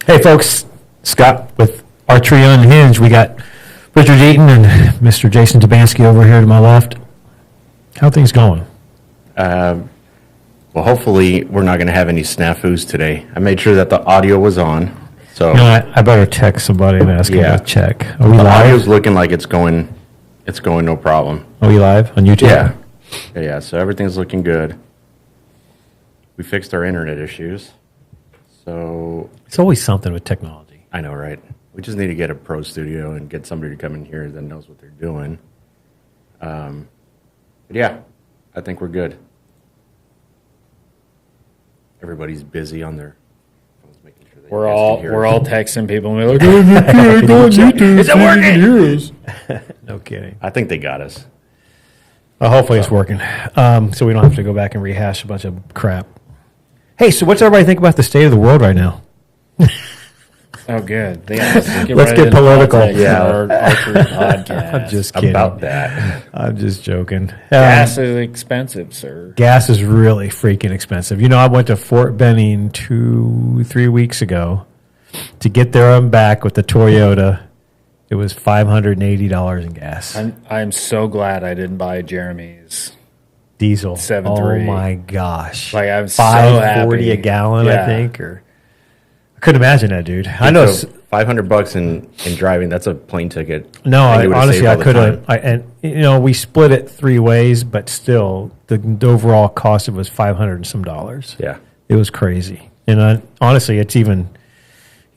Hey, folks, Scott with Archery Unhinged. We got Richard Eaton and Mr. Jason Tabansky over here to my left. How are things going? Well, hopefully we're not going to have any snafus today. I made sure that the audio was on. So I better text somebody and ask them to check. Are we the live? audio's looking like it's going no problem. Are we live on YouTube? Yeah. So everything's looking good. We fixed our internet issues. So It's always something with technology. I know, right? We just need to get a pro studio and get somebody to come in here that knows what they're doing. But yeah, I think we're good. Everybody's busy on their phones, making sure they We're hear us. all texting people and we're like, go on YouTube. Is it working? No kidding. I think they got us. Hopefully it's working. So we don't have to go back and rehash a bunch of crap. Hey, so what's everybody think about the state of the world right now? Oh, good. Yeah, Let's get political. Yeah, our Archery podcast. I'm just kidding. About that. I'm just joking. Gas is expensive, sir. Gas is really freaking expensive. You know, I went to Fort Benning 2-3 weeks ago to get there and back with the Toyota. It was $580 in gas. I'm so glad I didn't buy Jeremy's Diesel. 7.3. Oh my gosh. Like, I'm so $5.40 happy. a gallon, Yeah. I think. Or I couldn't imagine that, dude. I know. So $500 in driving. That's a plane ticket. No, honestly, I could have. have. And you know, we split it 3 ways, but still, the overall cost of it was $500 and some dollars. Yeah. It was crazy. And honestly, it's even,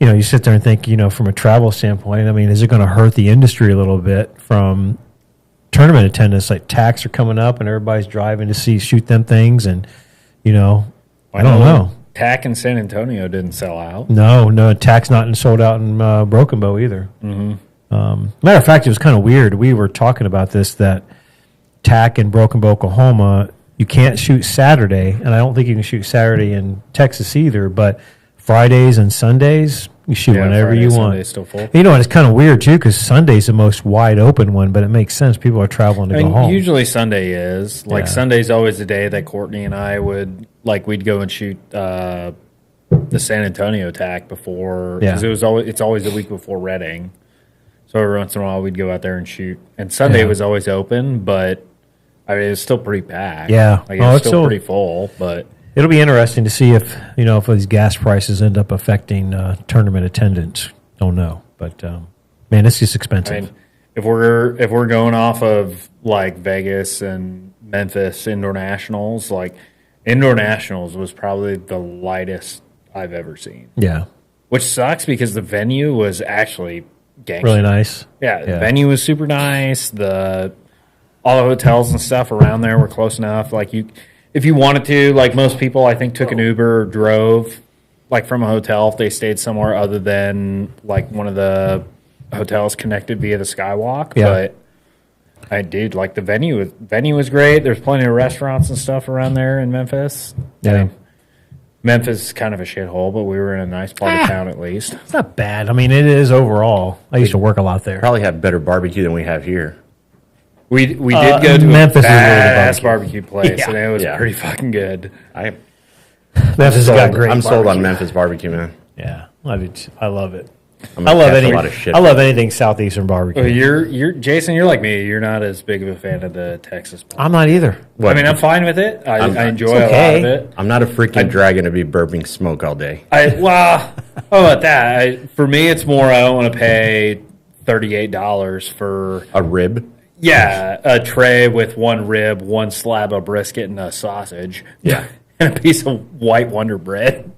you know, you sit there and think, you know, from a travel standpoint, I mean, is it going to hurt the industry a little bit from tournament attendance? Like tax are coming up and everybody's driving to shoot them things. And, you know, I don't know. TAC in San Antonio didn't sell out. No, tax not sold out in Broken Bow either. Matter of fact, it was kind of weird. We were talking about this, that TAC in Broken Bow, Oklahoma, you can't shoot Saturday, and I don't think you can shoot Saturday in Texas either, but Fridays and Sundays, you shoot whenever Friday, you Sunday's want. still full. You know, and it's kind of weird, too, because Sunday's the most wide open one, but it makes sense. People are traveling to go home. Usually Sunday is. Like, Sunday's always the day that Courtney and I we'd go and shoot the San Antonio TAC before. Because it's always the week before Reading. So every once in a while we'd go out there and shoot. And Sunday was always open, but I mean, it was still pretty packed. Yeah. Like, it was still pretty full, but It'll be interesting to see if these gas prices end up affecting tournament attendance. Don't know, but man, it's just expensive. I mean, if we're going off of like Vegas and Memphis indoor nationals, like indoor nationals was probably the lightest I've ever seen. Yeah, which sucks because the venue was actually gangster. Really nice. Yeah, the venue was super nice. All the hotels and stuff around there were close enough. Like if you wanted to, like most people, I think took an Uber or drove, like from a hotel if they stayed somewhere other than like one of the hotels connected via the Skywalk. Yeah. But like the venue was great. There's plenty of restaurants and stuff around there in Memphis. Yeah. I mean, Memphis is kind of a shithole, but we were in a nice part of town at least. It's not bad. I mean, it is overall. I used to work a lot there. Probably have better barbecue than we have here. We did go to Memphis a is really fast the barbecue place, Yeah. and it was Yeah. pretty fucking good. Memphis has got great. I'm sold on barbecue. Memphis barbecue, man. Yeah, I love it. I'm I gonna love catch a lot of shit. I love anything southeastern barbecue. Well, you're Jason. You're like me. You're not as big of a fan of the Texas. I'm not either. What? I mean, I'm fine with it. I enjoy It's a lot okay. of it. I'm not a freaking dragon to be burping smoke all day. How about that? For me, it's more I don't want to pay $38 for A rib? a tray with one rib, one slab of brisket, and a sausage. Yeah. And a piece of white Wonder bread.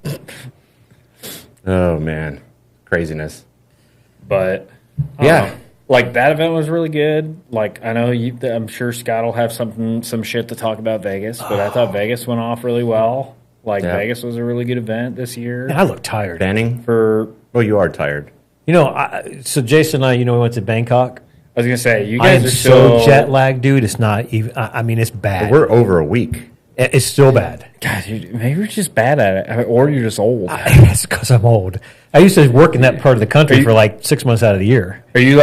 Oh, man. Craziness. But I don't know. Like that event was really good. Like I know I'm sure Scott will have some shit to talk about Vegas, but I thought Vegas went off really well. Like Vegas was a really good event this year. I look tired. Banning? For Oh, you are tired. So Jason and I, we went to Bangkok. I was gonna say you I guys am are so still jet lagged, dude. It's not even. I mean, it's bad. We're over a week. It's still bad. God, maybe you're just bad at it, or you're just old. It's because I'm old. I used to work in that part of the country for like 6 months out of the year. Are you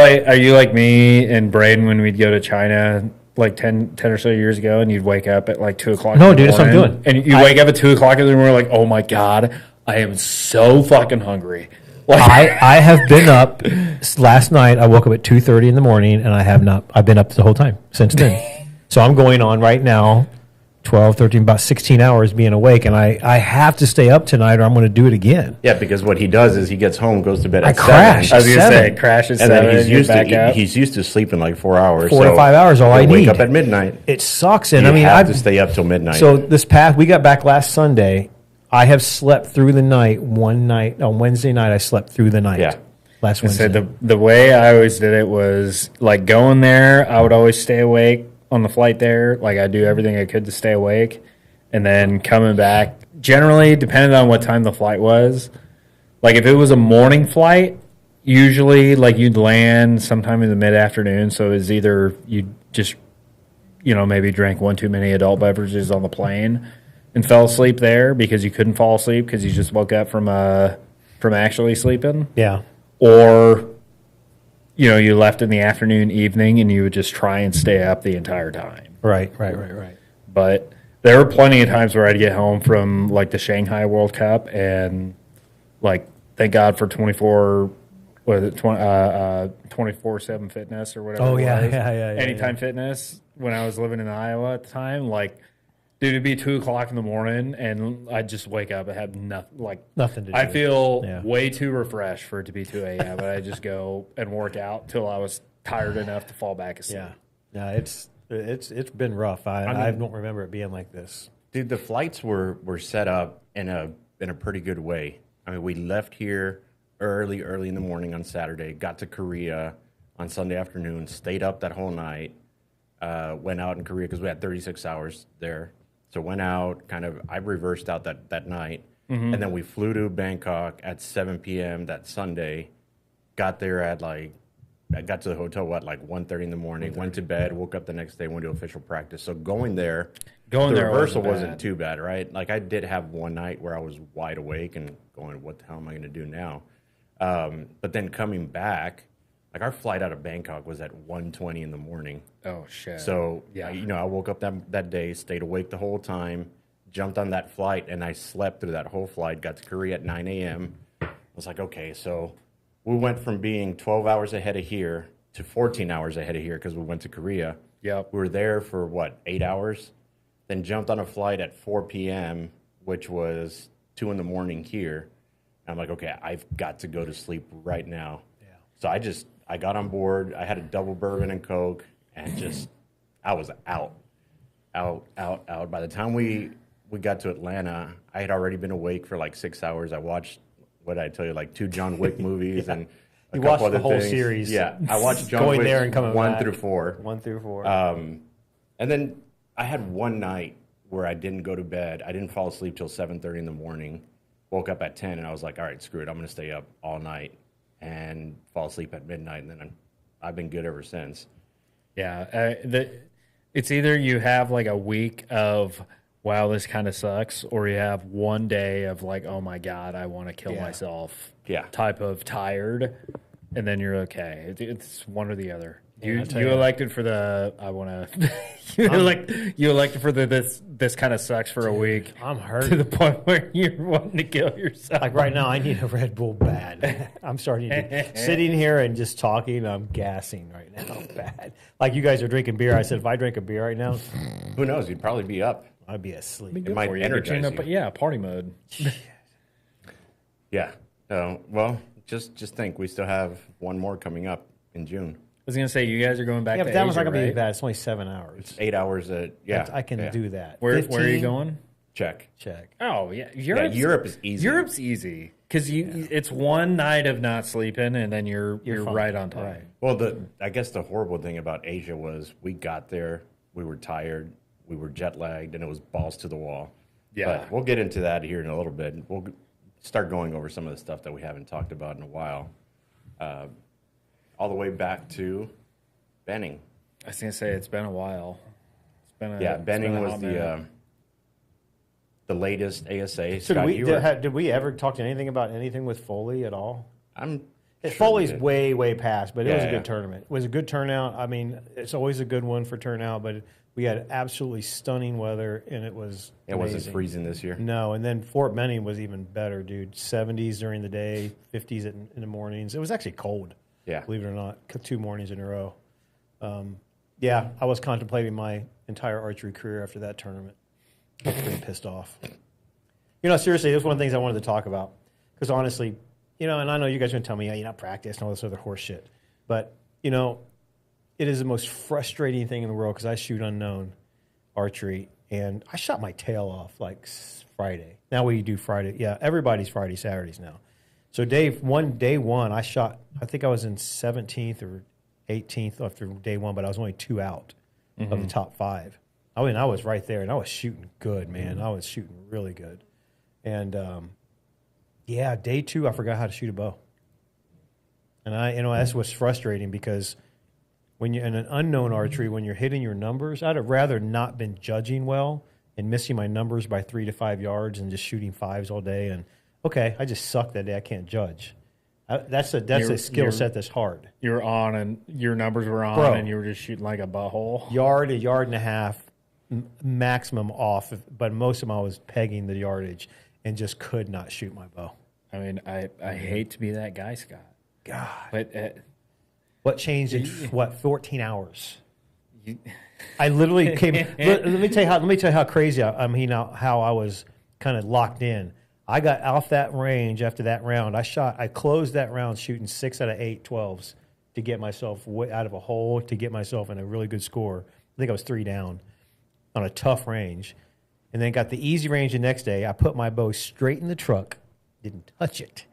like me and Braden when we'd go to China like 10 or so years ago, and you'd wake up at like 2 o'clock? No, in the dude, that's what I'm morning, doing. And you wake up at 2 o'clock in the morning, like, oh my god, I am so fucking hungry. I have been up last night. I woke up at 2:30 in the morning, and I have not. I've been up the whole time since then. So I'm going on right now, 12, 13, about 16 hours being awake, and I have to stay up tonight, or I'm going to do it again. Yeah, because what he does is he gets home, goes to bed I at 7. crash. I was going to say, 7. crash at And 7, then up. he's used to sleeping like 4 hours. 4 to 5 hours, all I he'll need. Wake up at midnight. It sucks, and You I mean, have to stay up till midnight. So we got back last Sunday. I have slept through the night. One night on Wednesday night, I slept through the night. Yeah. Last So Wednesday. the way I always did it was like going there, I would always stay awake on the flight there. Like I do everything I could to stay awake. And then coming back, generally, depending on what time the flight was, like if it was a morning flight, usually like you'd land sometime in the mid-afternoon. So it was either you just, maybe drank one too many adult beverages on the plane and fell asleep there because you couldn't fall asleep because you just woke up from actually sleeping. Yeah. Or, you left in the afternoon, evening, and you would just try and stay up the entire time. Right. But there were plenty of times where I'd get home from like the Shanghai World Cup and like thank God for 24/7 fitness or whatever. Oh, it yeah, was. yeah. Anytime Fitness when I was living in Iowa at the time, like dude, it'd be 2:00 in the morning and I'd just wake up and have Nothing to do. I feel Yeah. way too refreshed for it to be 2 a.m. But I just go and work out till I was tired enough to fall back asleep. Yeah. It's been rough. I don't remember it being like this. Dude, the flights were set up in a pretty good way. I mean, we left here early in the morning on Saturday, got to Korea on Sunday afternoon, stayed up that whole night, went out in Korea because we had 36 hours there. So went out, I reversed out that night, and then we flew to Bangkok at 7 p.m. that Sunday, got there at I got to the hotel at 1:30 in the morning, went to bed, woke up the next day, went to official practice. So going there the reversal wasn't too bad, right? Like I did have one night where I was wide awake and going, what the hell am I going to do now? But then coming back, our flight out of Bangkok was at 1:20 in the morning. Oh, shit. So, yeah. I woke up that day, stayed awake the whole time, jumped on that flight, and I slept through that whole flight, got to Korea at 9 a.m. I was like, okay, so we went from being 12 hours ahead of here to 14 hours ahead of here because we went to Korea. Yep. We were there for, 8 hours? Then jumped on a flight at 4 p.m., which was 2 in the morning here. And I'm like, okay, I've got to go to sleep right now. Yeah. So I got on board. I had a double bourbon and Coke, and I was out. By the time we got to Atlanta, I had already been awake for 6 hours. I watched, what did I tell you, 2 John Wick movies and a couple watched other the whole things. series. Yeah, I watched John Going Wick there and coming 1 back. through 4. 1 through 4. And then I had one night where I didn't go to bed. I didn't fall asleep till 7:30 in the morning. Woke up at 10, and I was like, all right, screw it. I'm going to stay up all night and fall asleep at midnight, and then I've been good ever since. Yeah. It's either you have a week of, wow, this kind of sucks, or you have one day of oh my God, I want to kill myself type of tired, and then you're okay. It's one or the other. You elected for the I want to. You elected for the this kind of sucks for a week. I'm hurt to the point where you're wanting to kill yourself. Right now, I need a Red Bull bad. I'm starting to sitting here and just talking. I'm gassing right now, bad. Like you guys are drinking beer. I said if I drank a beer right now, Who knows? You'd probably be up. I'd be asleep. It might energize you. But yeah, party mode. Yeah. Well, just think we still have one more coming up in June. I was gonna say you guys are going back. Yeah, to but that one's Asia, not gonna be right? bad. It's only 7 hours. 8 hours. I can do that. Where are 15? you going? Check. Oh yeah, Europe is easy. Europe's easy because it's one night of not sleeping and then you're right on time. Right. Well, I guess the horrible thing about Asia was we got there, we were tired, we were jet lagged, and it was balls to the wall. Yeah. But we'll get into that here in a little bit. We'll start going over some of the stuff that we haven't talked about in a while. All the way back to Benning. I was gonna say it's been a while. Benning was the latest ASA. So Scott, did we ever talk to anything about anything with Foley at all? Foley's way past, but it was a Yeah. good tournament. It was a good turnout. I mean, it's always a good one for turnout, but we had absolutely stunning weather, and it was It wasn't amazing. freezing this year. No, and then Fort Benning was even better, dude. 70s during the day, 50s in the mornings. It was actually cold, Yeah. believe it or not, 2 mornings in a row. Yeah, I was contemplating my entire archery career after that tournament. I was pretty pissed off. Seriously, this is one of the things I wanted to talk about. Because honestly, and I know you guys are going to tell me, yeah, you're not practiced and all this other horse shit. But, it is the most frustrating thing in the world because I shoot unknown archery. And I shot my tail off like Friday. Now we do Friday. Yeah, everybody's Friday, Saturdays now. So day one, I shot, I think I was in 17th or 18th after day one, but I was only 2 out of the top 5. I mean, I was right there, and I was shooting good, man. I was shooting really good. And, day 2, I forgot how to shoot a bow. And that's what's frustrating because when you're in an unknown archery, when you're hitting your numbers, I'd have rather not been judging well and missing my numbers by 3 to 5 yards and just shooting 5s all day. And, okay, I just suck that day. I can't judge. That's a skill set that's hard. You were on, and your numbers were on, Bro. and you were just shooting like a butthole. A yard and a half maximum off, but most of them I was pegging the yardage and just could not shoot my bow. I mean, I hate to be that guy, Scott. God. But What changed in 14 hours? I literally came. let me tell you how crazy how I was kind of locked in. I got off that range after that round. I closed that round shooting 6 out of 8 12s to get myself out of a hole, to get myself in a really good score. I think I was 3 down on a tough range. And then got the easy range the next day. I put my bow straight in the truck, didn't touch it.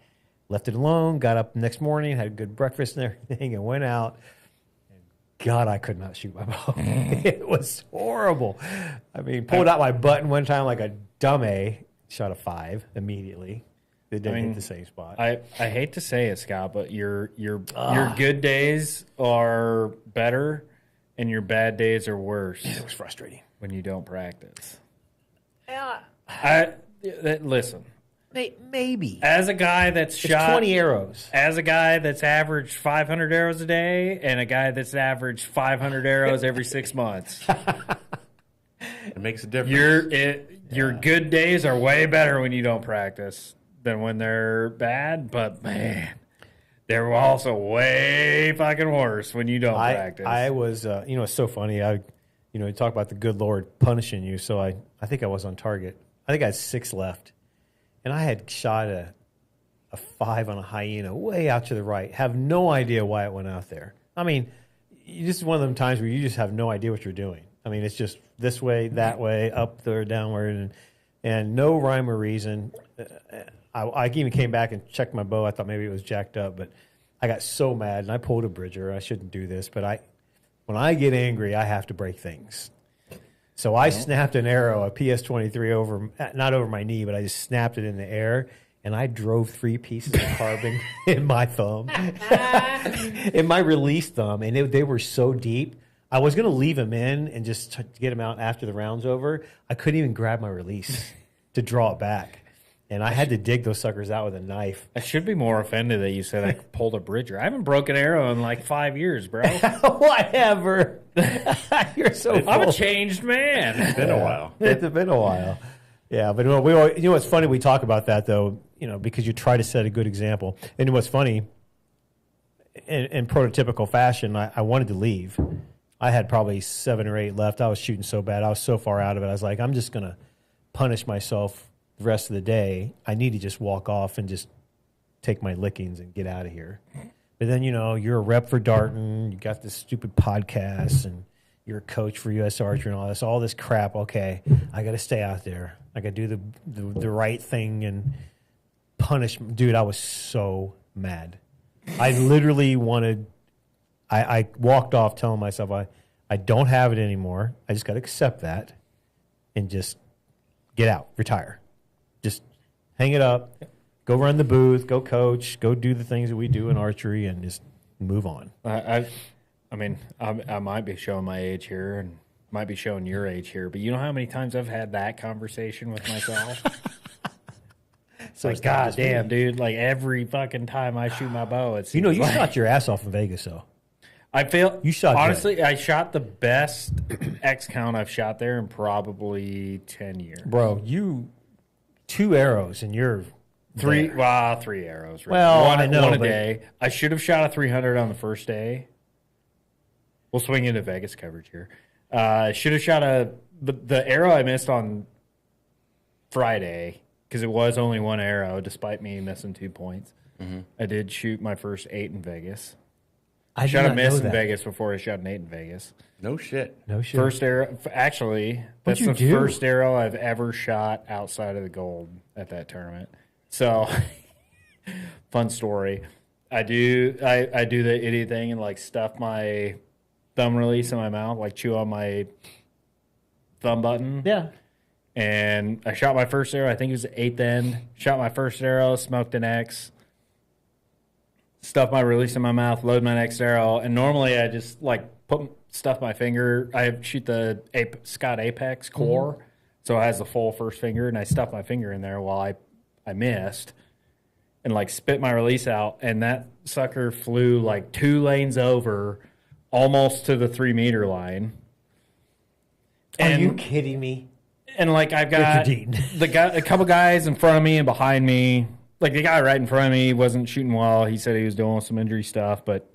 Left it alone, got up the next morning, had a good breakfast and everything, and went out. And God, I could not shoot my bow. It was horrible. I mean, pulled out my button one time like a dummy, shot a 5 immediately. It didn't hit the same spot. I hate to say it, Scott, but your good days are better, and your bad days are worse. It was frustrating when you don't practice. Yeah, Listen. Maybe. As a guy that's shot 20 arrows. As a guy that's averaged 500 arrows a day, and a guy that's averaged 500 arrows every 6 months, It makes a difference. your good days are way better when you don't practice than when they're bad. But man, they're also way fucking worse when you don't practice. I was, it's so funny. You talk about the good Lord punishing you. So I think I was on target. I think I had 6 left. And I had shot a 5 on a hyena way out to the right. Have no idea why it went out there. I mean, this is one of them times where you just have no idea what you're doing. I mean, it's just this way, that way, up there, downward, and no rhyme or reason. I even came back and checked my bow. I thought maybe it was jacked up, but I got so mad, and I pulled a bridger. I shouldn't do this, but when I get angry, I have to break things. So I snapped an arrow, a PS-23 not over my knee, but I just snapped it in the air, and I drove 3 pieces of carbon in my thumb, in my release thumb, and they were so deep. I was going to leave them in and just get them out after the round's over. I couldn't even grab my release to draw it back, and I had to dig those suckers out with a knife. I should be more offended that you said I pulled a bridger. I haven't broken an arrow in like 5 years, bro. Whatever. You're so full. I'm a changed man. It's been a while. It's been a while. Yeah, but what's funny, we talk about that, though, because you try to set a good example. And what's funny, in prototypical fashion, I wanted to leave. I had probably 7 or 8 left. I was shooting so bad. I was so far out of it. I was like, I'm just going to punish myself the rest of the day. I need to just walk off and just take my lickings and get out of here. But then, you're a rep for Darton. You got this stupid podcast, and you're a coach for U.S. Archery and all this crap. Okay, I got to stay out there. I got to do the right thing and punish. Dude, I was so mad. I literally wanted. I walked off telling myself I don't have it anymore. I just got to accept that and just get out, retire, just hang it up. Go run the booth, go coach, go do the things that we do in archery, and just move on. I mean, I might be showing my age here and might be showing your age here, but you know how many times I've had that conversation with myself? So Like, God damn, dude. Like every fucking time I shoot my bow, it's You shot your ass off in Vegas, though. I feel you shot honestly. good. I shot the best X count I've shot there in probably 10 years, Bro. 2 arrows and you're three arrows. Right? Well, I know, one a but- day. I should have shot a 300 on the first day. We'll swing into Vegas coverage here. I should have shot the arrow I missed on Friday because it was only 1 arrow, despite me missing 2 points. Mm-hmm. I did shoot my first 8 in Vegas. I shot a miss in Vegas before I shot an 8 in Vegas. No shit. First arrow. Actually, that's the first arrow I've ever shot outside of the gold at that tournament. So, fun story. I do the idiot thing and like stuff my thumb release in my mouth, like chew on my thumb button. Yeah. And I shot my first arrow. I think it was the 8th end. Shot my first arrow, smoked an X. Stuff my release in my mouth, load my next arrow, and normally I just like stuff my finger. I shoot the Scott Apex core, so it has the full first finger, and I stuff my finger in there while I missed, and like spit my release out, and that sucker flew like 2 lanes over, almost to the 3-meter line. Are you kidding me? And like I've got a couple guys in front of me and behind me. Like the guy right in front of me wasn't shooting well. He said he was doing some injury stuff, but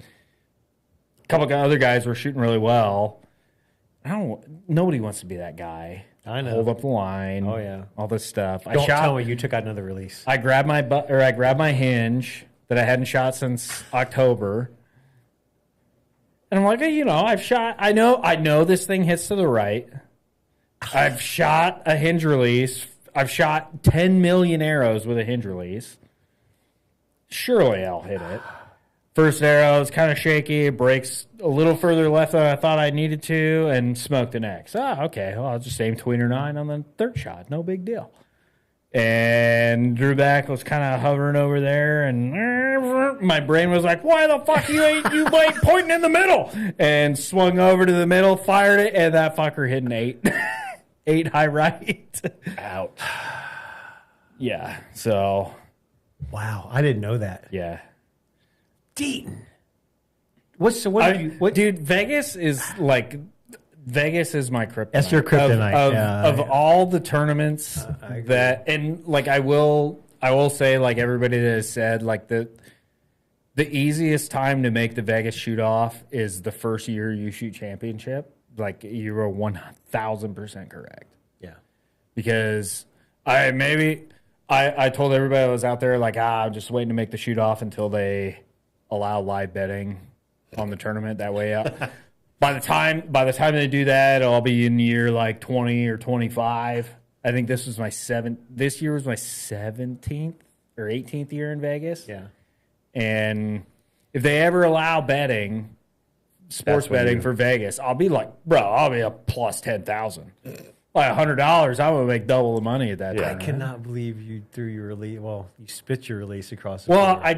a couple of other guys were shooting really well. Nobody wants to be that guy. I know. Hold up the line. Oh yeah, all this stuff. Don't tell me you took out another release. I grabbed my hinge that I hadn't shot since October, and I'm like, I've shot. I know this thing hits to the right. I've shot a hinge release. I've shot 10 million arrows with a hinge release. Surely I'll hit it. First arrow is kind of shaky. It breaks a little further left than I thought I needed to, and smoked an X. Okay. Well, I'll just aim tweener 9 on the third shot. No big deal. And drew back, was kind of hovering over there, and my brain was like, "Why the fuck you ain't pointing in the middle?" And swung over to the middle, fired it, and that fucker hit an 8. 8 high right. Out. Yeah. So. Wow, I didn't know that. Yeah. Deaton. Dude, Vegas is my kryptonite. That's your kryptonite. Of all the tournaments and like I will say, like everybody that has said, like the easiest time to make the Vegas shoot off is the first year you shoot championship. Like you were 1,000% correct. Yeah. Because I told everybody that was out there, like, I'm just waiting to make the shoot off until they allow live betting on the tournament. That way, by the time they do that, I'll be in year like 20 or 25. I think this year was my 17th or 18th year in Vegas. Yeah. And if they ever allow sports betting for Vegas, I'll be like, bro, I'll be a plus 10,000. Like $100, I would make double the money at that time. I cannot believe you threw your release. Well, you spit your release across the floor. I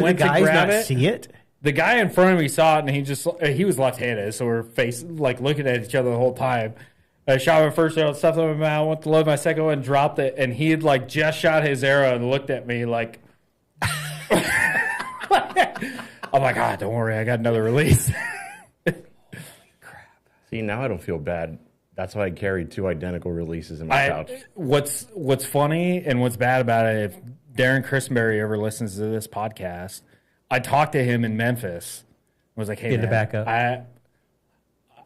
went to grab it. See it? The guy in front of me saw it, and he was left-handed, so we're looking at each other the whole time. I shot my first arrow, stuffed it in my mouth, went to load my second one, dropped it, and he had like just shot his arrow and looked at me like, "Oh my god, don't worry, I got another release." Crap. See, now I don't feel bad. That's why I carried 2 identical releases in my pouch. What's funny and what's bad about it, if Darren Christenberry ever listens to this podcast, I talked to him in Memphis. I was like, "Hey, man, back up.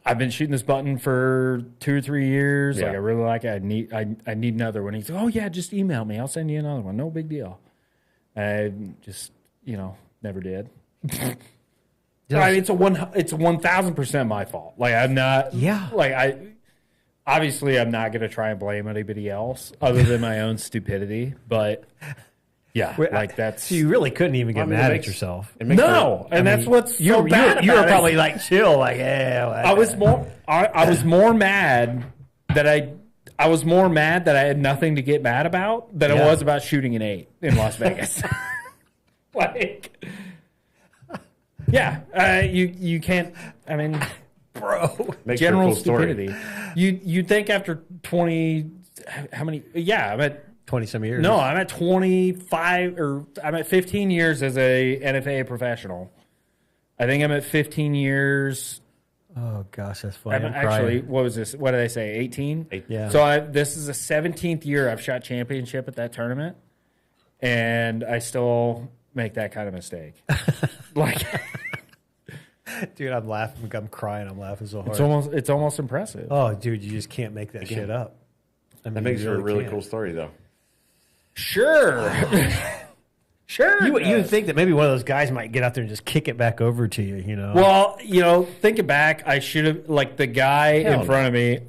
I've been shooting this button for 2 or 3 years. Yeah. Like I really like it. I need another one." He's like, "Oh yeah, just email me. I'll send you another one. No big deal." I just never did. I mean, it's 1,000% my fault. Like I'm not. Yeah. Like obviously I'm not going to try and blame anybody else other than my own stupidity. But yeah, that's. So you really couldn't even get mad at yourself. That's what's so bad. You were probably like chill, like yeah. I was more mad that I was more mad that I had nothing to get mad about than I was about shooting an 8 in Las Vegas. You can't. I mean, bro, general stupidity. You'd think after 20, how many? Yeah, I'm at 20-some years. No, I'm at 25 or I'm at 15 years as a NFA professional. I think I'm at 15 years. Oh gosh, that's funny. Actually, what was this? What did I say? 18? Yeah. So this is the 17th year I've shot championship at that tournament, and I still make that kind of mistake. Like, dude, I'm laughing. I'm crying. I'm laughing so hard. It's almost impressive. Oh, dude, you just can't make that shit up. I mean, That makes for a really can't. cool story, though. Sure. Sure. You would think that maybe one of those guys might get out there and just kick it back over to you, you know? Well, thinking back, I should have, like, the guy in front of me,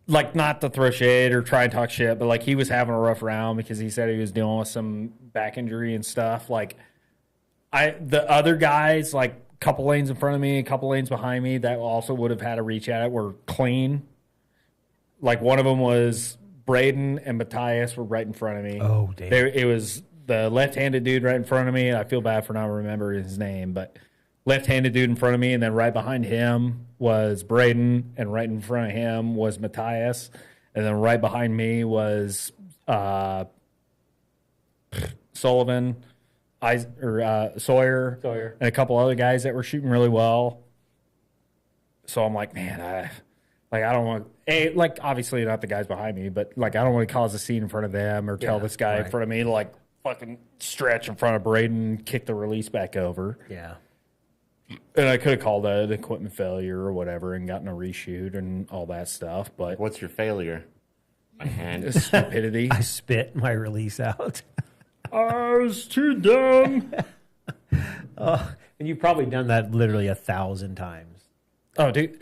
like, not to throw shade or try and talk shit, but, like, he was having a rough round because he said he was dealing with some back injury and stuff. Like, the other guys, like, a couple lanes in front of me, a couple lanes behind me, that also would have had a reach at it, were clean. Like, one of them was Braden and Matthias were right in front of me. Oh, damn. It was the left-handed dude right in front of me. I feel bad for not remembering his name, but left-handed dude in front of me, and then right behind him was Braden, and right in front of him was Matthias, and then right behind me was Sullivan, Sawyer, and a couple other guys that were shooting really well. So I'm like, man, I don't want like, obviously not the guys behind me, but like, I don't want to cause a scene in front of them or tell this guy in front of me to like fucking stretch in front of Braden and kick the release back over. Yeah. And I could have called that an equipment failure or whatever and gotten a reshoot and all that stuff. But What's your failure? My hand. stupidity. I spit my release out. I was too dumb. And you've probably done that literally 1,000 times. Oh, dude.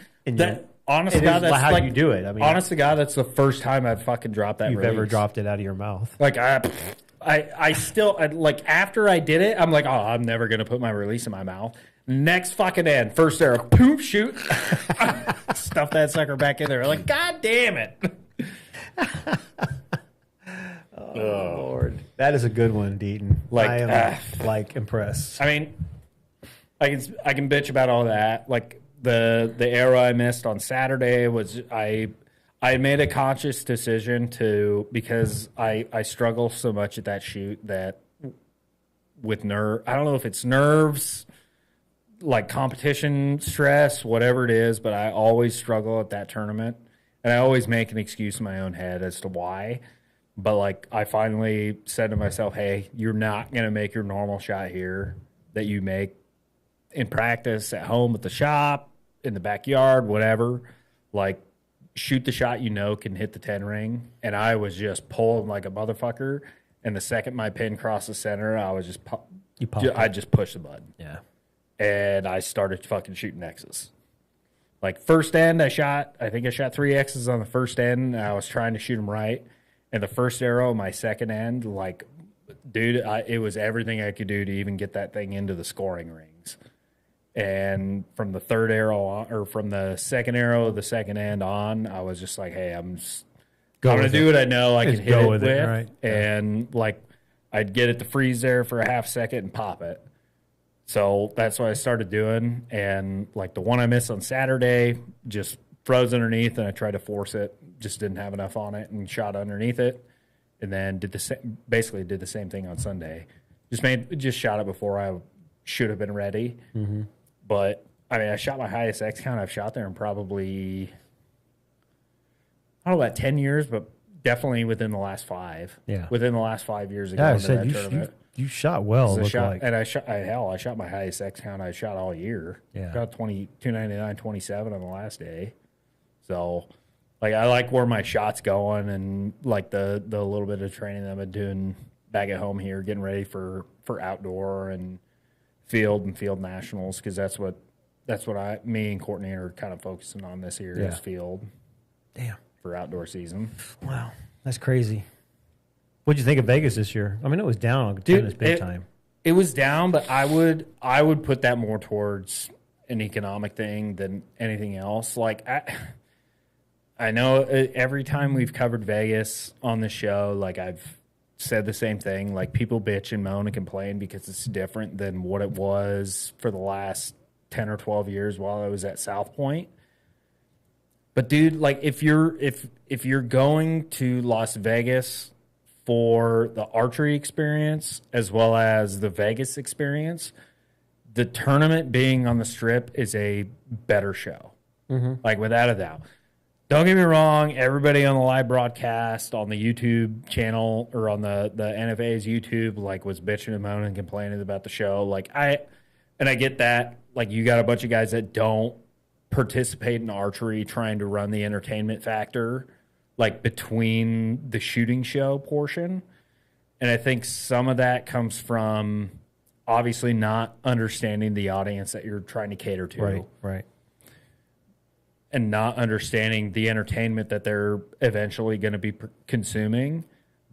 Honest to it God, is that's how like, you do it. I mean, honest to God, that's the first time I've fucking dropped that you've release. ever dropped it out of your mouth. Like, I still, like, after I did it, I'm like, oh, I'm never going to put my release in my mouth. Next fucking end, first arrow, poof, shoot. Stuff that sucker back in there. Like, God damn it. Oh, Lord. That is a good one, Deaton. Like, I am, like, impressed. I mean, I can bitch about all that. Like, the arrow I missed on Saturday was I made a conscious decision because I struggle so much at that shoot that with I don't know if it's nerves, like competition stress, whatever it is, but I always struggle at that tournament, and I always make an excuse in my own head as to why. But like, I finally said to myself, hey, you're not going to make your normal shot here that you make in practice at home at the shop, in the backyard, whatever. Like, shoot the shot you know can hit the 10 ring. And I was just pulling like a motherfucker. And the second my pin crossed the center, I was just I just pushed the button. Yeah. And I started fucking shooting X's. Like, first end, I think I shot 3 X's on the first end. And I was trying to shoot them right. And the first arrow, my second end, like, dude, it was everything I could do to even get that thing into the scoring rings. And from the third arrow on, or from the second arrow, the second end on, I was just like, hey, I'm going to do what I know I can hit it with. Right? And like, I'd get it to freeze there for a half second and pop it. So that's what I started doing. And like, the one I missed on Saturday just froze underneath, and I tried to force it, just didn't have enough on it, and shot underneath it. And then basically did the same thing on Sunday. Just shot it before I should have been ready. Mm-hmm. But I mean, I shot my highest X count I've shot there in probably, I don't know about 10 years, but definitely within the last 5. Yeah. Within the last 5 years ago. Yeah, I said you shot well. And I shot my highest X count I shot all year. Yeah. Shot 299, 27 on the last day. So, like, I like where my shot's going, and like the little bit of training that I've been doing back at home here, getting ready for outdoor and field nationals, because that's what me and Courtney are kind of focusing on this year is field. Damn. For outdoor season. Wow, that's crazy. What'd you think of Vegas this year? I mean, it was down on tennis big time. It was down, but I would put that more towards an economic thing than anything else. Like, I know every time we've covered Vegas on the show, like, I've said the same thing. Like, people bitch and moan and complain because it's different than what it was for the last 10 or 12 years while I was at South Point. But dude, like if you're going to Las Vegas for the archery experience as well as the Vegas experience, the tournament being on the Strip is a better show. Like without a doubt. Don't get me wrong, everybody on the live broadcast on the YouTube channel or on the NFA's YouTube like was bitching and moaning and complaining about the show. Like I get that. Like you got a bunch of guys that don't participate in archery trying to run the entertainment factor like between the shooting show portion. And I think some of that comes from obviously not understanding the audience that you're trying to cater to. Right. And not understanding the entertainment that they're eventually going to be consuming.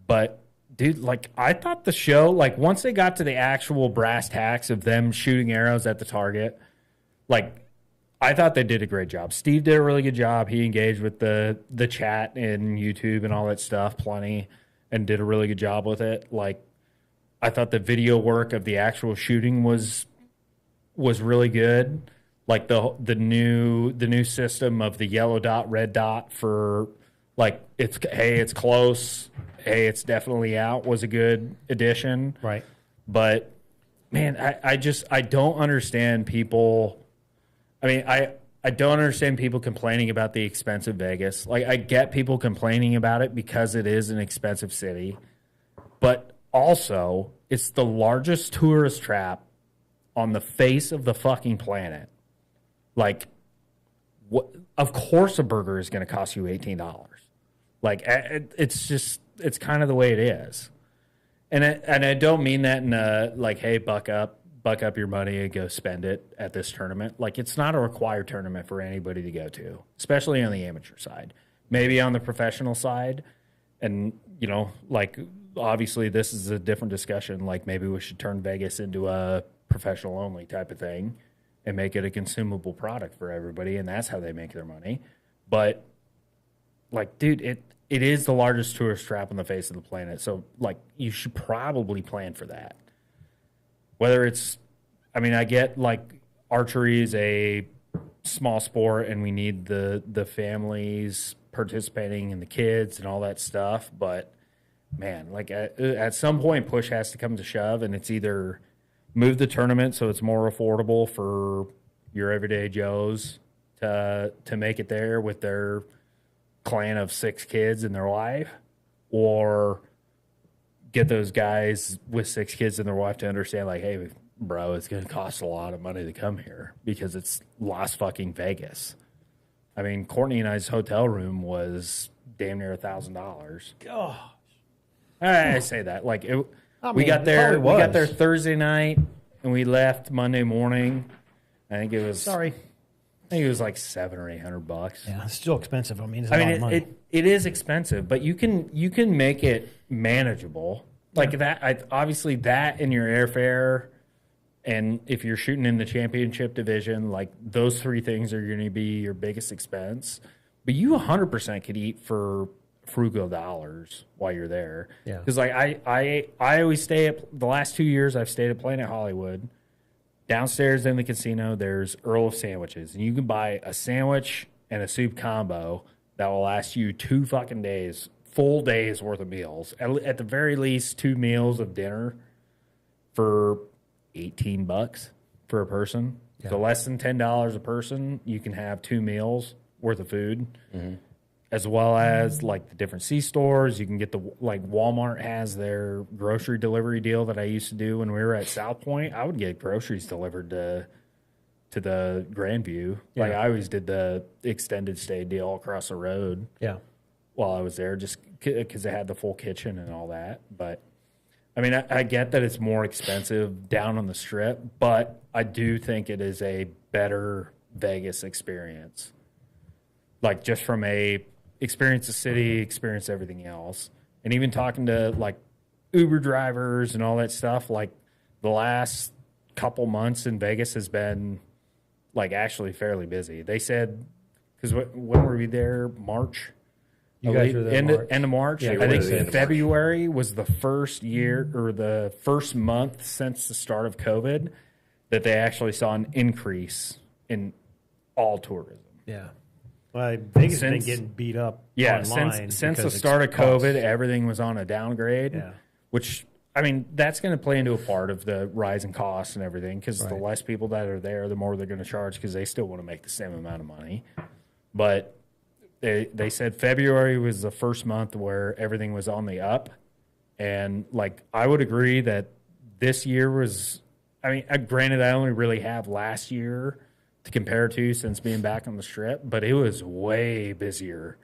But, dude, like, I thought the show, like, once they got to the actual brass tacks of them shooting arrows at the target, like, I thought they did a great job. Steve did a really good job. He engaged with the chat and YouTube and all that stuff plenty and did a really good job with it. Like, I thought the video work of the actual shooting was really good. Like the new system of the yellow dot, red dot for like it's close, hey, it's definitely out was a good addition. Right. But man, I don't understand people. I mean, I don't understand people complaining about the expensive Vegas. Like I get people complaining about it because it is an expensive city. But also, it's the largest tourist trap on the face of the fucking planet. Like, what? Of course, a burger is going to cost you $18. Like, it's kind of the way it is, and I don't mean that in a like, hey, buck up your money and go spend it at this tournament. Like, it's not a required tournament for anybody to go to, especially on the amateur side. Maybe on the professional side, and like obviously this is a different discussion. Like, maybe we should turn Vegas into a professional only type of thing and make it a consumable product for everybody, and that's how they make their money. But, like, dude, it is the largest tourist trap on the face of the planet, so, like, you should probably plan for that. Whether it's, I mean, I get, like, archery is a small sport, and we need the families participating and the kids and all that stuff, but, man, like, at some point, push has to come to shove, and it's either move the tournament so it's more affordable for your everyday Joes to make it there with their clan of 6 kids and their wife, or get those guys with 6 kids and their wife to understand, like, hey, bro, it's going to cost a lot of money to come here because it's Las fucking Vegas. I mean, Courtney and I's hotel room was damn near $1,000. Gosh. I say that like it. We got there Thursday night, and we left Monday morning. I think it was like $700 or $800. Yeah, it's still expensive. I mean, it's a lot of money. It is expensive, but you can make it manageable. Like that, obviously that in your airfare, and if you're shooting in the championship division, like those 3 things are going to be your biggest expense. But you 100% could eat for frugal dollars while you're there. Yeah. Because like I always stay at the last 2 years I've stayed at Planet Hollywood. Downstairs in the casino, there's Earl of Sandwiches, and you can buy a sandwich and a soup combo that will last you 2 fucking days, full days worth of meals. At the very least, 2 meals of dinner for $18 for a person. Yeah. So less than $10 a person, you can have 2 meals worth of food. Mm-hmm. As well as like the different C-stores. You can get like Walmart has their grocery delivery deal that I used to do when we were at South Point. I would get groceries delivered to the Grandview. Yeah. Like I always did the extended stay deal across the road. Yeah. While I was there, just because they had the full kitchen and all that. But I mean, I get that it's more expensive down on the Strip, but I do think it is a better Vegas experience. Like just from a experience the city, experience everything else. And even talking to like Uber drivers and all that stuff, like the last couple months in Vegas has been like actually fairly busy. They said, because when were we there? March? You guys were there end of March? Yeah, I think February was the first year or the first month since the start of COVID that they actually saw an increase in all tourism. Yeah. Well, Vegas has been getting beat up. Yeah, online since the because start of it's cost. COVID, everything was on a downgrade. Yeah. Which, I mean, that's going to play into a part of the rise in costs and everything, because the Right. less people that are there, the more they're going to charge, because they still want to make the same amount of money. But they said February was the first month where everything was on the up. And, like, I would agree that this year was, I mean, granted, I only really have last year to compare to since being back on the Strip, but it was way busier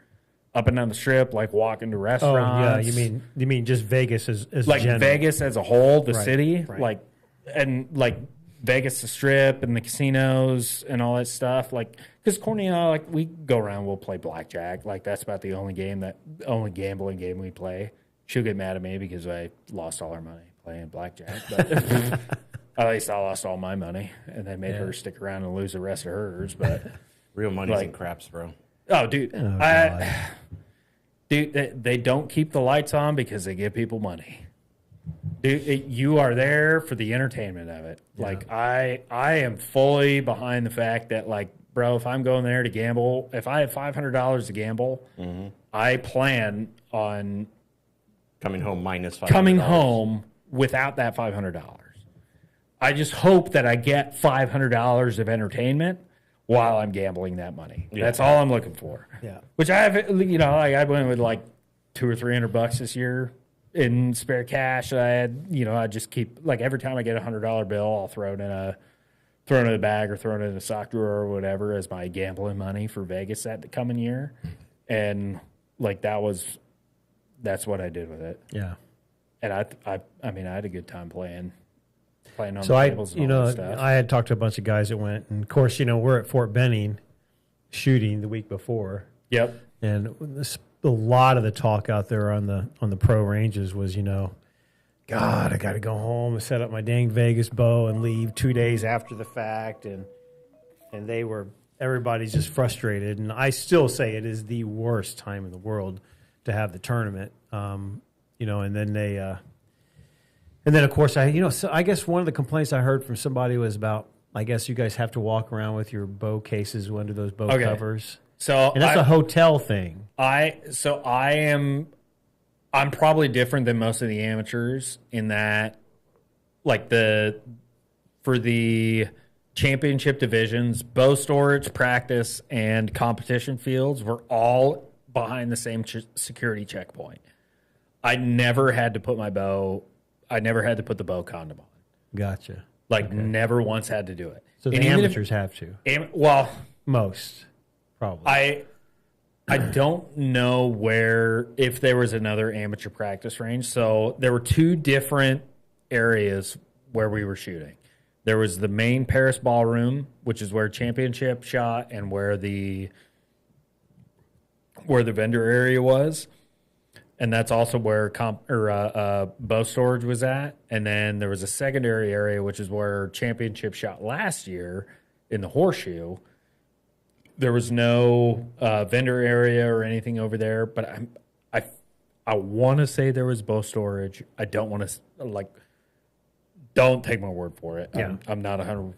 up and down the Strip, like walking to Oh restaurants. yeah, you mean just Vegas as like general. Vegas as a whole, the Right, city, right. like Vegas, the Strip, and the casinos and all that stuff. Like, because Courtney and I, like, we go around, we'll play blackjack. Like, that's about the only gambling game we play. She'll get mad at me because I lost all our money playing blackjack, but at least I lost all my money, and they made her stick around and lose the rest of hers. But Real money's Like- in craps, bro. oh, dude, God. dude, they don't keep the lights on because they give people money. Dude, you are there for the entertainment of it. Like, I am fully behind the fact that, like, bro, if I'm going there to gamble, if I have $500 to gamble, I plan on Coming home minus $500. coming home without that $500. I just hope that I get $500 of entertainment while I'm gambling that money. Yeah. That's all I'm looking for. Yeah. Which I have, like, I went with like $200 or $300 this year in spare cash. I had, I just keep, like, every time I get $100 bill, I'll throw it in a bag or throw it in a sock drawer or whatever as my gambling money for Vegas that coming year. And, like, that's what I did with it. Yeah. And I mean, I had a good time playing on So the I, tables and all that stuff. I had talked to a bunch of guys that went, and of course, we're at Fort Benning shooting the week before, Yep. and a lot of the talk out there on the pro ranges was, God, I got to go home and set up my dang Vegas bow and leave 2 days after the fact, and everybody's just frustrated, and I still say it is the worst time in the world to have the tournament, and then of course so I guess one of the complaints I heard from somebody was about, I guess you guys have to walk around with your bow cases under those bow covers. So And that's a hotel thing. I'm probably different than most of the amateurs in that, like, for the championship divisions, bow storage, practice, and competition fields were all behind the same security checkpoint. I never had to put the bow condom on. Gotcha. Like, never once had to do it. So the And even if- amateurs have to. Well, Most, probably. I don't know if there was another amateur practice range. So there were two different areas where we were shooting. There was the main Paris ballroom, which is where championship shot and where the vendor area was. And that's also where bow storage was at. And then there was a secondary area, which is where championship shot last year in the horseshoe. There was no vendor area or anything over there, but I want to say there was bow storage. I don't want to, don't take my word for it. Yeah. I'm not 100%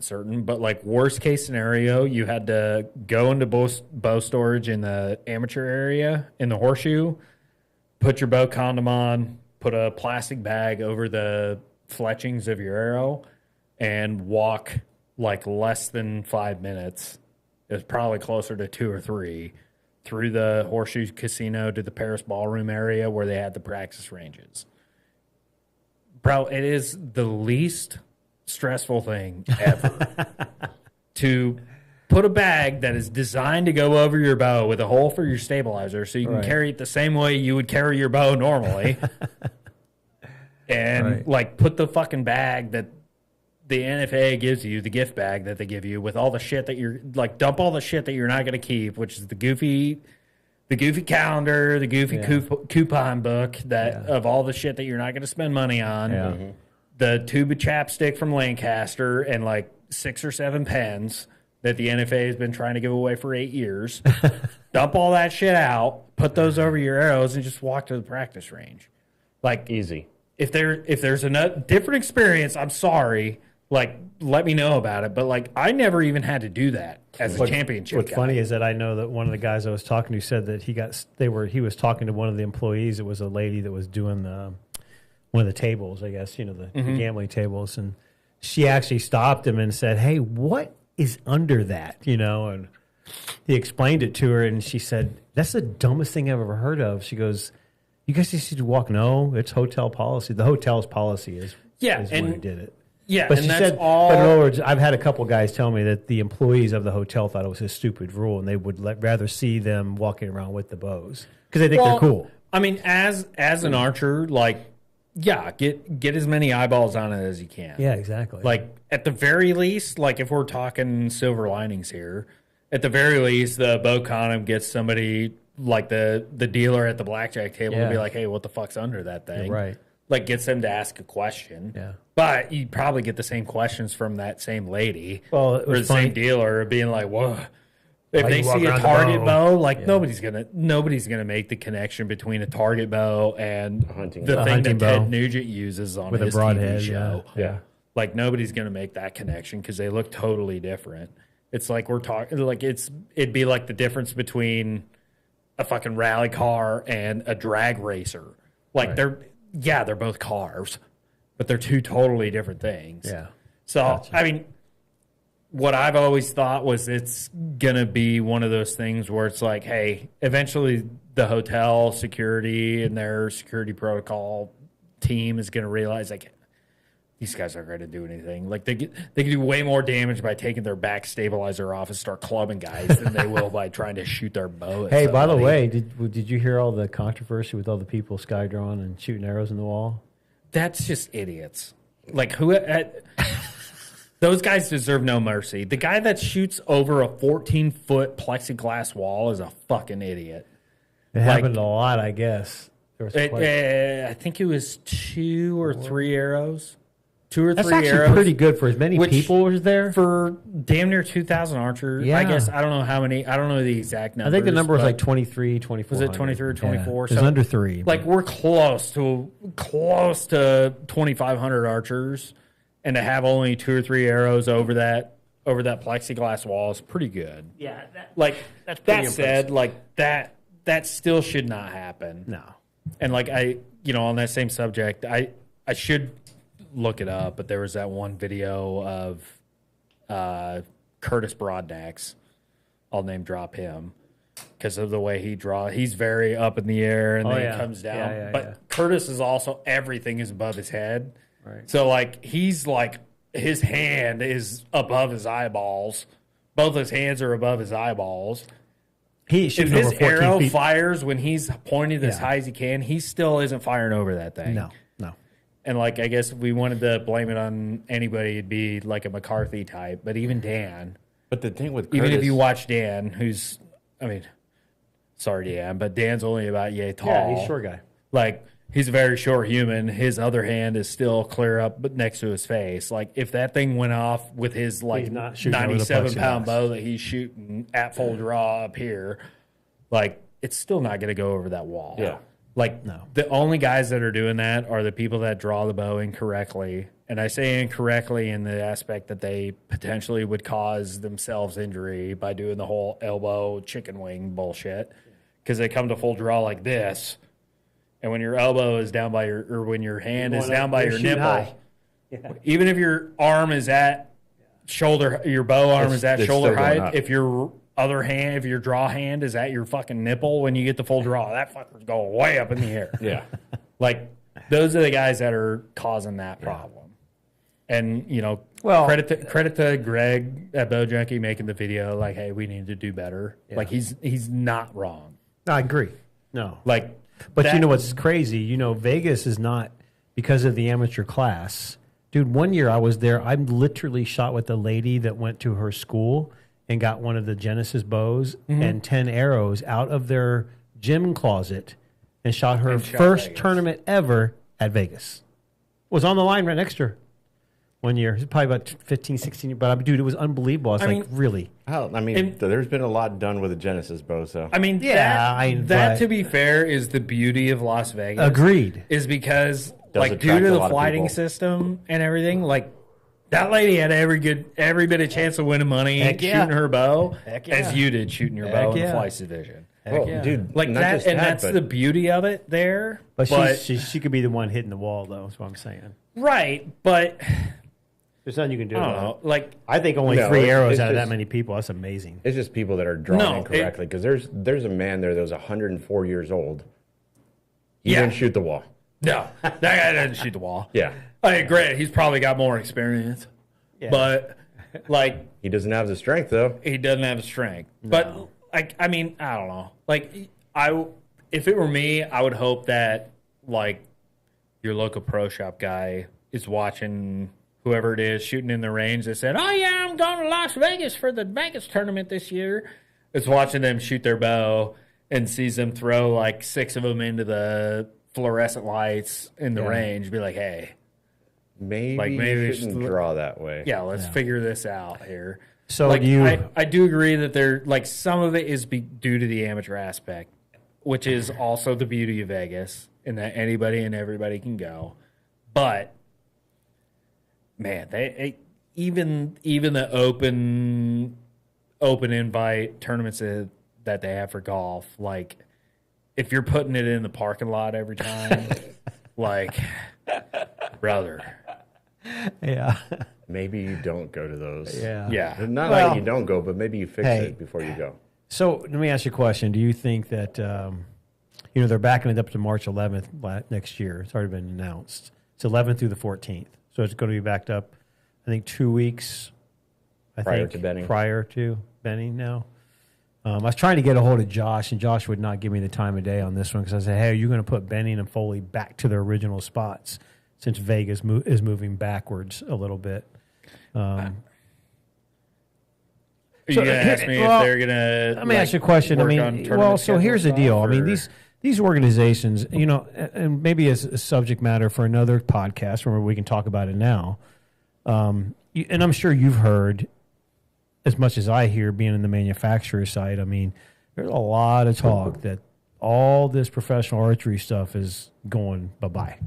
certain, but, like, worst case scenario, you had to go into bow storage in the amateur area in the horseshoe, put your bow condom on, put a plastic bag over the fletchings of your arrow, and walk, like, less than 5 minutes. It was probably closer to 2 or 3 through the Horseshoe Casino to the Paris Ballroom area where they had the practice ranges. Bro, it is the least stressful thing ever to put a bag that is designed to go over your bow with a hole for your stabilizer so you can carry it the same way you would carry your bow normally. And like, put the fucking bag that the NFA gives you, the gift bag that they give you with all the shit that you're, like, dump all the shit that you're not going to keep, which is the goofy calendar, the goofy coupon book of all the shit that you're not going to spend money on, the tube of chapstick from Lancaster, and like 6 or 7 pens that the NFA has been trying to give away for 8 years. Dump all that shit out, put those over your arrows, and just walk to the practice range. Like, Easy. if there's a different experience, I'm sorry. Like, let me know about it. But like, I never even had to do that as a championship. What's guy. funny is that I know that one of the guys I was talking to said that he was talking to one of the employees. It was a lady that was doing one of the tables, I guess, the gambling tables, and she actually stopped him and said, "Hey, what is under that?" And he explained it to her, and she said, "That's the dumbest thing I've ever heard of." She goes, "You guys just need to walk." No, it's hotel policy. The hotel's policy is when he did it. Yeah, But and she that's said, all. but in other words, I've had a couple guys tell me that the employees of the hotel thought it was a stupid rule, and they would rather see them walking around with the bows because they think they're cool. I mean, as an archer, like, yeah, get as many eyeballs on it as you can. Yeah, exactly. Like, at the very least, like, if we're talking silver linings here, at the very least, the bow condom gets somebody like the dealer at the blackjack table to be like, "Hey, what the fuck's under that thing?" You're right. Like, gets them to ask a question. Yeah. But you probably get the same questions from that same lady Well, it or was the same funny. dealer being like, "Whoa." If Why they you walk see a around the target bow? bow, like nobody's gonna make the connection between a target bow and hunting the bow. thing hunting that Ted bow. Nugent uses on With a his broadhead, TV show. yeah. Like nobody's gonna make that connection because they look totally different. It's like we're talking like it'd be like the difference between a fucking rally car and a drag racer. Like they're both cars, but they're two totally different things. Yeah. So Gotcha. I mean, what I've always thought was it's gonna be one of those things where it's like, hey, eventually the hotel security and their security protocol team is gonna realize like these guys aren't going to do anything. Like they can do way more damage by taking their back stabilizer off and start clubbing guys than they will by trying to shoot their bow. At Hey, by the somebody. way, did you hear all the controversy with all the people sky drawing and shooting arrows in the wall? That's just idiots. Like those guys deserve no mercy. The guy that shoots over a 14-foot plexiglass wall is a fucking idiot. It happened a lot, I guess. There was I think it was 2 or 3 arrows. 2 or 3 That's actually arrows. pretty good for as many Which- people as there. For damn near 2,000 archers. Yeah. I guess I don't know how many. I don't know the exact number. I think the number was like 23, 24. Was it 23 or 24? It was under 3. Like we're close to 2,500 archers, and to have only 2 or 3 arrows over that plexiglass wall is pretty good. yeah, Like that's that pretty said, like that still should not happen. no. And like on that same subject, I should look it up, but there was that one video of Curtis Broadnax. I'll name drop him because of the way he draws. He's very up in the air and then he comes down. Yeah, but Curtis is also everything is above his head. Right. So like he's like his hand is above his eyeballs. Both his hands are above his eyeballs. If If his arrow fires when he's pointed as high as he can, he still isn't firing over that thing. No. And like I guess if we wanted to blame it on anybody, it'd be like a McCarthy type. But even Dan, But the thing with Curtis, even if you watch Dan, sorry Dan, but Dan's only about yay tall. Yeah, he's a short guy. Like he's a very short human. His other hand is still clear up, but next to his face. Like if that thing went off with his like He's not shooting over the 97-pound plexiglass. bow that he's shooting at full draw up here, like it's still not going to go over that wall. Yeah. Like the only guys that are doing that are the people that draw the bow incorrectly. And I say incorrectly in the aspect that they potentially would cause themselves injury by doing the whole elbow chicken wing bullshit. Because they come to full draw like this. And when your elbow is down by or when your hand is down by your nipple, even if your arm is at shoulder, your bow arm is at it's shoulder still going height, up. if your other hand, if your draw hand is at your fucking nipple when you get the full draw, that fucker's going way up in the air. yeah, Like those are the guys that are causing that problem. And Well- credit to Greg at Bow Junkie making the video. Like, hey, we need to do better. Like he's not wrong. I agree. No. Like, But that- you know what's crazy? Vegas is not because of the amateur class. Dude, one year I was there. I literally shot with a lady that went to her school and got one of the Genesis bows and 10 arrows out of their gym closet and shot her And shot first Vegas. tournament ever at Vegas. Was on the line right next to her one year. It was probably about 15, 16 years. But, dude, it was unbelievable. I was like, mean- really? Hell, I mean, And- there's been a lot done with the Genesis bow. So I mean, Yeah, that but- to be fair is the beauty of Las Vegas. Agreed. Is because Does like due attract to a the lot of flighting people. system and everything, like That lady had every bit of chance of winning money shooting her bow as you did shooting your bow in the Flights division. Dude, like that, and that's the beauty of it there. But she could be the one hitting the wall, though. That's what I'm saying. Right, but there's nothing you can do. I don't know. Like I think only 3 arrows out of that many people. That's amazing. It's just people that are drawing incorrectly. Because there's a man there that was 104 years old. He didn't shoot the wall. No, that guy didn't shoot the wall. Yeah. I agree. He's probably got more experience. Yeah. But, like... He doesn't have the strength, though. He doesn't have the strength. No. But, like, I mean, I don't know. Like, if it were me, I would hope that, like, your local pro shop guy is watching whoever it is shooting in the range that said, oh, yeah, I'm going to Las Vegas for the Vegas tournament this year. It's watching them shoot their bow and sees them throw, like, 6 of them into the fluorescent lights in the range. Be like, hey... Maybe you shouldn't draw that way. Yeah, let's figure this out here. So like, I do agree that there, like, some of it is due to the amateur aspect, which is also the beauty of Vegas, in that anybody and everybody can go. But man, they even the open invite tournaments that they have for golf, like if you're putting it in the parking lot every time, like brother. Yeah. Maybe you don't go to those. Yeah. Not like you don't go, but maybe you fix it before you go. So let me ask you a question. Do you think that, they're backing it up to March 11th next year. It's already been announced. It's 11th through the 14th. So it's going to be backed up, I think, 2 weeks. Prior to Benning now. I was trying to get a hold of Josh, and Josh would not give me the time of day on this one because I said, hey, are you going to put Benning and Foley back to their original spots since Vegas is moving backwards a little bit? Are you going to ask me if they're going to let me ask you a question. So here's the deal. I mean, these organizations, and maybe as a subject matter for another podcast where we can talk about it now, and I'm sure you've heard, as much as I hear being in the manufacturer side, I mean, there's a lot of talk that all this professional archery stuff is going bye-bye.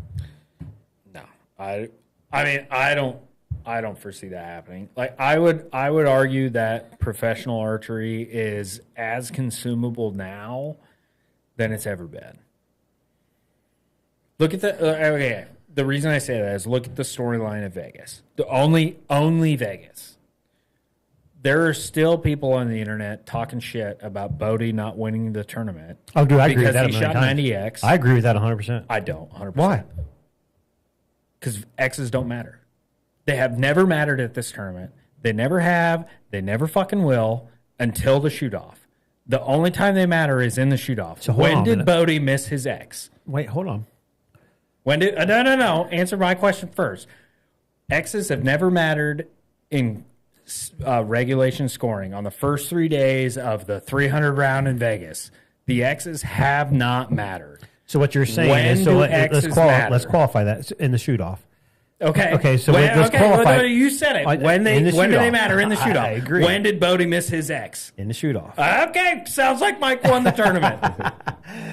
No. I mean, I don't foresee that happening. Like I would argue that professional archery is as consumable now than it's ever been. Look at the reason I say that is look at the storyline of Vegas. The only Vegas. There are still people on the internet talking shit about Bodie not winning the tournament. Oh, dude, I agree with that. Because he shot 90X. I agree with that 100%. I don't 100%. Why? Because X's don't matter. They have never mattered at this tournament. They never have. They never fucking will until the shoot-off. The only time they matter is in the shoot-off. So when did Bodie miss his X? Wait, hold on. When did... No. Answer my question first. X's have never mattered in regulation scoring. On the first 3 days of the 300 round in Vegas, the X's have not mattered. So what you're saying is... So let's qualify that in the shoot-off. Okay. So let's qualify. You said it. When do they matter in the shoot-off? I agree. When did Bodie miss his X? In the shoot-off. Okay. Sounds like Mike won the tournament.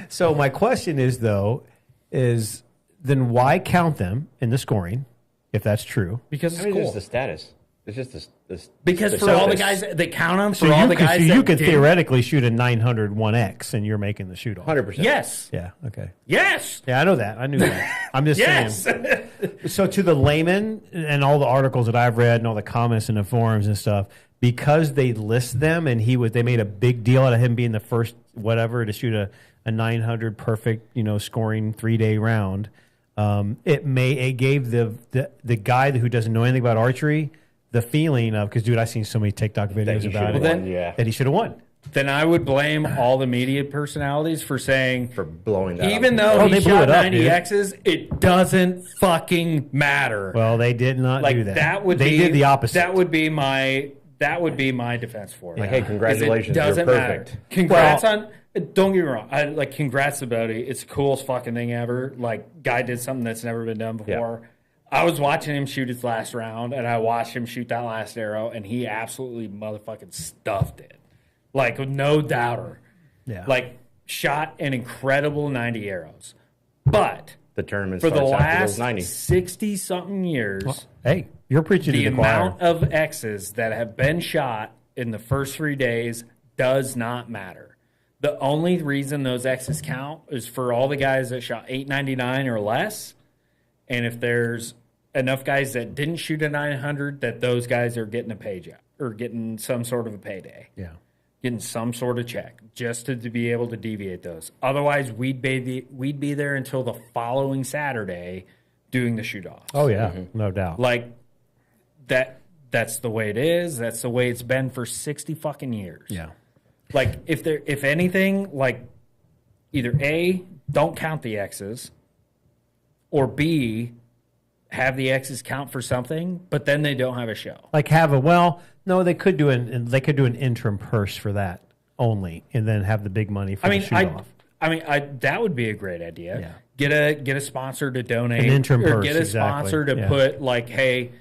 So my question is, though, then why count them in the scoring, if that's true? Because it's cool. It's the status. It's just this. Because for all the guys, they count them for all the guys. So you could theoretically shoot a 900 1X, and you're making the shoot-off. 100%. Yes. Yeah. Okay. Yes. Yeah, I know that. I knew that. I'm just saying. So to the layman and all the articles that I've read and all the comments in the forums and stuff, because they list them and they made a big deal out of him being the first whatever to shoot a 900 perfect scoring 3-day round. It gave the guy who doesn't know anything about archery the feeling of, because dude, I've seen so many TikTok videos about it that he should have won. Then I would blame all the media personalities for blowing that even up. though he shot 90 X's, it doesn't fucking matter. Well, they did not do that. They did the opposite. That would be my defense for it. Like, hey, congratulations, it doesn't you're perfect. Matter. Congrats on. Don't get me wrong. Congrats to Bodie. It's the coolest fucking thing ever. Like, guy did something that's never been done before. Yeah. I was watching him shoot his last round, and I watched him shoot that last arrow, and he absolutely motherfucking stuffed it. Like, with no doubter. Yeah. Like, shot an incredible 90 arrows. But the tournament for the last last 60-something years, You're preaching the to the choir. amount of X's that have been shot in the first 3 days does not matter. The only reason those X's count is for all the guys that shot 899 or less, and if there's enough guys that didn't shoot a 900, that those guys are getting a page out or getting some sort of a payday. Yeah. Getting some sort of check just to be able to deviate those. Otherwise, we'd be there until the following Saturday doing the shoot-offs. Oh, yeah. No doubt. Like, that's the way it is. That's the way it's been for 60 fucking years. Yeah. Like, if anything, like, either A, don't count the X's, or B, have the X's count for something, but then they don't have a show. Like no, they could do an interim purse for that only, and then have the big money for the shoot-off. That would be a great idea. Yeah. Get a sponsor to donate, an interim or purse, get a sponsor to put like, hey,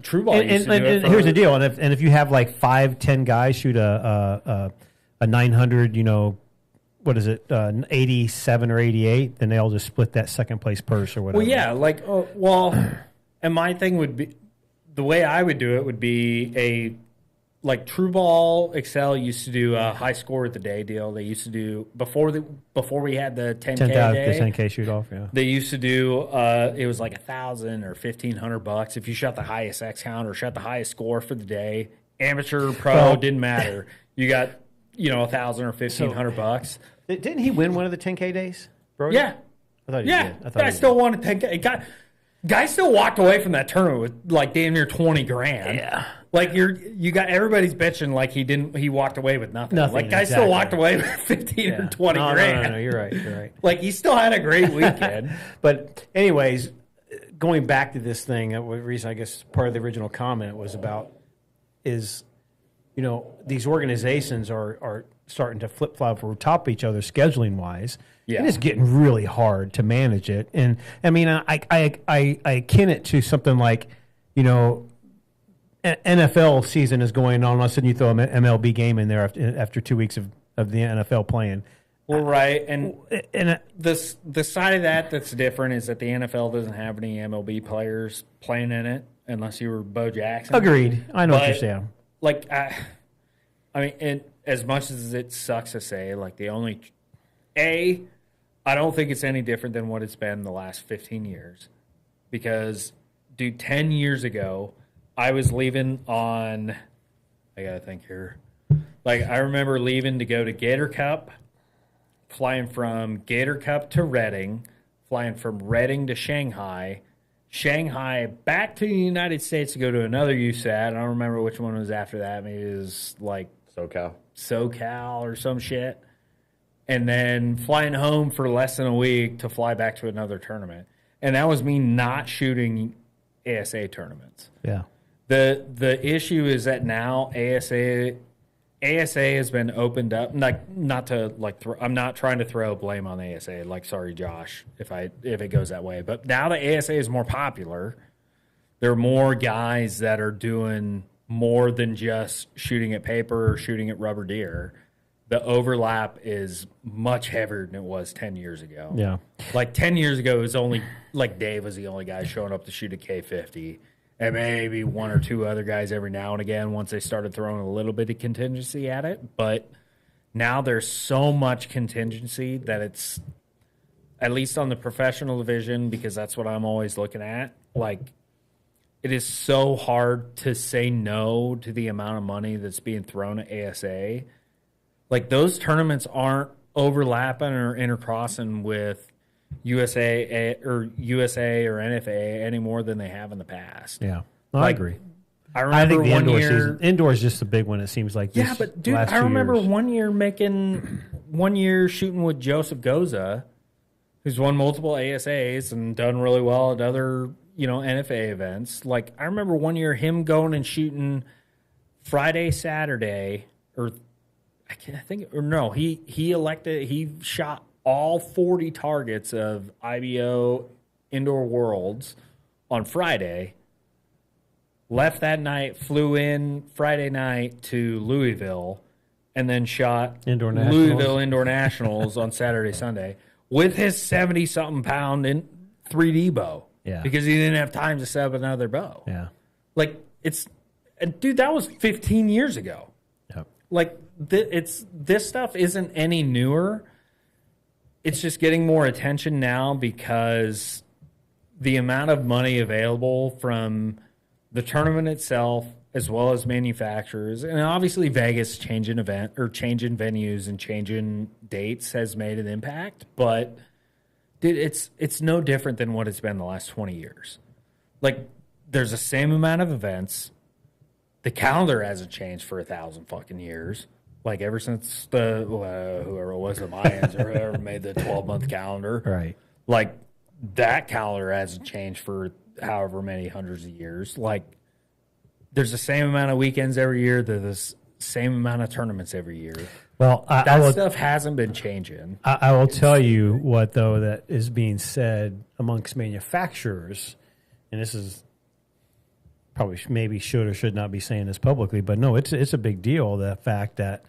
True Ball used to do it. Here's the deal, and if you have like 5-10 guys shoot a 900, what is it, 87 or 88, then they all just split that second place purse or whatever. Well, yeah, and my thing would be, the way I would do it would be True Ball Excel used to do a high score of the day deal. They used to do before we had the 10K day. The 10K shoot off, yeah. They used to do it was like $1,000 or $1,500 if you shot the highest X count or shot the highest score for the day. Amateur, pro, didn't matter. You got $1,000 or $1,500. Didn't he win one of the 10K days, bro? Yeah, I thought he yeah. did. Guy still won a 10K. Guy still walked away from that tournament with like damn near $20,000. Yeah. Like you got everybody's bitching like he walked away with nothing. Like guy still walked away with 15 or 20 grand. No, you're right. Like he still had a great weekend. But anyways, going back to this thing, the reason I guess part of the original comment was about is, these organizations are starting to flip flop over top of each other scheduling wise. Yeah. And it's getting really hard to manage it. And I mean, I akin it to something like, NFL season is going on. All of a sudden, you throw an MLB game in there after 2 weeks of the NFL playing. Well, right, and the side of that's different is that the NFL doesn't have any MLB players playing in it unless you were Bo Jackson. Agreed. I know what you're saying. Like, and as much as it sucks to say, like I don't think it's any different than what it's been the last 15 years, because, dude, 10 years ago. I was leaving on, I got to think here. Like, I remember leaving to go to Gator Cup, flying from Gator Cup to Reading, flying from Reading to Shanghai back to the United States to go to another USAT. I don't remember which one was after that. Maybe it was like SoCal or some shit. And then flying home for less than a week to fly back to another tournament. And that was me not shooting ASA tournaments. Yeah. The issue is that now ASA has been opened up. I'm not trying to throw blame on ASA. Like, sorry, Josh, if it goes that way. But now the ASA is more popular. There are more guys that are doing more than just shooting at paper or shooting at rubber deer. The overlap is much heavier than it was 10 years ago. Yeah. Like 10 years ago, it was only like Dave was the only guy showing up to shoot a K50. And maybe one or two other guys every now and again once they started throwing a little bit of contingency at it. But now there's so much contingency that it's, at least on the professional division, because that's what I'm always looking at, like, it is so hard to say no to the amount of money that's being thrown at ASA. Like, those tournaments aren't overlapping or intercrossing with USA or NFA any more than they have in the past. Yeah, I agree. I think the indoor is just a big one. It seems like yeah, but dude, I remember 1 year shooting with Joseph Goza, who's won multiple ASAs and done really well at other NFA events. Like, I remember 1 year him going and shooting Friday, Saturday, he shot all 40 targets of IBO Indoor Worlds on Friday, left that night, flew in Friday night to Louisville, and then shot Louisville Indoor Nationals on Saturday, Sunday with his 70-something pound in 3D bow. Yeah. Because he didn't have time to set up another bow. Yeah. Like, dude, that was 15 years ago. Yep. Like, this stuff isn't any newer. It's just getting more attention now because the amount of money available from the tournament itself, as well as manufacturers, and obviously Vegas changing venues and changing dates has made an impact. But dude, it's no different than what it's been the last 20 years. Like, there's the same amount of events. The calendar hasn't changed for 1,000 fucking years. Like, ever since whoever it was, the Mayans or whoever made the 12-month calendar. Right. Like, that calendar hasn't changed for however many hundreds of years. Like, there's the same amount of weekends every year. There's the same amount of tournaments every year. Well, that stuff hasn't been changing. I will tell you what, though, that is being said amongst manufacturers, and this is probably maybe should or should not be saying this publicly, but no, it's a big deal, the fact that,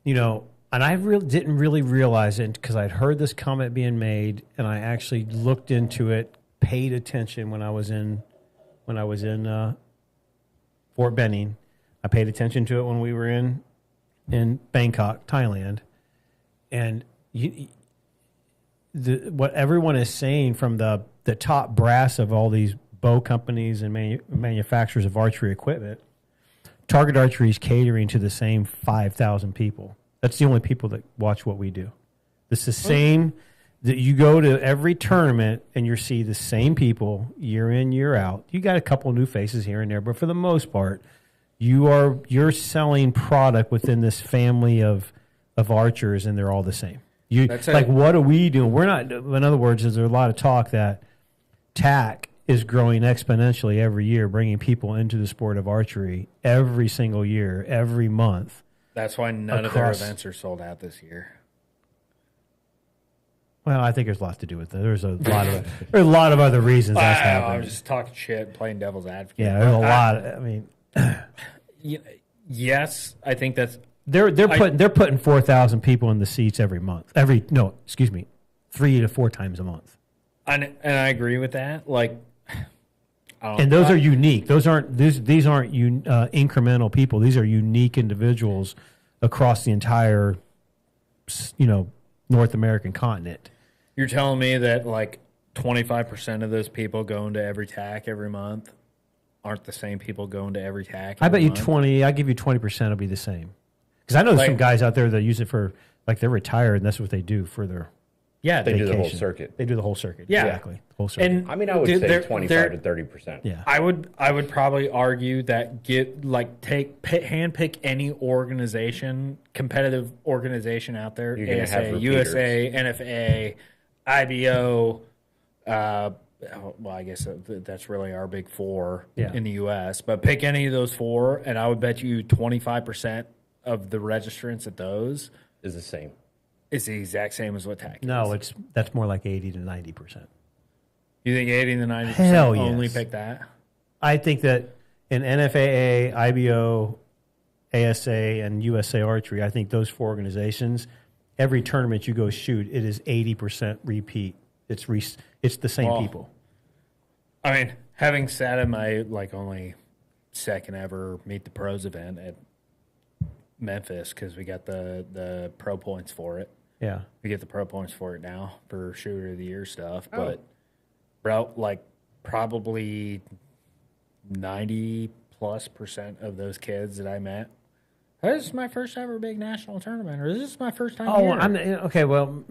you know, and I didn't really realize it because I'd heard this comment being made, and I actually looked into it, paid attention when I was in Fort Benning. I paid attention to it when we were in Bangkok, Thailand, and what everyone is saying from the top brass of all these bow companies and manufacturers of archery equipment, Target Archery is catering to the same 5,000 people. That's the only people that watch what we do. It's the same. That you go to every tournament and you see the same people year in, year out. You got a couple new faces here and there, but for the most part, you're selling product within this family of archers, and they're all the same. What are we doing? We're not. In other words, there's a lot of talk that TAC is growing exponentially every year, bringing people into the sport of archery every single year, every month. That's why none of their events are sold out this year. Well, I think there's a lot to do with it. There's a lot of other reasons that's happening. I'm just talking shit, playing devil's advocate. Yeah, there's a lot. I mean, yes, I think that's they're putting 4,000 people in the seats every month. 3 to 4 times a month. And I agree with that. Like, and those are unique. These aren't incremental people. These are unique individuals across the entire, North American continent. You're telling me that like 25% of those people going to every TAC every month aren't the same people going to every TAC? I bet you 20. I give you 20% will be the same. Because I know there's some guys out there that use it for, like, they're retired and that's what they do for their. Yeah, they do the whole circuit. They do the whole circuit. Yeah, exactly. The whole circuit. And I mean, I would say 25 to 30%. Yeah, I would probably argue that handpick any organization, competitive organization out there, ASA, USA, NFA, IBO. Well, I guess that's really our big four in the U.S. But pick any of those four, and I would bet you 25% of the registrants at those is the same. It's the exact same as what TAC is. No, that's more like 80 to 90%. You think 80 to 90% Hell yes. only pick that? I think that in NFAA, IBO, ASA, and USA Archery, I think those 4 organizations, every tournament you go shoot, it is 80% repeat. It's the same people. I mean, having sat at my only second ever Meet the Pros event at Memphis, because we got the pro points for it. Yeah. We get the pro points for it now for Shooter of the Year stuff. But, bro, probably 90+% of those kids that I met, this is my first ever big national tournament, or this is my first time here. Okay, well,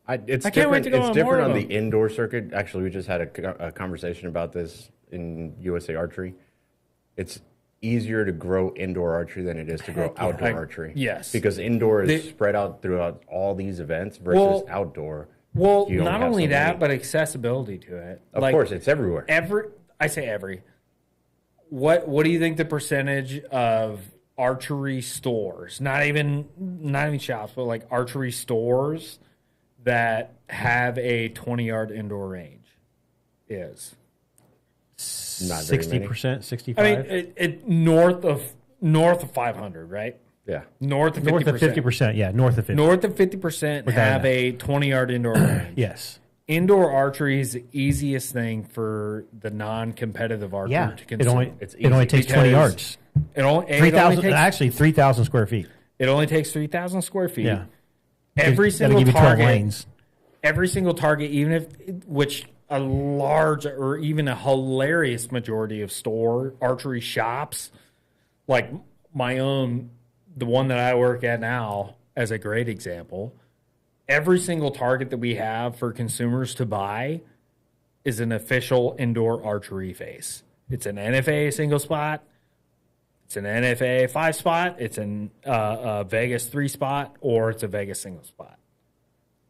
I can't wait to go It's on different more on of the them. indoor circuit. Actually, we just had a conversation about this in USA Archery. It's easier to grow indoor archery than it is to grow outdoor archery. Yes. Because indoor is spread out throughout all these events versus outdoor. Well, not only that, but accessibility to it. Of course, it's everywhere. What do you think the percentage of archery stores, not even shops, but archery stores that have a 20-yard indoor range is? Not very many. 60%, 65%. I mean, it north of 500, right? Yeah. North of 50%. North of 50%, yeah, north of 50%. North of 50% have a 20-yard indoor range. Yes. indoor archery is the easiest thing for the non-competitive archer Yeah, to consume. it only takes 20 yards. It only 3,000, takes, actually 3,000 square feet. it only takes 3,000 square feet. Yeah. Every That'll single give you 12 target, lanes. every single target, even if which a large or even a hilarious majority of store archery shops, like my own, the one that I work at now, as a great example, every single target that we have for consumers to buy is an official indoor archery face. It's an NFA single spot. It's an NFA 5 spot. It's an Vegas 3 spot, or it's a Vegas single spot.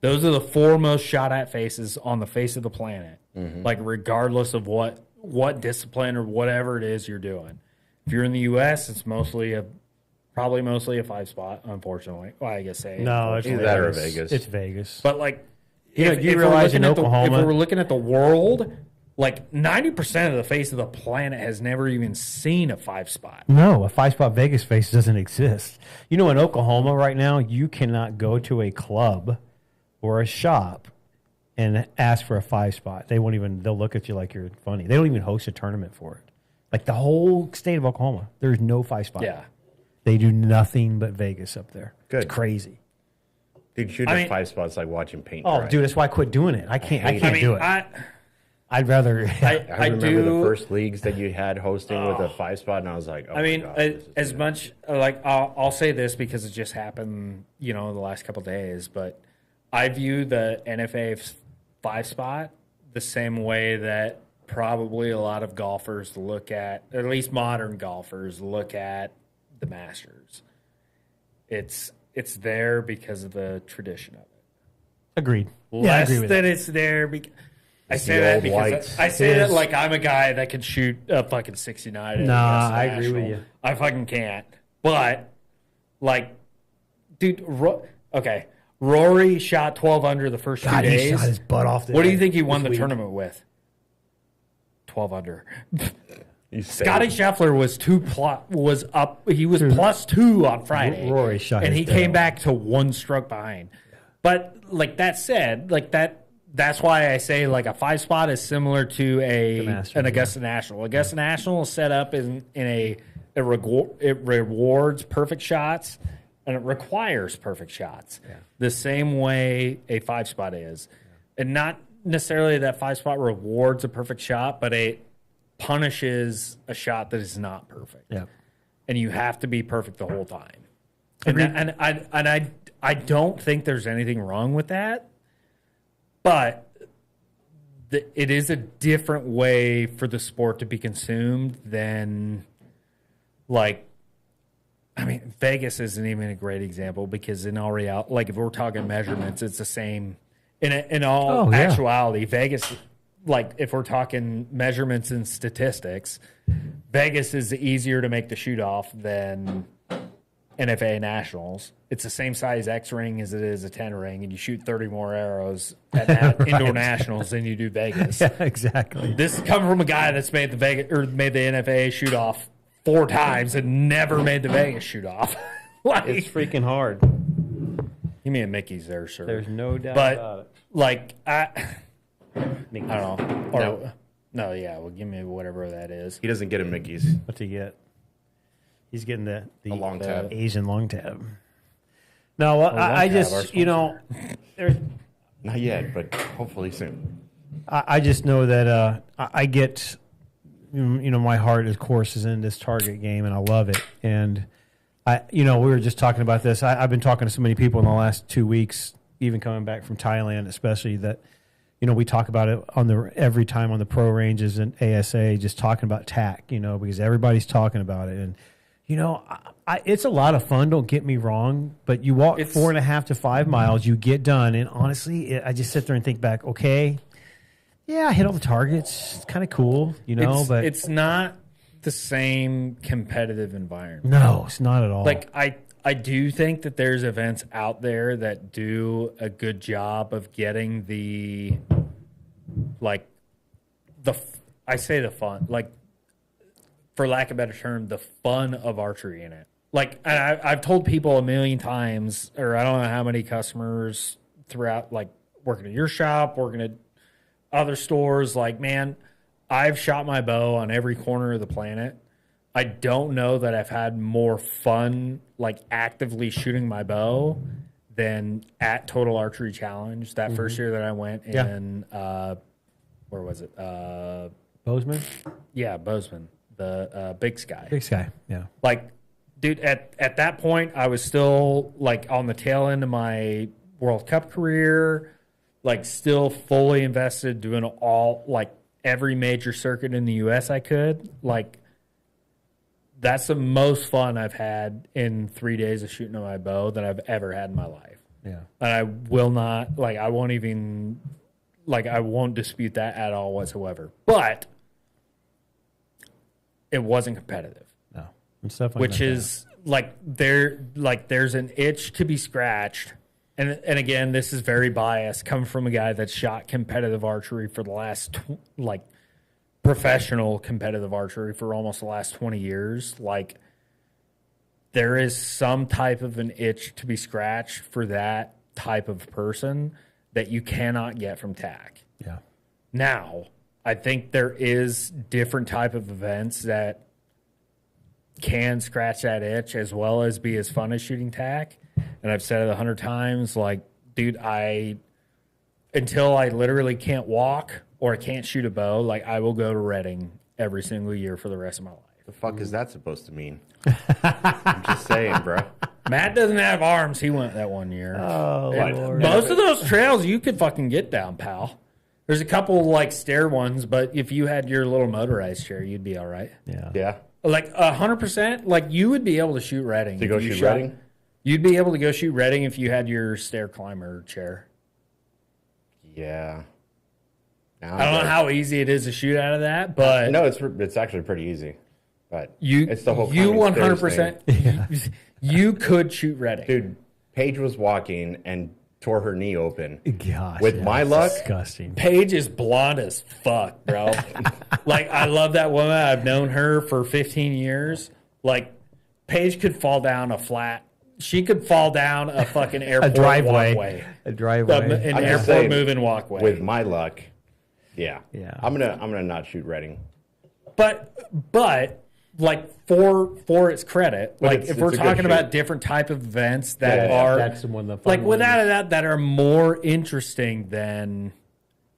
Those are the 4 most shot at faces on the face of the planet. Mm-hmm. Like regardless of what discipline or whatever it is you're doing. If you're in the U.S., it's probably mostly a 5 spot. Unfortunately, well, I guess No, it's Either that or Vegas. It's Vegas. but like You realize in Oklahoma, if we're looking at the world, like 90% of the face of the planet has never even seen a 5 spot. no, a 5-spot Vegas face doesn't exist. You know, in Oklahoma right now, you cannot go to a club or a shop and ask for a 5-spot. They won't even. They'll look at you like you're funny. They don't even host a tournament for it. Like the whole state of Oklahoma, there's no 5-spot. Yeah. They do nothing but Vegas up there. Good. It's crazy. Dude, shooting 5 spots like watching paint Oh, dry. dude, that's why I quit doing it. I can't do it. I'd rather. I remember the first leagues that you had hosting with a 5 spot, and I was like, oh I mean, my God, this is as good. much like I'll say this because it just happened, the last couple of days. But I view the NFA 5 spot the same way that probably a lot of golfers look at least modern golfers look at the Masters. It's there because of the tradition of it. Agreed. Less I agree with that that. it's there because. I It's say the that old because whites. I say It that is. like I'm a guy that can shoot a fucking 69. Nah, at I Augusta agree with National. you. I fucking can't. But like, dude, okay, Rory shot 12 under the first God, 2 he days. shot his butt off. What do you think he won this the week. tournament with? 12 under. You say Scotty it. Scheffler was up. He was +2 on Friday. Rory shot and his he tail. came back to 1 stroke behind. But like that said, like that's why I say like a 5 spot is similar to Masters, an Augusta National. Augusta National is set up in it rewards perfect shots and it requires perfect shots. Yeah. The same way a 5 spot is. And not necessarily that 5 spot rewards a perfect shot, but it punishes a shot that is not perfect. Yeah. And you have to be perfect the whole time. Agreed. And I don't think there's anything wrong with that, but it is a different way for the sport to be consumed than, like, I mean, Vegas isn't even a great example because in all reality, like if we're talking measurements, it's the same. In all actuality, Vegas, like if we're talking measurements and statistics, Vegas is easier to make the shoot off than NFA Nationals. It's the same size X ring as it is a 10 ring, and you shoot 30 more arrows at indoor nationals than you do Vegas. Yeah, exactly. This is coming from a guy that's made the NFA shoot off 4 times and never made the Vegas shoot off. Like, It's freaking hard. give me a Mickey's there, sir. There's no doubt about But it. like I don't know. Or, No. no, yeah. Well, give me whatever that is. He doesn't get a Mickey's. What's he get? He's getting the long tab. Asian long tab. No, well, long I tab, just, our there's, Not yet, but hopefully soon. I just know that I get, my heart, of course, is in this target game, and I love it. And we were just talking about this. I've been talking to so many people in the last 2 weeks, even coming back from Thailand, especially that, we talk about it every time on the pro ranges and ASA, just talking about TAC, because everybody's talking about it. And, it's a lot of fun. Don't get me wrong, but you walk 4.5 to 5 miles, you get done, and honestly, I just sit there and think back. Okay, yeah, I hit all the targets. It's kind of cool, but it's not the same competitive environment. no, it's not at all. Like I do think that there's events out there that do a good job of getting the fun, like, for lack of a better term, the fun of archery in it. Like, and I've told people a million times, or I don't know how many customers throughout, like, working at your shop, working at other stores. Like, man, I've shot my bow on every corner of the planet. I don't know that I've had more fun, like actively shooting my bow, than at Total Archery Challenge that first year that I went in. Where was it? Bozeman? Yeah, Bozeman, the Big Sky. Big Sky, yeah. Like, dude, at that point, I was still like on the tail end of my World Cup career, like still fully invested, doing all like every major circuit in the U.S. I could. Like, that's the most fun I've had in 3 days of shooting on my bow that I've ever had in my life. Yeah. And I will not, like, I won't even, like, I won't dispute that at all whatsoever. But it wasn't competitive. No. It's definitely Which is, like, there's an itch to be scratched. And again, this is very biased, coming from a guy that shot competitive archery for the last, professional competitive archery for almost the last 20 years. Like, there is some type of an itch to be scratched for that type of person that you cannot get from TAC. Yeah. Now, I think there is different type of events that can scratch that itch as well as be as fun as shooting TAC. And I've said it 100 times, like, dude, until I literally can't walk or I can't shoot a bow, like, I will go to Reading every single year for the rest of my life. The fuck is that supposed to mean? I'm just saying, bro. Matt doesn't have arms. He went that one year. Oh, Lord. Most of those trails you could fucking get down, pal. There's a couple like stair ones, but if you had your little motorized chair, you'd be all right. Yeah. Yeah. Like 100%, like you would be able to shoot Reading. To go shoot Reading? You'd be able to go shoot Reading if you had your stair climber chair. Yeah. Now I don't know how easy it is to shoot out of that, but no, it's actually pretty easy. But it's the whole you climbing stairs 100% you could shoot Reading. Dude, Paige was walking and tore her knee open. Gosh. With my luck, disgusting. Paige is blonde as fuck, bro. Like, I love that woman. I've known her for 15 years. Like, Paige could fall down a flat. She could fall down a fucking airport walkway. A driveway. An I'm just airport saying, moving walkway. With my luck, yeah. I'm Yeah. gonna not shoot Reading. But like for its credit, like if we're it's a good talking about shoot. different type of events that Yeah, are that's the one, the fun like one. without a doubt that are more interesting than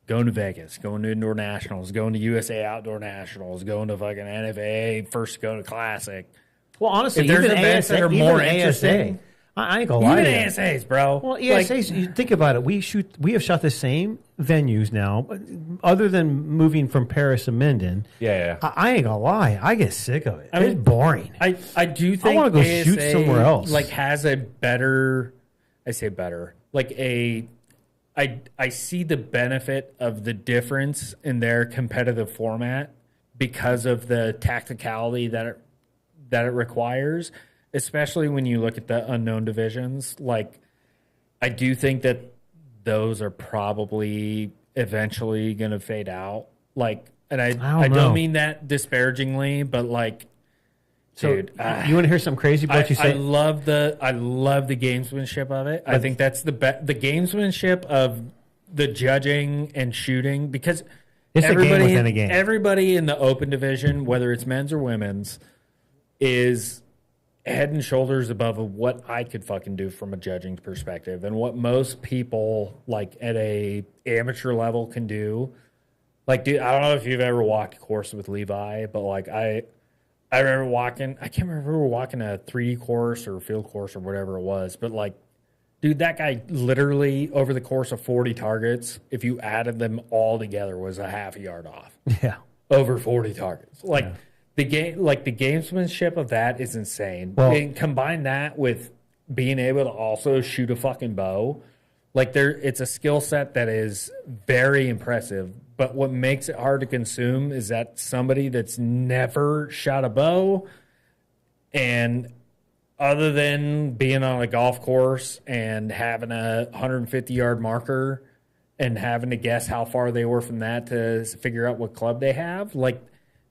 going to Vegas, going to Indoor Nationals, going to USA Outdoor Nationals, going to fucking NFA, first to go to Classic. Well, honestly, If there's even events ASA, that are even more ASA, interesting. I ain't gonna lie Even to you. ASAs, bro. Well, Like, ASAs, you think about it. We have shot the same venues now, other than moving from Paris to Minden. Yeah. I ain't gonna lie. I get sick of it. I mean, It's boring. I do think wanna go shoot ASA, somewhere else. Like, has a better, I say better, like I see the benefit of the difference in their competitive format because of the tacticality that it requires, especially when you look at the unknown divisions. Like, I do think that those are probably eventually going to fade out. Like, and I don't know. don't mean that disparagingly, but like, So, dude, you want to hear something crazy about what you I say? love the gamesmanship of it. I think that's the gamesmanship of the judging and shooting, because It's a game everybody within a game. everybody in the open division, whether it's men's or women's, is head and shoulders above of what I could fucking do from a judging perspective, and what most people like at a amateur level can do. Like, dude, I don't know if you've ever walked a course with Levi, but like I remember walking, I can't remember if we were walking a 3D course or a field course or whatever it was, but like, dude, that guy literally over the course of 40 targets, if you added them all together, was a half a yard off. Yeah. Over 40 targets. Like, the game, like the gamesmanship of that is insane. Well- And combine that with being able to also shoot a fucking bow. Like, it's a skill set that is very impressive. But what makes it hard to consume is that somebody that's never shot a bow, and other than being on a golf course and having a 150-yard marker and having to guess how far they were from that to figure out what club they have, like,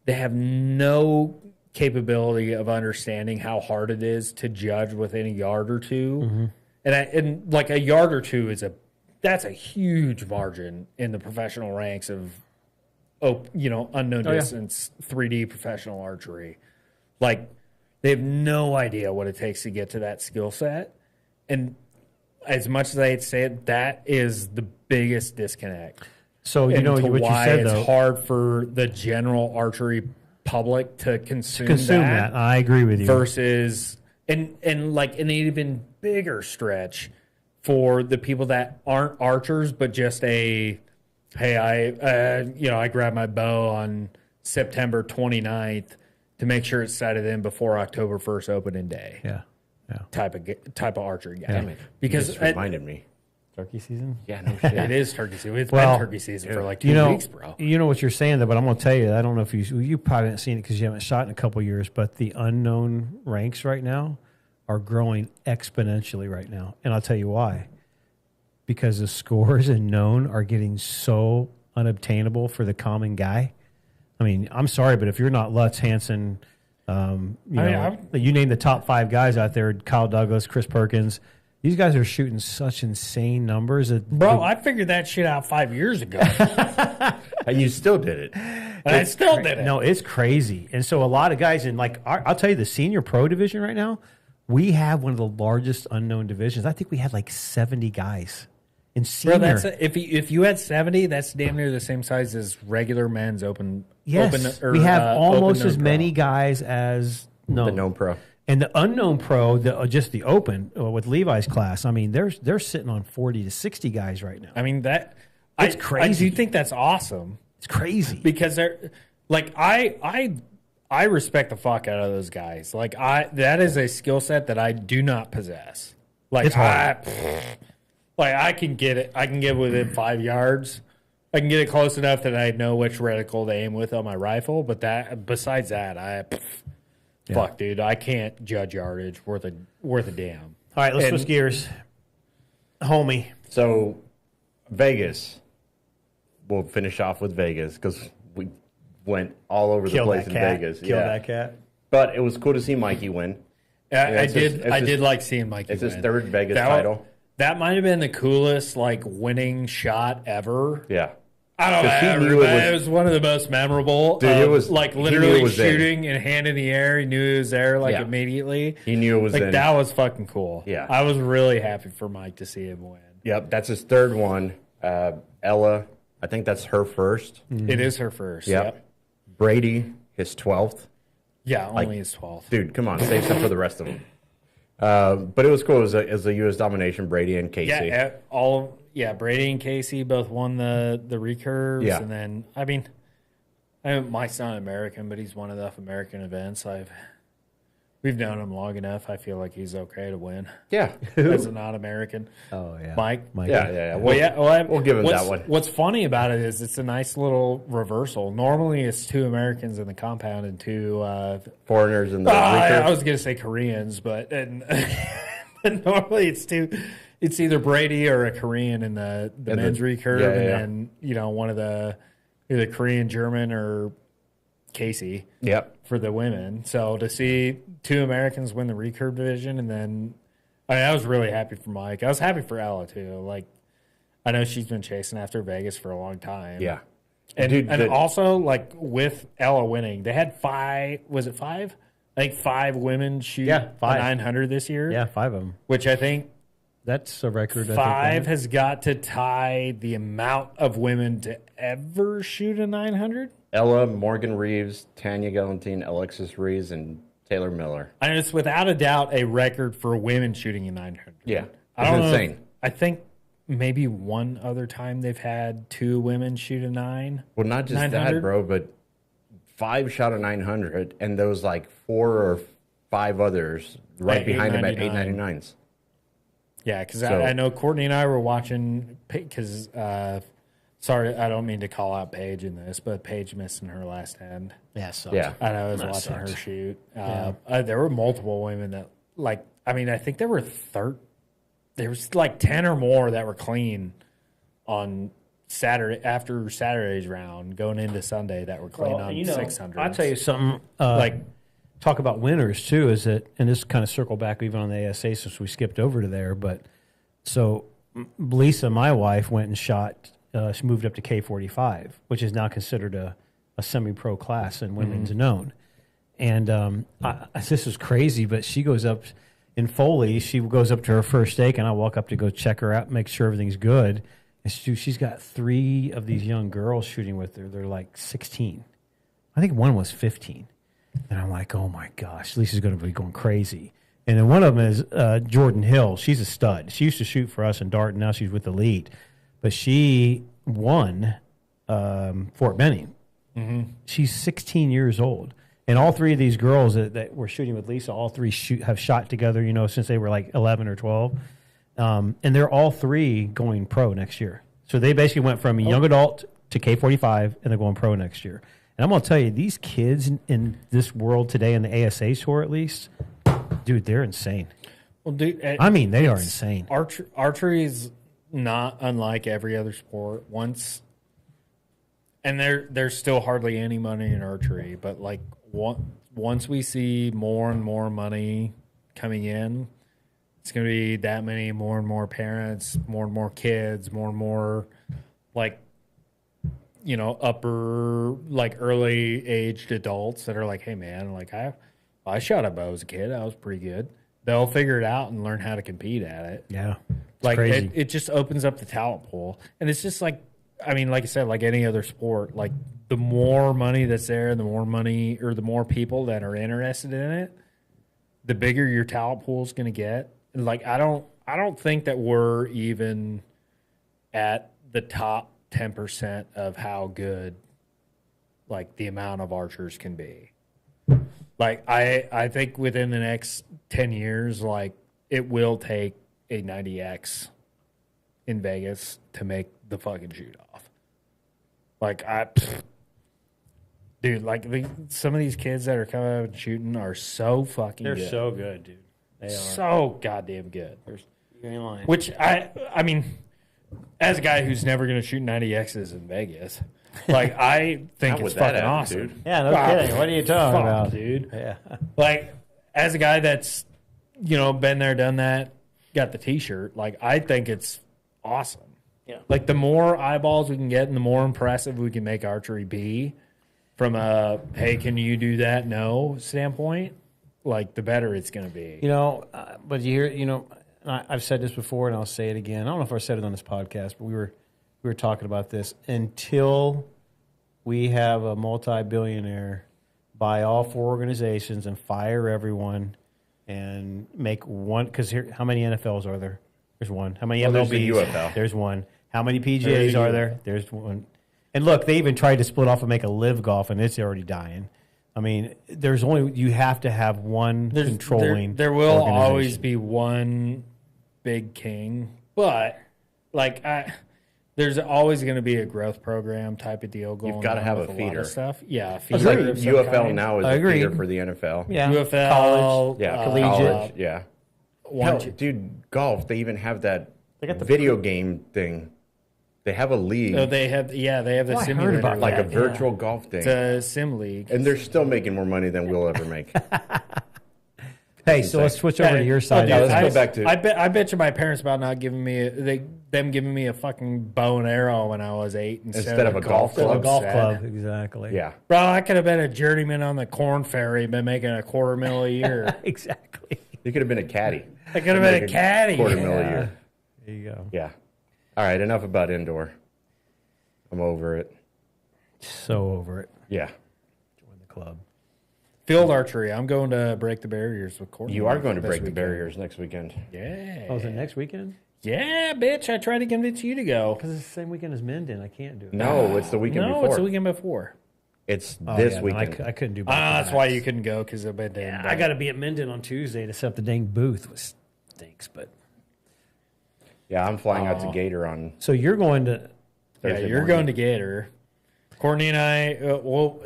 they have no capability of understanding how hard it is to judge within a yard or two. And like a yard or two is a that's a huge margin in the professional ranks of, unknown distance, 3D professional archery. Like, they have no idea what it takes to get to that skill set. And as much as I hate to say it, that is the biggest disconnect. So, what you why said, it's though. hard for the general archery public to consume that. I agree with you. Versus, and like an even bigger stretch for the people that aren't archers, but just hey, I grabbed my bow on September 29th to make sure it's sighted in before October 1st opening day. Yeah. Type of archery guy. Damn it. Because you just reminded me. Turkey season? Yeah, no shit. it is turkey season. It's been turkey season for like 2 weeks, bro. You know what you're saying, though, but I'm going to tell you, I don't know if you probably haven't seen it because you haven't shot in a couple of years, but the unknown ranks right now are growing exponentially right now. And I'll tell you why. Because the scores in known are getting so unobtainable for the common guy. I mean, I'm sorry, but if you're not Lutz, Hansen, you name the top 5 guys out there, Kyle Douglas, Chris Perkins, these guys are shooting such insane numbers. I figured that shit out 5 years ago. And you still did it. I still did it. No, it's crazy. And so a lot of guys in, like, I'll tell you, the senior pro division right now, we have one of the largest unknown divisions. I think we had like 70 guys in senior. Bro, if you had 70, that's damn near the same size as regular men's open. Yes, we have almost as many guys as the known pro. And the unknown pro, just the open with Levi's class. I mean, they're sitting on 40 to 60 guys right now. I mean it's crazy. I do think that's awesome. It's crazy because they're like I respect the fuck out of those guys. Like that is a skill set that I do not possess. Like it's hard. I can get it. I can get within 5 yards. I can get it close enough that I know which reticle to aim with on my rifle. But besides that, fuck, dude, I can't judge yardage worth a damn. All right, let's switch gears, homie. So, Vegas. We'll finish off with Vegas because we went all over the place in Vegas. Kill that cat. But it was cool to see Mikey win. I did like seeing Mikey win. It's his third Vegas title. That might have been the coolest winning shot ever. Yeah. I don't know. It was one of the most memorable. Dude, it was literally shooting and hand in the air. He knew he was there immediately. He knew it was in. That was fucking cool. Yeah. I was really happy for Mike to see him win. Yep, that's his third one. Ella, I think that's her first. Mm-hmm. It is her first. Yep. Brady, his 12th. Yeah, only his 12th. Dude, come on, save some for the rest of them. But it was cool as a U.S. domination. Brady and Casey. Yeah, Brady and Casey both won the recurves. Yeah. And then, Mike's not American, but he's won enough American events. We've known him long enough. I feel like he's okay to win. Yeah. As a non-American. Oh, yeah. Mike. Yeah. We'll give him that one. What's funny about it is it's a nice little reversal. Normally it's 2 Americans in the compound and 2 foreigners in the I was going to say Koreans, but and normally it's either Brady or a Korean in the men's recurve, and then one of the either Korean, German, or Casey. Yep. For the women. So to see 2 Americans win the recurve division, and then I was really happy for Mike. I was happy for Ella too. Like, I know she's been chasing after Vegas for a long time. Yeah. And also, like, with Ella winning, they had 5, was it 5? I think 5 women shoot 900 this year. Yeah, 5 of them. Which I think that's a record. 5 has got to tie the amount of women to ever shoot a 900. Ella, Morgan Reeves, Tanya Galantine, Alexis Reeves, and Taylor Miller. And it's without a doubt a record for women shooting a 900. Yeah. I don't know. I think maybe one other time they've had 2 women shoot a 9. Well, not just 900? That, bro, but 5 shot a 900, and those 4 or 5 others right behind them at 899s. Yeah, because I know Courtney and I were watching, because, sorry, I don't mean to call out Paige in this, but Paige missed in her last hand. Yeah, so I was watching her shoot. There were multiple women that, I think there were 10 or more that were clean on Saturday, after Saturday's round, going into Sunday, that were clean on 600. I'll tell you something, talk about winners too, is that, and this kind of circle back even on the ASA since we skipped over to there, but so Lisa, my wife, went and shot. She moved up to K45, which is now considered a semi-pro class in women's known. And this is crazy, but she goes up in Foley. She goes up to her first stake, and I walk up to go check her out, make sure everything's good. And she's got 3 of these young girls shooting with her. They're like 16. I think one was 15. And I'm like, oh my gosh, Lisa's going to be going crazy. And then one of them is Jordan Hill. She's a stud. She used to shoot for us in Dart, and now she's with Elite. But she won Fort Benning. Mm-hmm. She's 16 years old. And all 3 of these girls that were shooting with Lisa, all 3 have shot together, since they were like 11 or 12. And they're all 3 going pro next year. So they basically went from a young adult to K45, and they're going pro next year. And I'm going to tell you, these kids in this world today, in the ASA tour at least, dude, they're insane. Well, dude, they are insane. Archery is not unlike every other sport. And there's still hardly any money in archery, but like once we see more and more money coming in, it's going to be that many more and more parents, more and more kids, more and more upper early aged adults that are like, hey man, like I shot a bow as a kid. I was pretty good. They'll figure it out and learn how to compete at it. Yeah. It just opens up the talent pool. And it's just like I said, like any other sport, like the more money that's there, the more money or the more people that are interested in it, the bigger your talent pool is going to get. And like, I don't think that we're even at the top 10% of how good, like, the amount of archers can be. Like, I think within the next 10 years, like, it will take a 90X in Vegas to make the fucking shoot off. Like, dude, like, some of these kids that are coming out and shooting are so fucking good. They're so good, dude. They are. So goddamn good. You ain't lying. Which, I mean, as a guy who's never going to shoot 90Xs in Vegas, like, I think it's fucking awesome. Dude. Yeah, no kidding. What are you talking about? Dude? Yeah. Like, as a guy that's, been there, done that, got the T-shirt, like, I think it's awesome. Yeah. Like, the more eyeballs we can get and the more impressive we can make archery be from a, hey, can you do that? No standpoint, like, the better it's going to be. But you hear, I've said this before and I'll say it again. I don't know if I said it on this podcast, but we were talking about this. Until we have a multi-billionaire buy all 4 organizations and fire everyone and make one, because here, how many NFLs are there? There's one. How many MLBs? There's the UFL. There's one. How many PGAs are there? There's one. And look, they even tried to split off and make a live golf, and it's already dying. I mean, you have to have one controlling. There will always be one big king, but like there's always going to be a growth program type of deal going on. You've got to have a lot feeder. of stuff. Yeah, a It's feeder. like UFL now is a feeder for the NFL. Yeah, UFL, college, collegiate. College, yeah. Hell, dude, golf, they even have that got the video game thing. They have a league. Oh, they have the I simulator. heard about like that, a virtual golf thing. It's a sim league. And they're still making more money than we'll ever make. Hey, so let's switch over to your side. Yeah, let's go back to. I bet you my parents about not giving me them giving me a fucking bow and arrow when I was 8 Instead of a golf club. A golf club, exactly. Yeah. Bro, I could have been a journeyman on the Corn Ferry, been making $250,000 a year. Exactly. You could have been a caddy. I could have been a caddy. $250,000 a year. There you go. Yeah. All right, enough about indoor. I'm over it. So over it. Yeah. Join the club. Field archery. I'm going to break the barriers with Courtney. You are going to this break the weekend. barriers next weekend. Yeah. Oh, is it next weekend? Yeah, bitch. I tried to convince you to go. Because it's the same weekend as Minden. I can't do it. No, it's the weekend before. No, it's the weekend before. It's this no, weekend. I couldn't do both. That's why you couldn't go, because I've been there. I got to be at Minden on Tuesday to set up the dang booth, which stinks. But Yeah, I'm flying out to Gator on so you're going to? Thursday you're morning. going to Gator. Courtney and I,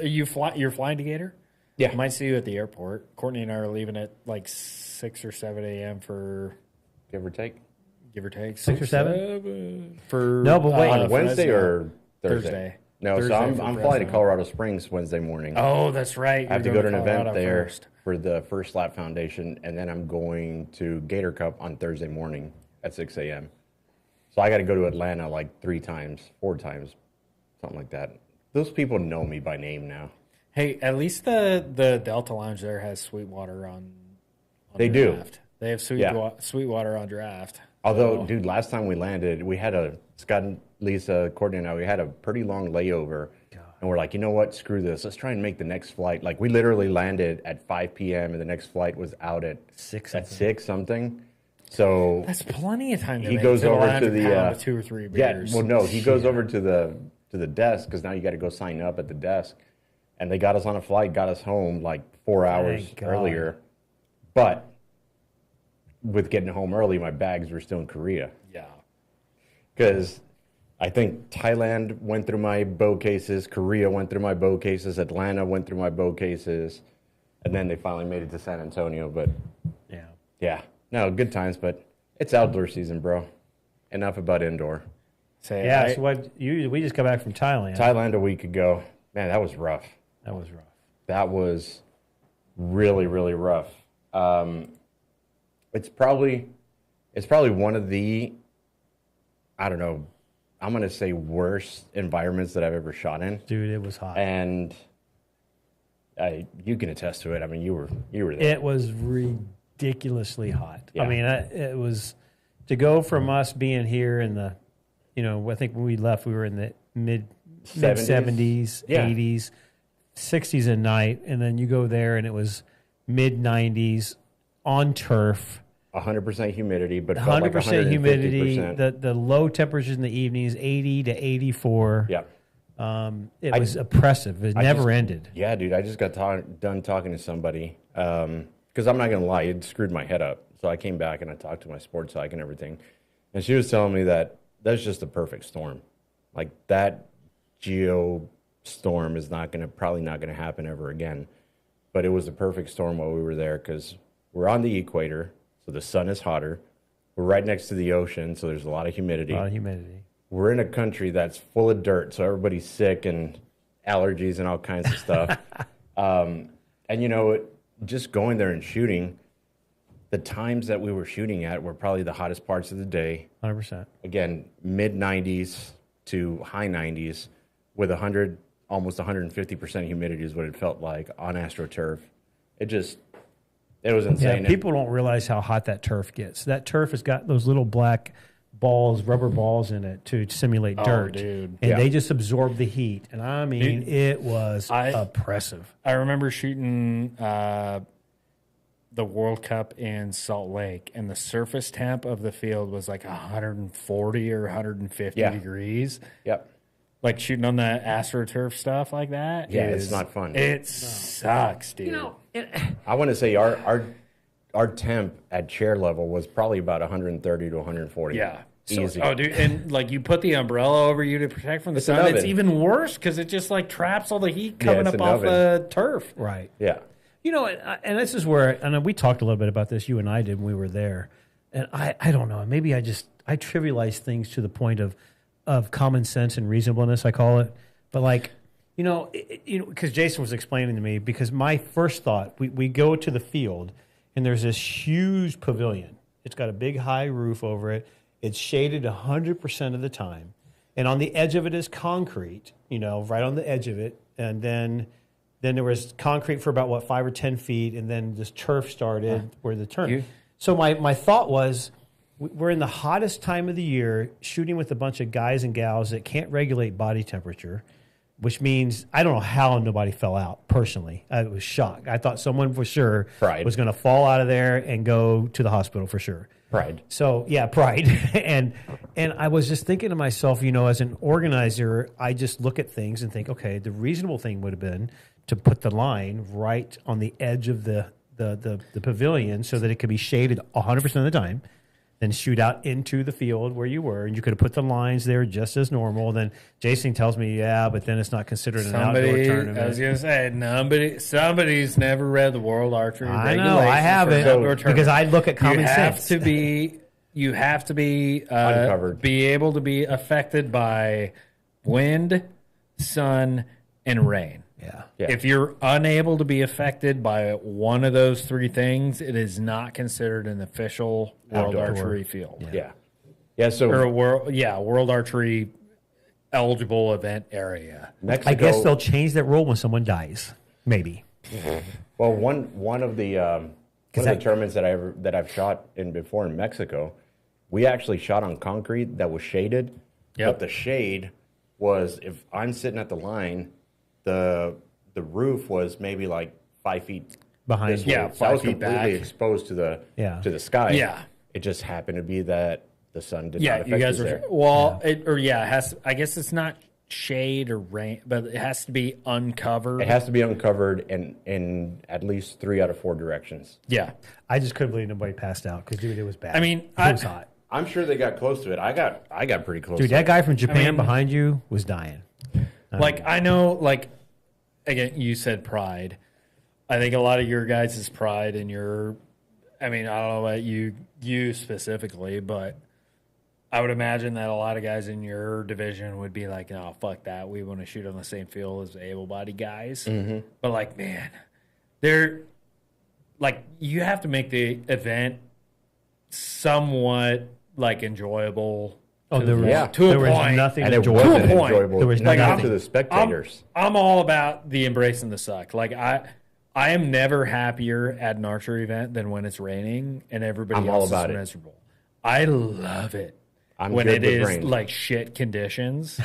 you're flying to Gator? Yeah. I might see you at the airport. Courtney and I are leaving at like 6 or 7 a.m. for, Give or take. give or take, 6 or 7? for No, but wait. On Wednesday Fresno. or Thursday? Thursday. No, Thursday so I'm for flying to Fresno. Colorado Springs Wednesday morning. Oh, that's right. I have to You're go to an going event Colorado there first. for the First Lap Foundation, and then I'm going to Gator Cup on Thursday morning at 6 a.m. So I got to go to Atlanta like 3 times, 4 times, something like that. Those people know me by name now. Hey, at least the Delta Lounge there has Sweetwater on They draft. do. They have Sweetwater on draft. Although, dude, last time we landed, we had Scott and Lisa, Courtney and I, we had a pretty long layover. And we're like, you know what? Screw this. Let's try and make the next flight. Like, we literally landed at 5 p.m. and the next flight was out at 6 something. So that's plenty of time. He goes over to the 2 or 3 beers. Yeah, well, no, he goes over to the desk because now you got to go sign up at the desk. And they got us on a flight, got us home like 4 hours earlier. But with getting home early, my bags were still in Korea. Yeah. Because I think Thailand went through my bow cases, Korea went through my bow cases, Atlanta went through my bow cases, and then they finally made it to San Antonio. But yeah, no, good times. But it's outdoor season, bro. Enough about indoor. So we just got back from Thailand. Thailand a week ago. Man, that was rough. That was really, really rough. It's probably one of the, I don't know, I'm going to say worst environments that I've ever shot in. Dude, it was hot. And you can attest to it. I mean, you were there. It was ridiculously hot. Yeah. I mean, it was, to go from us being here in the, I think when we left, we were in the mid 70s, 80s, 60s at night. And then you go there and it was mid 90s on turf. 100% humidity, but 100% humidity. The low temperatures in the evenings, 80 to 84. Yeah. It was oppressive. It never ended. Yeah, dude. I just got done talking to somebody because I'm not going to lie, it screwed my head up. So I came back and I talked to my sports psych and everything. And she was telling me that that's just the perfect storm. Like that geo storm is probably not going to happen ever again. But it was the perfect storm while we were there because we're on the equator. So the sun is hotter. We're right next to the ocean, so there's a lot of humidity. We're in a country that's full of dirt, so everybody's sick and allergies and all kinds of stuff. And, just going there and shooting, the times that we were shooting at were probably the hottest parts of the day. 100%. Again, mid-90s to high 90s with almost 150% humidity is what it felt like on AstroTurf. It was insane. Yeah, people don't realize how hot that turf gets. That turf has got those little black balls, rubber balls in it to simulate dirt. Dude. And they just absorb the heat. And I mean, it was oppressive. I remember shooting the World Cup in Salt Lake, and the surface temp of the field was like 140 or 150 degrees. Yep. Like shooting on the AstroTurf stuff like that. Yeah, it's not fun. It sucks, dude. I want to say our temp at chair level was probably about 130 to 140. Yeah. Easy. Dude, and like you put the umbrella over you to protect from the sun. It's even worse because it just like traps all the heat coming up off the turf. Right. Yeah. And this is where, and we talked a little bit about this, you and I did when we were there. And I don't know, maybe I trivialize things to the point of common sense and reasonableness, I call it. But like, because Jason was explaining to me, because my first thought, we go to the field and there's this huge pavilion. It's got a big high roof over it. It's shaded 100% of the time. And on the edge of it is concrete, right on the edge of it. And then there was concrete for about, 5 or 10 feet. And then this turf started where the turn. So my thought was, we're in the hottest time of the year shooting with a bunch of guys and gals that can't regulate body temperature, which means I don't know how nobody fell out, personally. I was shocked. I thought someone for sure was going to fall out of there and go to the hospital for sure. Pride. So, yeah, pride. and I was just thinking to myself, as an organizer, I just look at things and think, okay, the reasonable thing would have been to put the line right on the edge of the pavilion so that it could be shaded 100% of the time. Then shoot out into the field where you were, and you could have put the lines there just as normal. Then Jason tells me, but then it's not considered an outdoor tournament. I was going to say, somebody's never read the World Archery Regulations. I know, I haven't, because I look at common sense. You have to be uncovered. Be able to be affected by wind, sun, and rain. Yeah. If you're unable to be affected by one of those three things, it is not considered an official World Archery field. Yeah. Yeah, so or world archery eligible event area. Mexico. I guess they'll change that rule when someone dies. Maybe. Well, one of the tournaments that I've shot in before in Mexico, we actually shot on concrete that was shaded. Yep. But the shade was, if I'm sitting at the line, the roof was maybe like 5 feet Behind this you. way. Yeah, So I was 5 feet completely back. exposed to the Yeah. sky. Yeah. It just happened to be that the sun did not Yeah, affect you guys us are there. it has. I guess it's not shade or rain, but it has to be uncovered. It has to be uncovered in at least 3 out of 4 directions. Yeah, I just couldn't believe nobody passed out because, dude, it was bad. I mean, it was hot. I'm sure they got close to it. I got pretty close. Dude, to that it. guy from Japan mean- behind you was dying. like I know, like again, you said pride. I think a lot of your guys' pride and your, I mean, I don't know about you specifically, but I would imagine that a lot of guys in your division would be like, "No, fuck that. We want to shoot on the same field as the able-bodied guys." Mm-hmm. But like, man, they're like, you have to make the event somewhat like enjoyable. Oh, there was, Yeah. To a there was point. nothing And it enjoyable. wasn't To a point. enjoyable. There was Like, nothing. to the spectators. I'm all about the embracing the suck. Like I am never happier at an archery event than when it's raining and everybody I'm all else about is it. miserable. I love it I'm when good it with is rain. like shit conditions.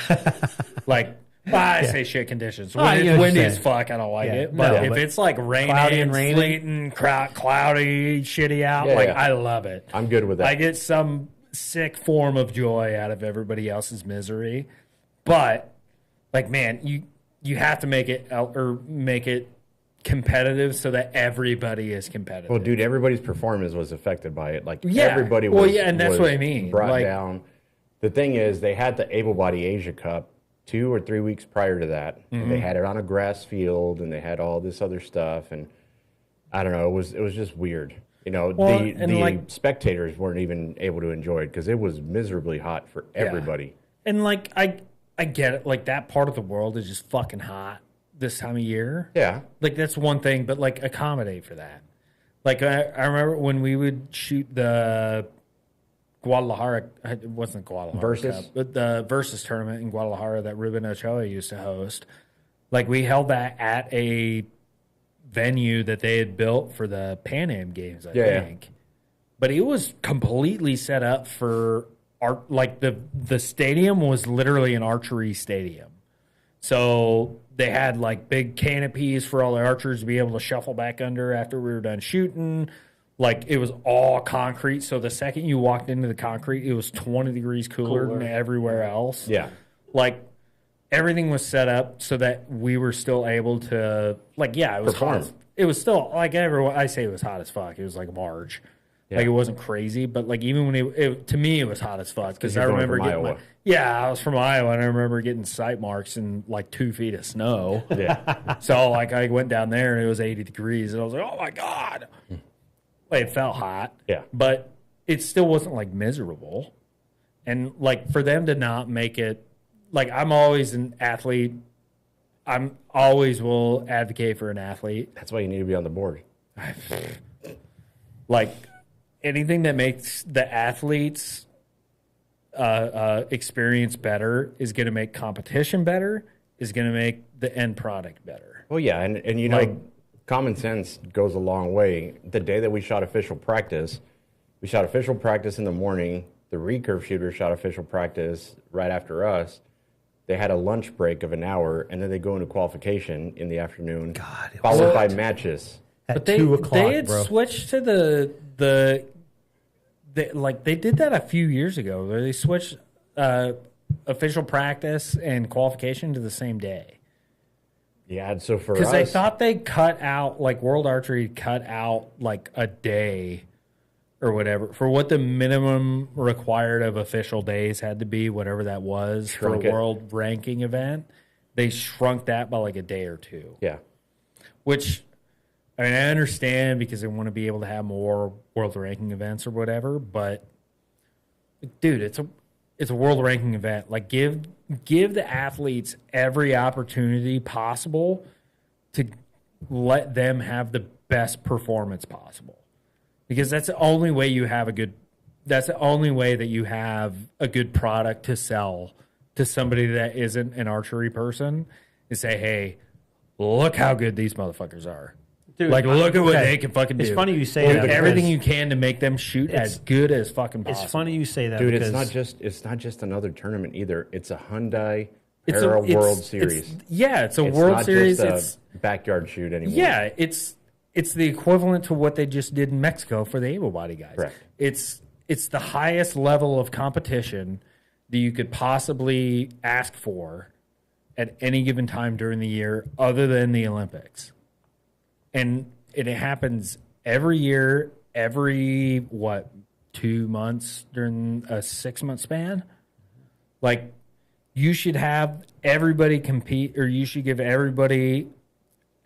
Like I say shit conditions. When I it's know what windy you're as saying. fuck, I don't like Yeah. it. But No, if but it's like raining, cloudy and raining. sleeting, cloudy, shitty out, Yeah, like yeah. I love it. I'm good with that. I get some sick form of joy out of everybody else's misery. But like, man, you have to make it competitive so that everybody is competitive. Well, dude, everybody's performance was affected by it. Like Yeah. everybody was. Well, yeah, and that's was what I mean. Brought Like- down. The thing is, they had the Able Body Asia Cup 2 or 3 weeks prior to that. Mm-hmm. They had it on a grass field, and they had all this other stuff, and I don't know. It was just weird. You know, Well, the and like- spectators weren't even able to enjoy it because it was miserably hot for everybody. And like I get it. Like that part of the world is just fucking hot this time of year. Yeah. Like that's one thing, but like accommodate for that. Like I remember when we would shoot the Guadalajara, it wasn't Guadalajara Versus? Cup, but the Versus tournament in Guadalajara that Ruben Ochoa used to host. Like we held that at a venue that they had built for the Pan Am games, I Yeah. think. But it was completely set up for art. Like the stadium was literally an archery stadium. So they had like big canopies for all the archers to be able to shuffle back under after we were done shooting. Like it was all concrete. So the second you walked into the concrete, it was 20 degrees cooler than everywhere else. Yeah. Like everything was set up so that we were still able to, like, yeah, it was Perform. hot. It was still like everyone. I say it was hot as fuck. It was like March. Like it wasn't crazy, but like even when it to me it was hot as fuck because I you're going remember from getting Iowa. I was from Iowa and I remember getting sight marks in like 2 feet of snow. Yeah. So like I went down there and it was 80 degrees and I was like, oh my god, like, it felt hot. Yeah. but it still wasn't like miserable, and like for them to not make it, like I'm always an athlete. I'm always will advocate for an athlete. That's why you need to be on the board. Like anything that makes the athletes experience better is going to make competition better, is going to make the end product better. Well, yeah, and you know, Like- common sense goes a long way. The day that we shot official practice in the morning. The recurve shooter shot official practice right after us. They had a lunch break of an hour, and then they go into qualification in the afternoon, God, it followed was by hot. matches. At But they 2 o'clock, they had bro. switched to like they did that a few years ago. Where they switched official practice and qualification to the same day. Yeah, and so for us, Because they thought they cut out, like World Archery cut out like a day or whatever for what the minimum required of official days had to be, whatever that was Shrunk for it. a world ranking event. They shrunk that by like a day or two, yeah, which I mean, I understand because they want to be able to have more world ranking events or whatever, but dude, it's a world ranking event. Like give the athletes every opportunity possible to let them have the best performance possible. Because that's the only way you have a good that's the only way that you have a good product to sell to somebody that isn't an archery person is say, hey, look how good these motherfuckers are. Dude, like, look at what they can fucking do. It's funny you say that. Everything you can to make them shoot as good as fucking possible. It's funny you say that, dude. because It's not just another tournament either. It's a Hyundai Era World Series. It's a World Series. It's a backyard shoot anymore. Yeah, it's the equivalent to what they just did in Mexico for the able-bodied guys. Correct. It's the highest level of competition that you could possibly ask for at any given time during the year, other than the Olympics. And it happens every year, every 2 months during a 6-month span. Like, you should have everybody compete, or you should give everybody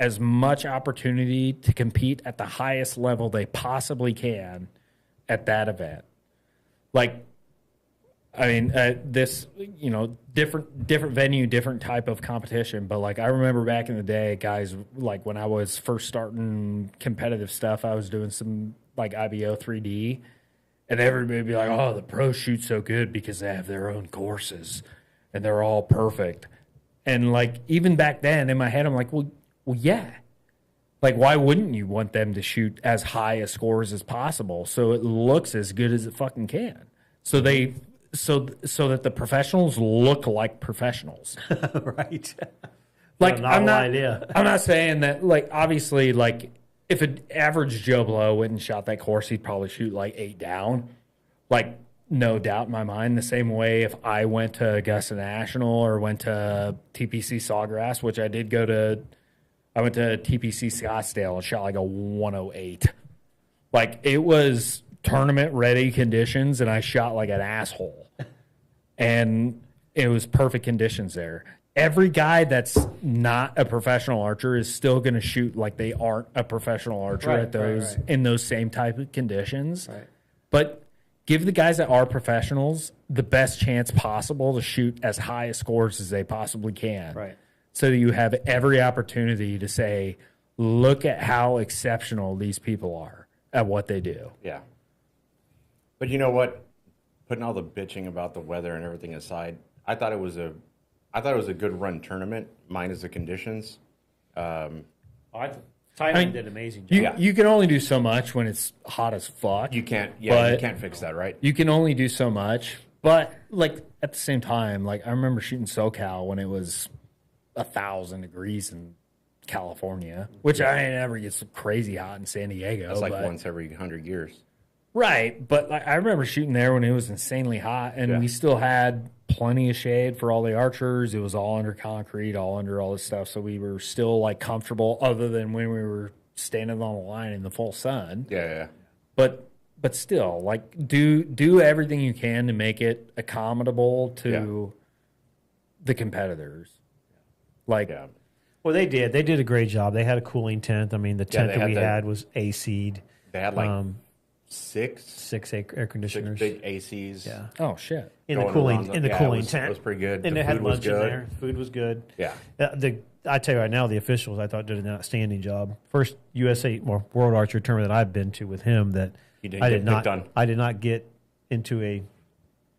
as much opportunity to compete at the highest level they possibly can at that event. Like, I mean, this, different venue, different type of competition. But like, I remember back in the day, guys, like when I was first starting competitive stuff, I was doing some like IBO 3D, and everybody would be like, "Oh, the pros shoot so good because they have their own courses and they're all perfect." And like, even back then in my head, I'm like, well, yeah. Like, why wouldn't you want them to shoot as high a scores as possible so it looks as good as it fucking can? So that the professionals look like professionals. right. Like, I'm idea. not saying that, like, obviously, like, if an average Joe Blow went and shot that course, he'd probably shoot like 8 down. Like, no doubt in my mind. The same way if I went to Augusta National or went to TPC Sawgrass, which I did go to. I went to TPC Scottsdale and shot like a 108. Like, it was tournament ready conditions, and I shot like an asshole. And it was perfect conditions there. Every guy that's not a professional archer is still going to shoot like they aren't a professional archer at those in those same type of conditions. Right. But give the guys that are professionals the best chance possible to shoot as high a scores as they possibly can. Right. So that you have every opportunity to say, look at how exceptional these people are at what they do. Yeah. But you know what? Putting all the bitching about the weather and everything aside, I thought it was a good run tournament, minus the conditions. Thailand did an amazing job. You can only do so much when it's hot as fuck. You can't fix that, right? You can only do so much. But like, at the same time, like, I remember shooting SoCal when it was 1,000 degrees in California, which I never get so crazy hot in San Diego. That's like once every 100 years. Right, but like, I remember shooting there when it was insanely hot, and we still had plenty of shade for all the archers. It was all under concrete, all under all this stuff, so we were still like comfortable, other than when we were standing on the line in the full sun. Yeah. But still, like, do everything you can to make it accommodable to the competitors. Like, well, they did. They did a great job. They had a cooling tent. I mean, the tent that we had was AC'd. They had like six air conditioners, 6 big ACs. Yeah. Oh shit. In the cooling tent. It was pretty good. And the they had food was lunch in good. there. Food was good. Yeah. I tell you right now, the officials I thought did an outstanding job. First USA or World Archer tournament that I've been to with him that I did not get into a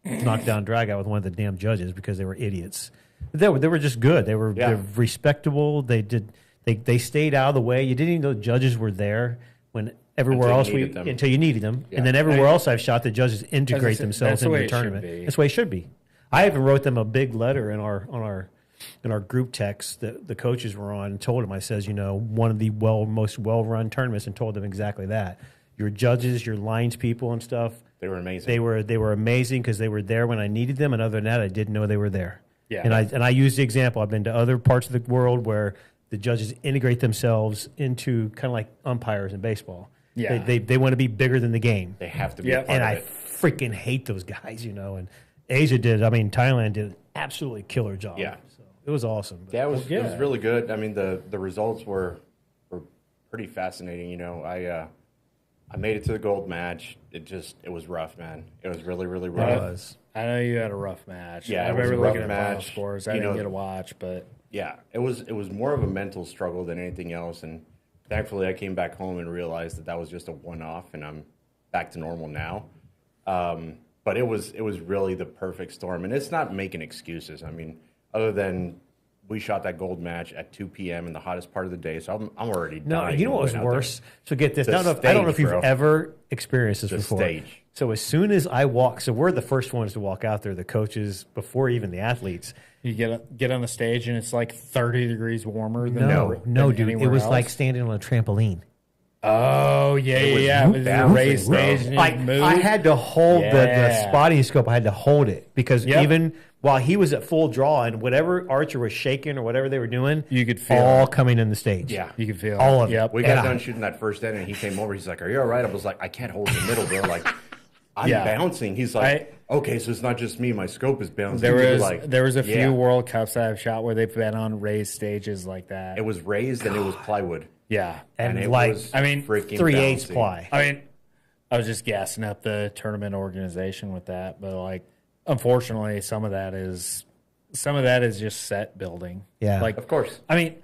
knockdown drag out with one of the damn judges because they were idiots. They were just good. They were respectable. They stayed out of the way. You didn't even know the judges were there when everywhere else until you needed them. Yeah. And then everywhere else I've shot, the judges integrate themselves into the tournament. That's the way it should be. I even wrote them a big letter in our group text that the coaches were on and told them, I says, one of the most well-run tournaments, and told them exactly that. Your judges, your lines people and stuff. They were amazing. They were amazing because they were there when I needed them, and other than that, I didn't know they were there. Yeah. And I use the example. I've been to other parts of the world where the judges integrate themselves into kind of like umpires in baseball. Yeah. They want to be bigger than the game. They have to be a part of it. And I freaking hate those guys, and Asia did. I mean, Thailand did an absolutely killer job. Yeah. So it was awesome. Yeah, it was really good. I mean, the results were pretty fascinating. I made it to the gold match. It was rough, man. It was really, really rough. I know you had a rough match. Yeah, I remember looking at final scores. I didn't get to watch, but yeah, it was more of a mental struggle than anything else. And thankfully, I came back home and realized that was just a one-off, and I'm back to normal now. But it was really the perfect storm, and it's not making excuses. I mean, other than we shot that gold match at 2 p.m. in the hottest part of the day, so I'm already dying. You know what was worse? So get this. I don't know if you've ever experienced this before. Stage. So as soon as I walk, so we're the first ones to walk out there, the coaches, before even the athletes. You get on the stage and it's like 30 degrees warmer than No, dude. It was else. like standing on a trampoline. Oh, yeah. It was a raised stage. And I had to hold the spotting scope. I had to hold it because even while he was at full draw and whatever Archer was shaking or whatever they were doing, you could feel all coming in the stage. Yeah, you could feel all of it. We got done shooting that first end, and he came over. He's like, "Are you all right?" I was like, "I can't hold the middle, bro." Like, I'm bouncing. He's like, "Okay, so it's not just me. My scope is bouncing." There was a few World Cups I've shot where they've been on raised stages like that. It was raised and it was plywood. Yeah, and it like was freaking 3/8 ply. I mean, I was just gassing up the tournament organization with that, but like, unfortunately, some of that is just set building. Yeah, like of course. I mean,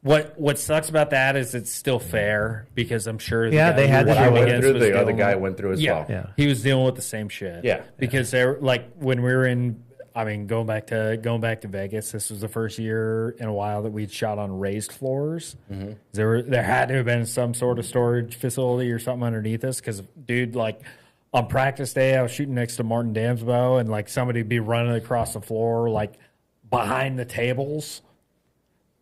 what sucks about that is it's still fair because I'm sure they had what I went through. The other guy went through as well. Yeah, he was dealing with the same shit. Yeah, because they're like when we were in. I mean, going back to Vegas, this was the first year in a while that we'd shot on raised floors. Mm-hmm. There had to have been some sort of storage facility or something underneath us because, dude, like on practice day, I was shooting next to Martin Dam's bow, and like somebody'd be running across the floor, like behind the tables,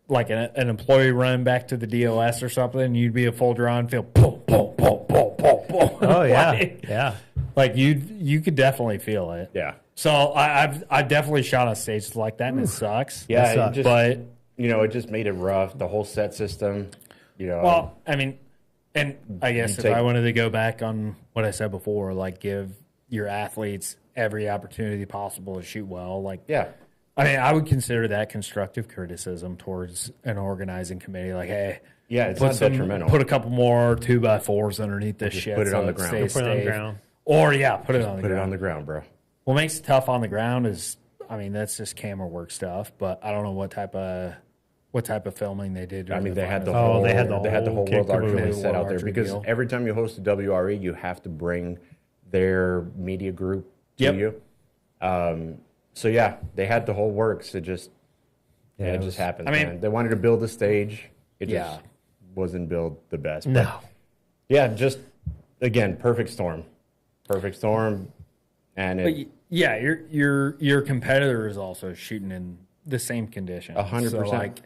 like an employee running back to the DOS or something. And you'd be a full draw and feel boom, boom, boom, boom, boom, boom. Oh yeah, Like you could definitely feel it. Yeah. So I've definitely shot on stages like that, and it sucks. Yeah, but it just made it rough. The whole set system, Well, I mean, and I guess if I wanted to go back on what I said before, like give your athletes every opportunity possible to shoot well, like I mean, I would consider that constructive criticism towards an organizing committee. Like, hey, it's not detrimental. Put a couple more 2x4s underneath this shit. Put it on the ground. Put it on the ground. Or put it on the ground. Put it on the ground, bro. What makes it tough on the ground is, I mean, that's just camera work stuff. But I don't know what type of filming they did. I mean, they had the whole World Archery set out there because every time you host a WRE, you have to bring their media group to you. So they had the whole works. It just happened. I mean, they wanted to build the stage. It just wasn't built the best. No. But just again, perfect storm. And your competitor is also shooting in the same condition. 100%. So like,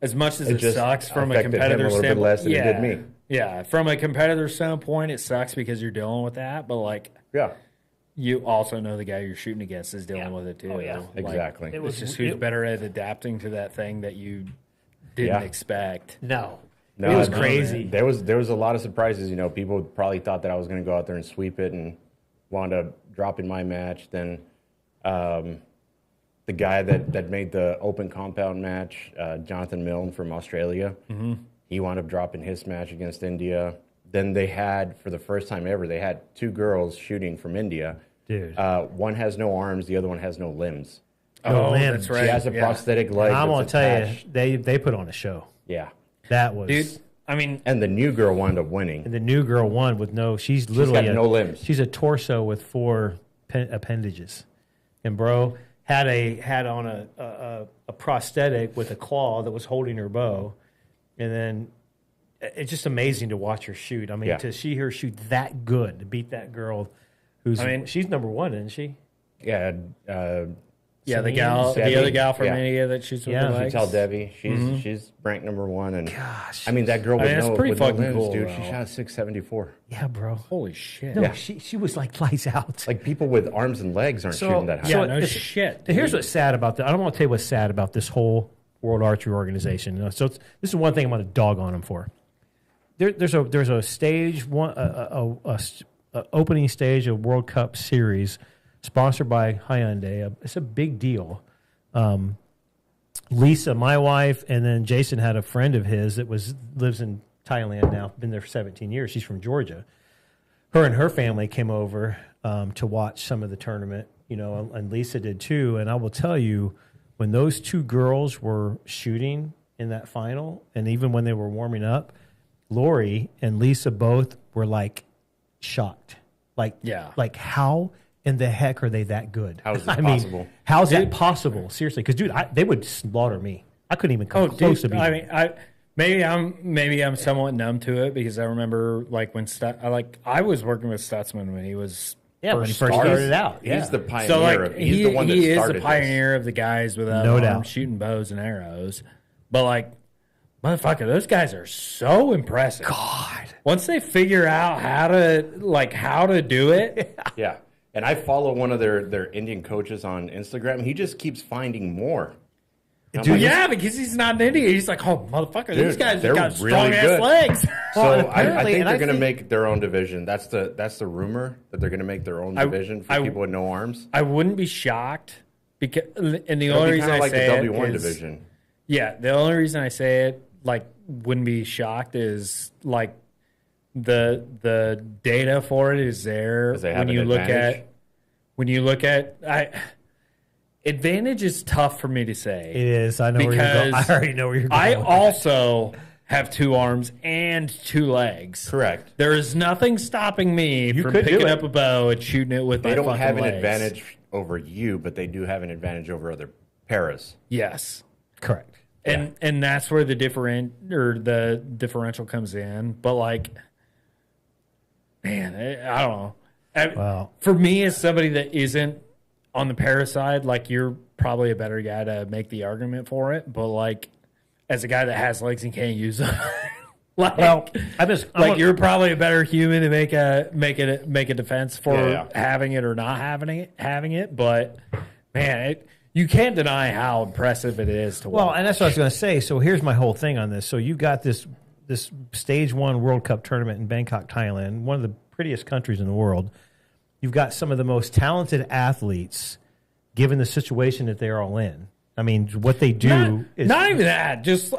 as much as it sucks from a competitor standpoint, a little bit less than it did me. Yeah, from a competitor standpoint, it sucks because you're dealing with that. But like, you also know the guy you're shooting against is dealing with it too. Oh, yeah, exactly. It's just who's better at adapting to that thing that you didn't expect. No, it was crazy. There was a lot of surprises. People probably thought that I was going to go out there and sweep it and wound up dropping my match. Then the guy that made the open compound match, Jonathan Milne from Australia, he wound up dropping his match against India. Then they had, for the first time ever, they had two girls shooting from India. Dude. One has no arms, the other one has no limbs. No limbs. That's right. She has a prosthetic leg. I'm going to tell you, they put on a show. Yeah. That was... Dude, I mean... And the new girl wound up winning. And the new girl won with she's literally... got no limbs. She's a torso with 4 appendages. And bro had on a prosthetic with a claw that was holding her bow. And then it's just amazing to watch her shoot. I mean, to see her shoot that good, to beat that girl who's... I mean, she's number 1, isn't she? Yeah. The other gal from India that shoots with the legs. Tell Debbie. She's ranked number 1. And gosh. I mean, that girl with that's pretty fucking limbs, cool, dude. though. She shot a 674. Yeah, bro. Holy shit. No, she was like lights out. Like people with arms and legs aren't shooting that high. Yeah, no shit. Here's what's sad about that. I don't want to tell you what's sad about this whole World Archery organization. So this is one thing I'm going to dog on them for. There's a stage opening stage of World Cup series sponsored by Hyundai. It's a big deal. Lisa, my wife, and then Jason had a friend of his that lives in Thailand now, been there for 17 years. She's from Georgia. Her and her family came over to watch some of the tournament, and Lisa did too. And I will tell you, when those two girls were shooting in that final, and even when they were warming up, Lori and Lisa both were like shocked. Like how in the heck are they that good? How is this possible? How's that possible? Seriously, because dude, they would slaughter me. I couldn't even come close to being. Maybe I'm somewhat numb to it because I remember like when I was working with Stutzman when he was when he first started out. He's the pioneer. So like he's the one that he is started the pioneer of the guys without arms shooting bows and arrows. But like, motherfucker, those guys are so impressive. God, once they figure out how to do it, yeah. And I follow one of their Indian coaches on Instagram. He just keeps finding more. Dude, because he's not an Indian. He's like, oh, motherfucker, these guys have got really strong-ass legs. So I think they're going to make their own division. That's the rumor, that they're going to make their own division for people with no arms. I wouldn't be shocked. And the It'll only be reason I like say the W1 division. Yeah, the only reason I say it, like, wouldn't be shocked is, like, the data for it is there when you look at advantage is tough for me to say. It is. I know where you're going. I already know where you're going. I also have 2 arms and 2 legs. Correct. There is nothing stopping me from picking up a bow and shooting it with my fucking legs. They don't have an advantage over you, but they do have an advantage over other paras. Yes. Correct. And that's where the differential comes in. But like, man, I don't know. For me, as somebody that isn't on the para side, like, you're probably a better guy to make the argument for it. But like, as a guy that has legs and can't use them, you're probably a better human to make a defense for having it or not having it. But man, you can't deny how impressive it is to watch. Well, and that's what I was going to say. So here's my whole thing on this. So you got this Stage 1 World Cup tournament in Bangkok, Thailand, one of the prettiest countries in the world. You've got some of the most talented athletes, given the situation that they're all in. I mean, what they do is not even that. Just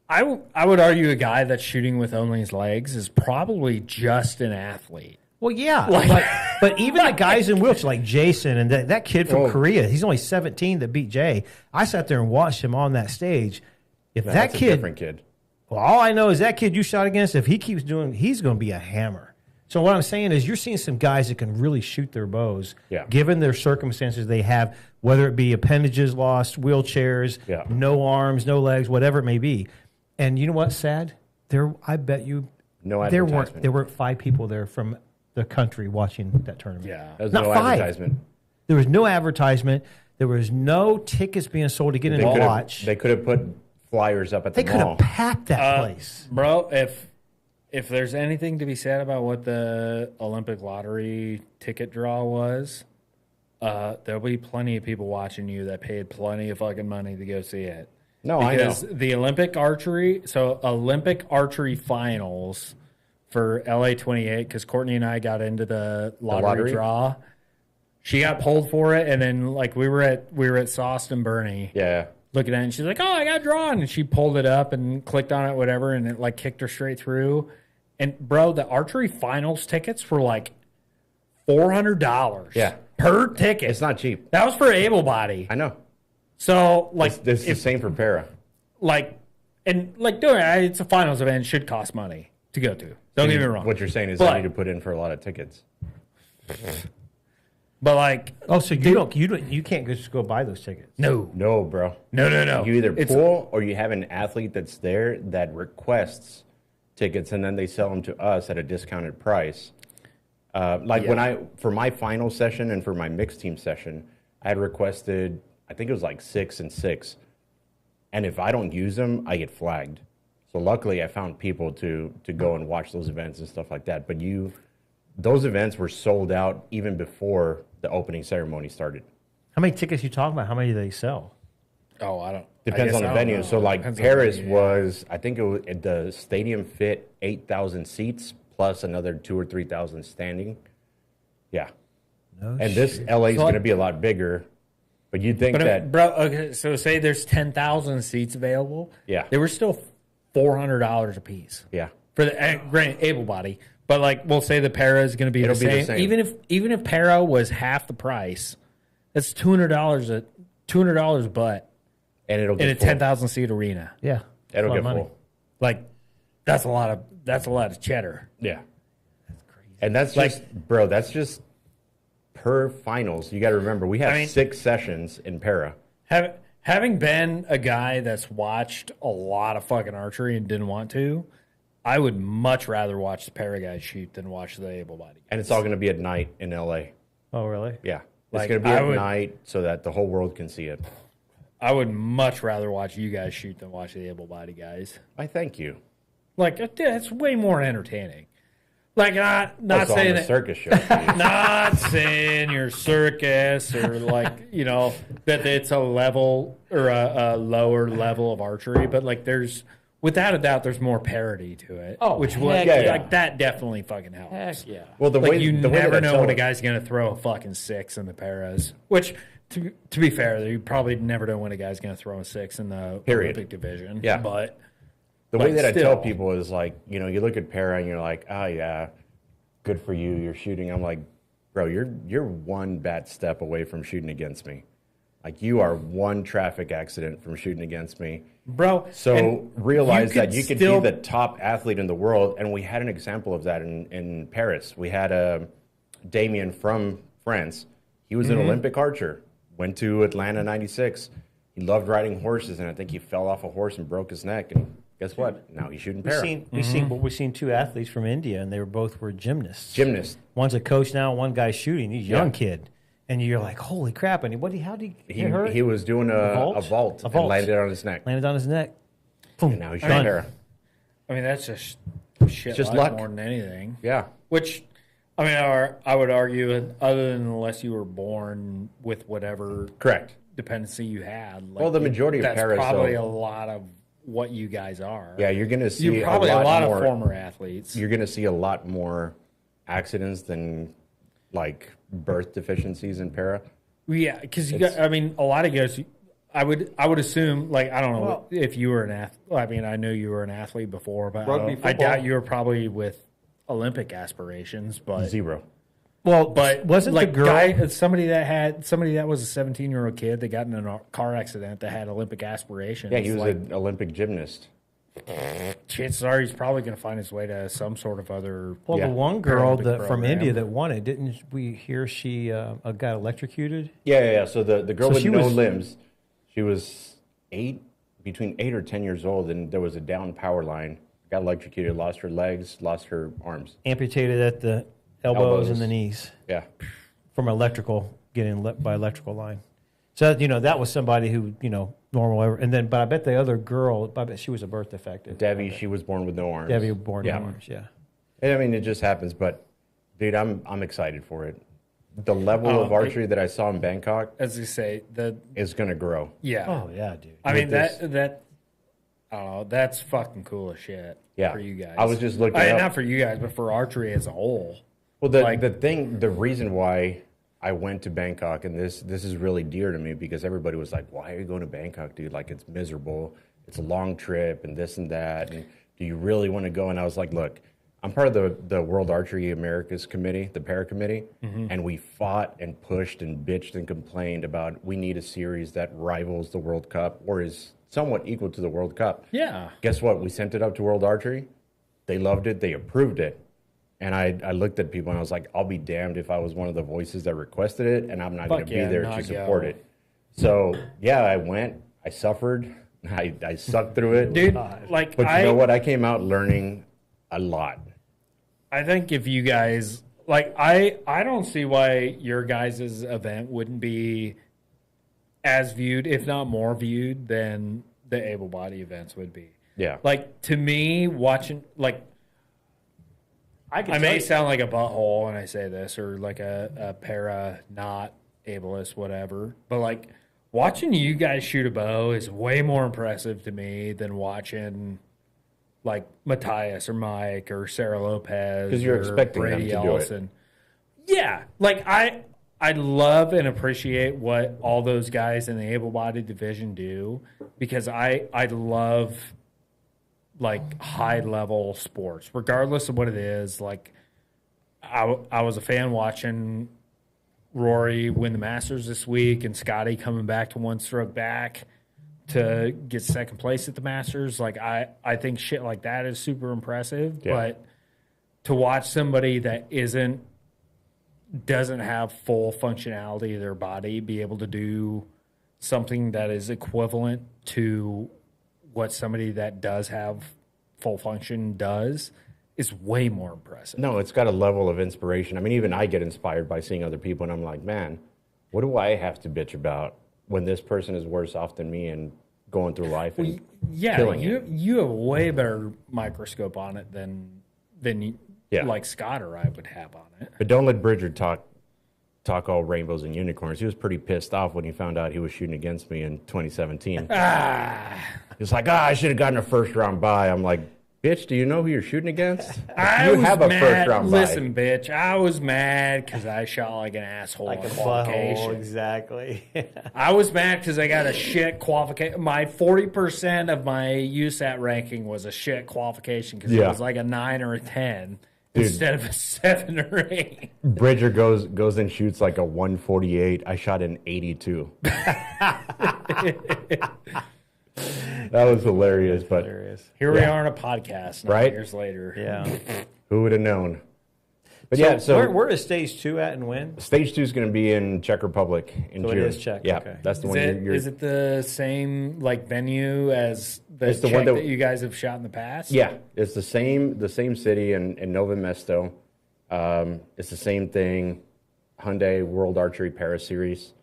I would argue a guy that's shooting with only his legs is probably just an athlete. Well, yeah, but even the guys in wheelchairs like Jason and that kid from Korea, he's only 17 that beat Jay. I sat there and watched him on that stage. That's a different kid. Well, all I know is that kid you shot against, if he keeps doing, he's going to be a hammer. So what I'm saying is you're seeing some guys that can really shoot their bows, given their circumstances they have, whether it be appendages lost, wheelchairs, no arms, no legs, whatever it may be. And you know what's sad? I bet you there weren't 5 people there from the country watching that tournament. Yeah, there was no advertisement. There was no advertisement. There was no tickets being sold to get in and watch. They could have put flyers up at the mall. They could have packed that place. Bro, if there's anything to be said about what the Olympic lottery ticket draw was, there'll be plenty of people watching you that paid plenty of fucking money to go see it. No, I know. Because the Olympic archery finals for LA 28, because Courtney and I got into the lottery draw. She got pulled for it, and then like we were at Sauce and Bernie. Yeah. Looking at it, and she's like, "Oh, I got drawn," and she pulled it up and clicked on it, whatever, and it like kicked her straight through. And bro, the archery finals tickets were like $400. Per ticket. It's not cheap. That was for able body. I know. So like, it's the same for para. It's a finals event. It should cost money to go to. Don't get me wrong. What you're saying is I need to put in for a lot of tickets. But like, so you can't just go buy those tickets. No, bro. No. You either pull or you have an athlete that's there that requests tickets, and then they sell them to us at a discounted price. When for my final session and for my mixed team session, I had requested, I think it was like 6 and 6, and if I don't use them, I get flagged. So luckily, I found people to go and watch those events and stuff like that. But those events were sold out even before the opening ceremony started. How many tickets you talking about? How many do they sell? Oh, I don't. Depends on the venue. So like Paris was, I think the stadium fit 8,000 seats plus another 2,000 or 3,000 standing. Yeah. And this LA is going to be a lot bigger. But you'd think that, bro. Okay, so say there's 10,000 seats available. Yeah. They were still $400 a piece. Yeah. For the granted able body. But like we'll say the para is going to be the same. Even if para was half the price, that's $200 a butt, and it'll get in a 10,000 seat arena. Yeah, it'll get full. Like that's a lot of cheddar. Yeah, that's crazy. And that's that's just per finals. You got to remember, we have 6 sessions in para. Having been a guy that's watched a lot of fucking archery and didn't want to, I would much rather watch the para guys shoot than watch the able-bodied guys. And it's all going to be at night in L.A. Oh, really? Yeah. It's going to be at night so that the whole world can see it. I would much rather watch you guys shoot than watch the able-bodied guys. I thank you. Like, it's way more entertaining. Like, not saying a circus show. Not saying you're circus or like, you know, that it's a level or a lower level of archery, but like there's, without a doubt, there's more parity to it. Oh, which like that definitely fucking helps. Heck yeah. Well, the like way you the way never that know when a guy's going to throw a fucking 6 in the paras. Which, to be fair, you probably never know when a guy's going to throw a 6 in the Olympic division. Yeah, but the way that I tell people is like, you know, you look at para and you're like, oh yeah, good for you, you're shooting. I'm like, bro, you're one bad step away from shooting against me. Like, you are one traffic accident from shooting against me. Bro, so realize that you could be the top athlete in the world. And we had an example of that in Paris. We had Damien from France. He was an Olympic archer, went to Atlanta 96. He loved riding horses, and I think he fell off a horse and broke his neck. And guess what? Now he's shooting para. We've seen 2 athletes from India, and they were both gymnasts. One's a coach now, one guy's shooting. He's a young kid. And you're like, holy crap. And how did he get hurt? He was doing a vault and landed on his neck. Boom. And now he's shooting para. I mean, that's just shit. Just luck more than anything. Yeah. Which, I mean, I would argue, other than unless you were born with whatever dependency you had. Like, well, the majority of para, that's probably a lot of what you guys are. Yeah, you're going to see you're probably a lot more, of former athletes. You're going to see a lot more accidents than like birth deficiencies in para. Yeah, because I mean, a lot of guys. I would assume, like, I don't know if you were an athlete. Well, I mean, I knew you were an athlete before, but I doubt you were probably with Olympic aspirations. But 0. Well, but wasn't like the girl somebody that was a 17-year-old kid that got in a car accident that had Olympic aspirations? Yeah, he was an Olympic gymnast. Chances are he's probably going to find his way to some sort of other. Well, the one girl from India that won it, didn't we hear she got electrocuted? Yeah. So the girl with no limbs, she was between 8 or 10 years old, and there was a down power line. Got electrocuted, lost her legs, lost her arms, amputated at the elbows and the knees. Yeah, from getting lit by electrical line. So that was somebody who normal, and then but I bet the other girl, I bet she was a birth defective. Debbie, she was born with no arms. Debbie was born with no arms. Yeah. And I mean, it just happens, but dude, I'm excited for it. The level of archery that I saw in Bangkok, as you say, is going to grow. Yeah. Oh yeah, dude. I mean that. Oh, that's fucking cool as shit. Yeah. For you guys. I was just looking. Not for you guys, but for archery as a whole. Well, the reason why I went to Bangkok, and this is really dear to me because everybody was like, "Why are you going to Bangkok, dude? Like, it's miserable. It's a long trip, and this and that. And do you really want to go?" And I was like, "Look, I'm part of the World Archery Americas Committee, the para committee, and we fought and pushed and bitched and complained about we need a series that rivals the World Cup or is somewhat equal to the World Cup." Yeah. Guess what? We sent it up to World Archery. They loved it. They approved it. And I looked at people and I was like, I'll be damned if I was one of the voices that requested it, and I'm not going to be there to support it. So, yeah, I went. I suffered. I sucked through it. Dude, but you know what? I came out learning a lot. I think if you guys, like, I don't see why your guys' event wouldn't be as viewed, if not more viewed, than the able-bodied events would be. Yeah. Like, to me, watching, like, I may sound like a butthole when I say this, or like a para not ableist, whatever, but like watching you guys shoot a bow is way more impressive to me than watching like Matthias or Mike or Sarah Lopez because you're expecting Brady them to Ellison. Do it. Yeah, like I love and appreciate what all those guys in the able-bodied division do because I love like high-level sports, regardless of what it is. Like, I was a fan watching Rory win the Masters this week and Scotty coming back to one stroke back to get second place at the Masters. Like, I think shit like that is super impressive. Yeah. But to watch somebody that doesn't have full functionality of their body be able to do something that is equivalent to what somebody that does have full function does is way more impressive. No, it's got a level of inspiration. I mean, even I get inspired by seeing other people, and I'm like, man, what do I have to bitch about when this person is worse off than me and going through life and killing it? You have a way better microscope on it than like Scott or I would have on it. But don't let Bridger talk all rainbows and unicorns. He was pretty pissed off when he found out he was shooting against me in 2017. He was like, I should have gotten a first round bye. I'm like, bitch, do you know who you're shooting against? You have a first round bye. Listen, bitch, I was mad because I shot like an asshole Like on a qualification. butthole, exactly. I was mad because I got a shit qualification. My 40% of my USAT ranking was a shit qualification because it was like a 9 or a 10. Dude, instead of a 7 or 8. Bridger goes and shoots like a 148. I shot an 82. That was hilarious. But here we are on a podcast 9 years later. Yeah. Who would have known? But so where is stage 2 at and when? Stage 2 is going to be in Czech Republic in June. It is Czech. Yeah, okay. That's the one. Is it the same like venue as the Czech one that you guys have shot in the past? Yeah, it's the same city in Novo Mesto. It's the same thing. Hyundai World Archery Paris Series,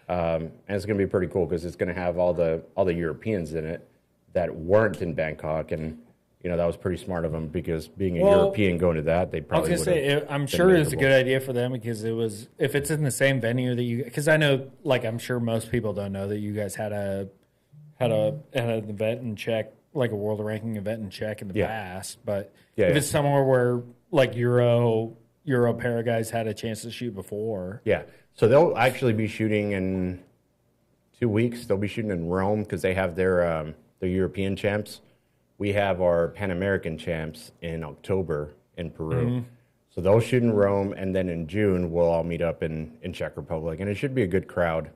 and it's going to be pretty cool because it's going to have all the Europeans in it that weren't in Bangkok, and that was pretty smart of them because being a European going to that, they probably would have. I was going to say, I'm sure it's a good idea for them because if it's in the same venue that because I know, like, I'm sure most people don't know that you guys had an event in Czech, like a world ranking event in Czech in the past, but if it's somewhere where like Euro para guys had a chance to shoot before. Yeah, so they'll actually be shooting in 2 weeks. They'll be shooting in Rome because they have their European champs. We have our Pan American champs in October in Peru. Mm-hmm. So they'll shoot in Rome, and then in June, we'll all meet up in Czech Republic. And it should be a good crowd.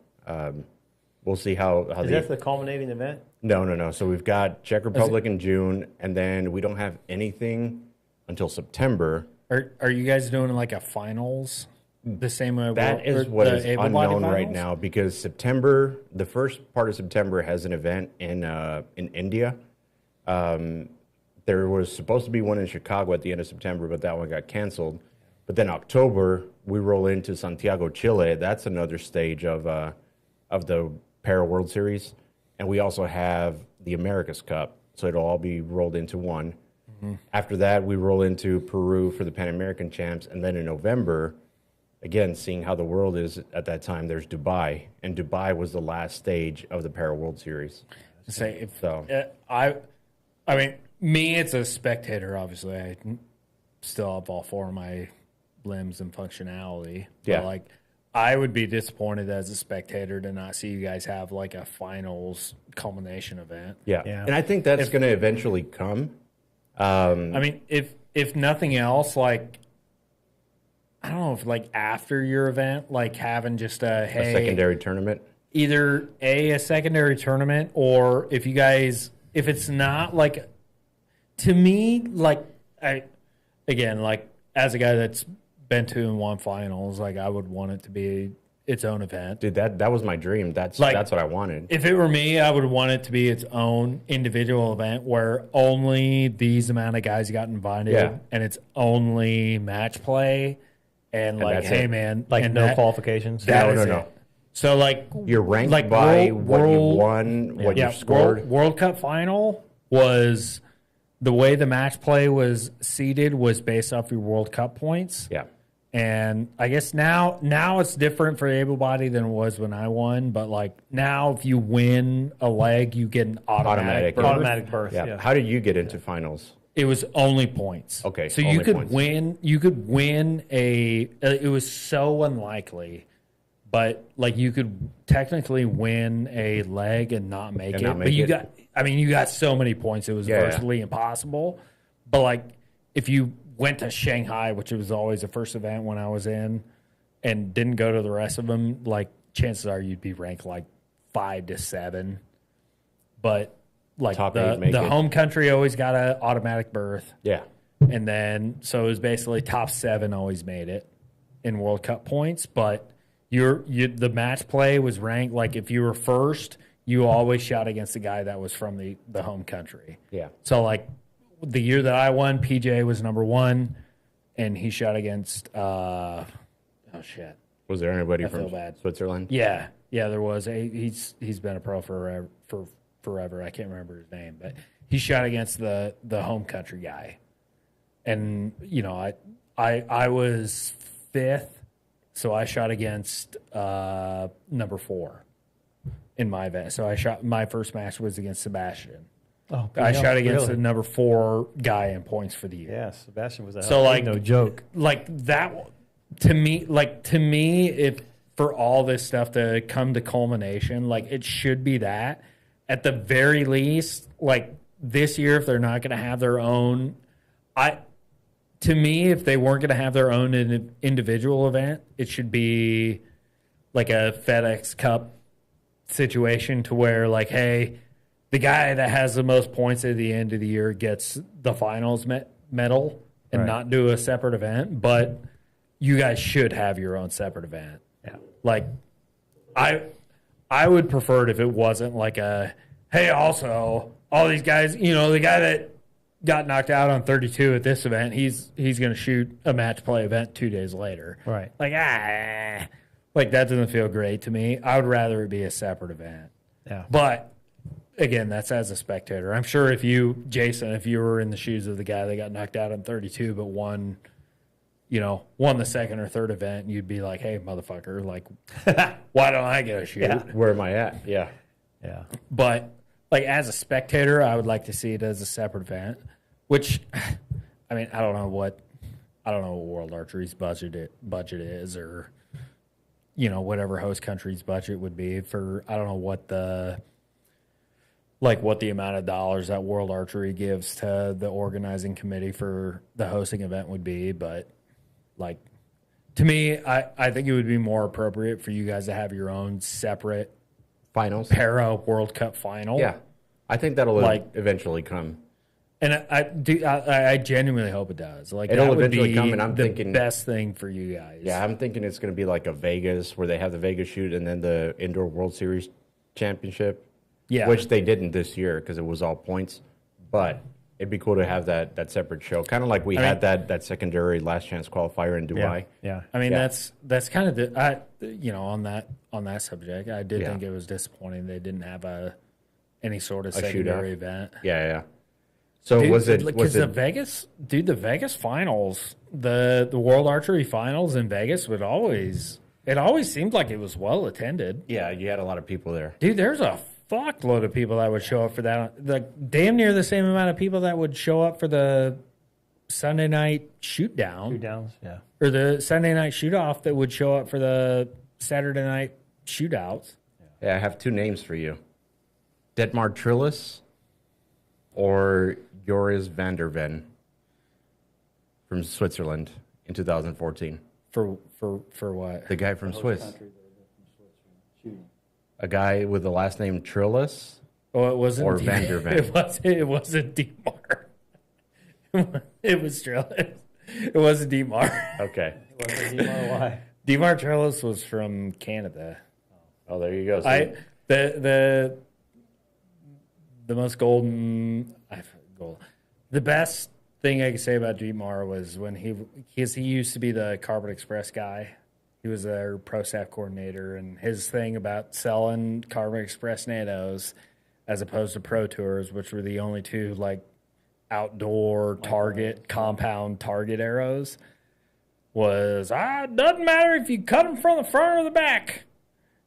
We'll see how Is that the culminating event? No. So we've got Czech Republic in June, and then we don't have anything until September. Are you guys doing like a finals the same way? That is what is unknown right now because September, the first part of September has an event in India. There was supposed to be one in Chicago at the end of September, but that one got canceled. But then October, we roll into Santiago, Chile. That's another stage of the Para World Series. And we also have the America's Cup. So it'll all be rolled into one. Mm-hmm. After that, we roll into Peru for the Pan American Champs. And then in November, again, seeing how the world is at that time, there's Dubai. And Dubai was the last stage of the Para World Series. I mean, me, it's a spectator, obviously. I still have all 4 of my limbs and functionality. Yeah. But, like, I would be disappointed as a spectator to not see you guys have, like, a finals culmination event. Yeah. And I think that's going to eventually come. I mean, if nothing else, like, I don't know if, like, after your event, like, having just a secondary tournament. Either a secondary tournament or if it's not like, to me, like like as a guy that's been to and won finals, like I would want it to be its own event. Dude, that was my dream. That's what I wanted. If it were me, I would want it to be its own individual event where only these amount of guys got invited and it's only match play and like, hey it. man, like and no qualifications. No. So like you're ranked like by what you won, what you scored. World Cup final was the way the match play was seeded was based off your World Cup points. Yeah. And I guess now it's different for able body than it was when I won. But like now, if you win a leg, you get an automatic berth. Yeah. How did you get into finals? It was only points. Okay. So you could win. You could win a. It was so unlikely. But like you could technically win a leg and not make it. But you got so many points it was virtually impossible. But like if you went to Shanghai, which was always the first event when I was in, and didn't go to the rest of them, like chances are you'd be ranked like 5 to 7. But like the home country always got an automatic berth. Yeah. And then, so it was basically top 7 always made it in World Cup points. But the match play was ranked, like if you were first, you always shot against the guy that was from the home country. Yeah. So, like, the year that I won, PJ was number 1, and he shot against, oh, shit. Was there anybody I from feel bad. Switzerland? Yeah, there was. He's been a pro for forever. I can't remember his name, but he shot against the home country guy, and I was 5th, so I shot against number 4 in my event. So my first match was against Sebastian. Oh, I shot against the number 4 guy in points for the year. Yeah, Sebastian was no joke. Like that. To me, if for all this stuff to come to culmination, like it should be that at the very least, like this year, if they're not going to have their own, to me, if they weren't going to have their own individual event, it should be like a FedEx Cup situation to where, like, hey, the guy that has the most points at the end of the year gets the finals medal and not do a separate event, but you guys should have your own separate event. Yeah. Like, I would prefer it if it wasn't like hey, also, all these guys, the guy that got knocked out on 32 at this event, he's going to shoot a match play event 2 days later. Right. Like, that doesn't feel great to me. I would rather it be a separate event. Yeah. But, again, that's as a spectator. I'm sure Jason, if you were in the shoes of the guy that got knocked out on 32 but won the second or third event, you'd be like, hey, motherfucker, like, why don't I get a shoot? Yeah. Where am I at? Yeah. Yeah. But, like, as a spectator, I would like to see it as a separate event, which, I mean, I don't know what World Archery's budget is, or, whatever host country's budget would be for, I don't know what the amount of dollars that World Archery gives to the organizing committee for the hosting event would be, but, like, to me, I think it would be more appropriate for you guys to have your own separate Finals. para World Cup final. Yeah. I think that'll eventually come. And I genuinely hope it does. Like, It'll that would eventually be come, and I'm the thinking best thing for you guys. Yeah, I'm thinking it's going to be like a Vegas, where they have the Vegas shoot and then the Indoor World Series Championship. Yeah. Which they didn't this year because it was all points. But it'd be cool to have that separate show. Kind of like we had that secondary last chance qualifier in Dubai. Yeah. I mean, that's kind of on that subject, I did think it was disappointing they didn't have any sort of secondary event. Yeah. So the Vegas finals, the World Archery finals in Vegas it always seemed like it was well attended. Yeah, you had a lot of people there. Dude, there's a fuckload of people that would show up for that. Like, damn near the same amount of people that would show up for the Sunday night shoot down. Shootdowns, yeah. Or the Sunday night shoot off that would show up for the Saturday night shootouts. Yeah, I have 2 names for you. Detmar Trillis or Joris van der Ven from Switzerland in 2014. For what? The guy from Swiss. A guy with the last name Trillis. Oh, it wasn't. Or van der Ven. It wasn't Dietmar. It was Trillis. It wasn't Dietmar. Okay. It wasn't Dietmar, why? Dietmar Trillis was from Canada. Oh, there you go. So The most the best thing I could say about Dietmar was when he used to be the Carbon Express guy. He was their pro staff coordinator, and his thing about selling Carbon Express nanos as opposed to Pro Tours, which were the only 2 like outdoor compound target arrows, was it doesn't matter if you cut them from the front or the back.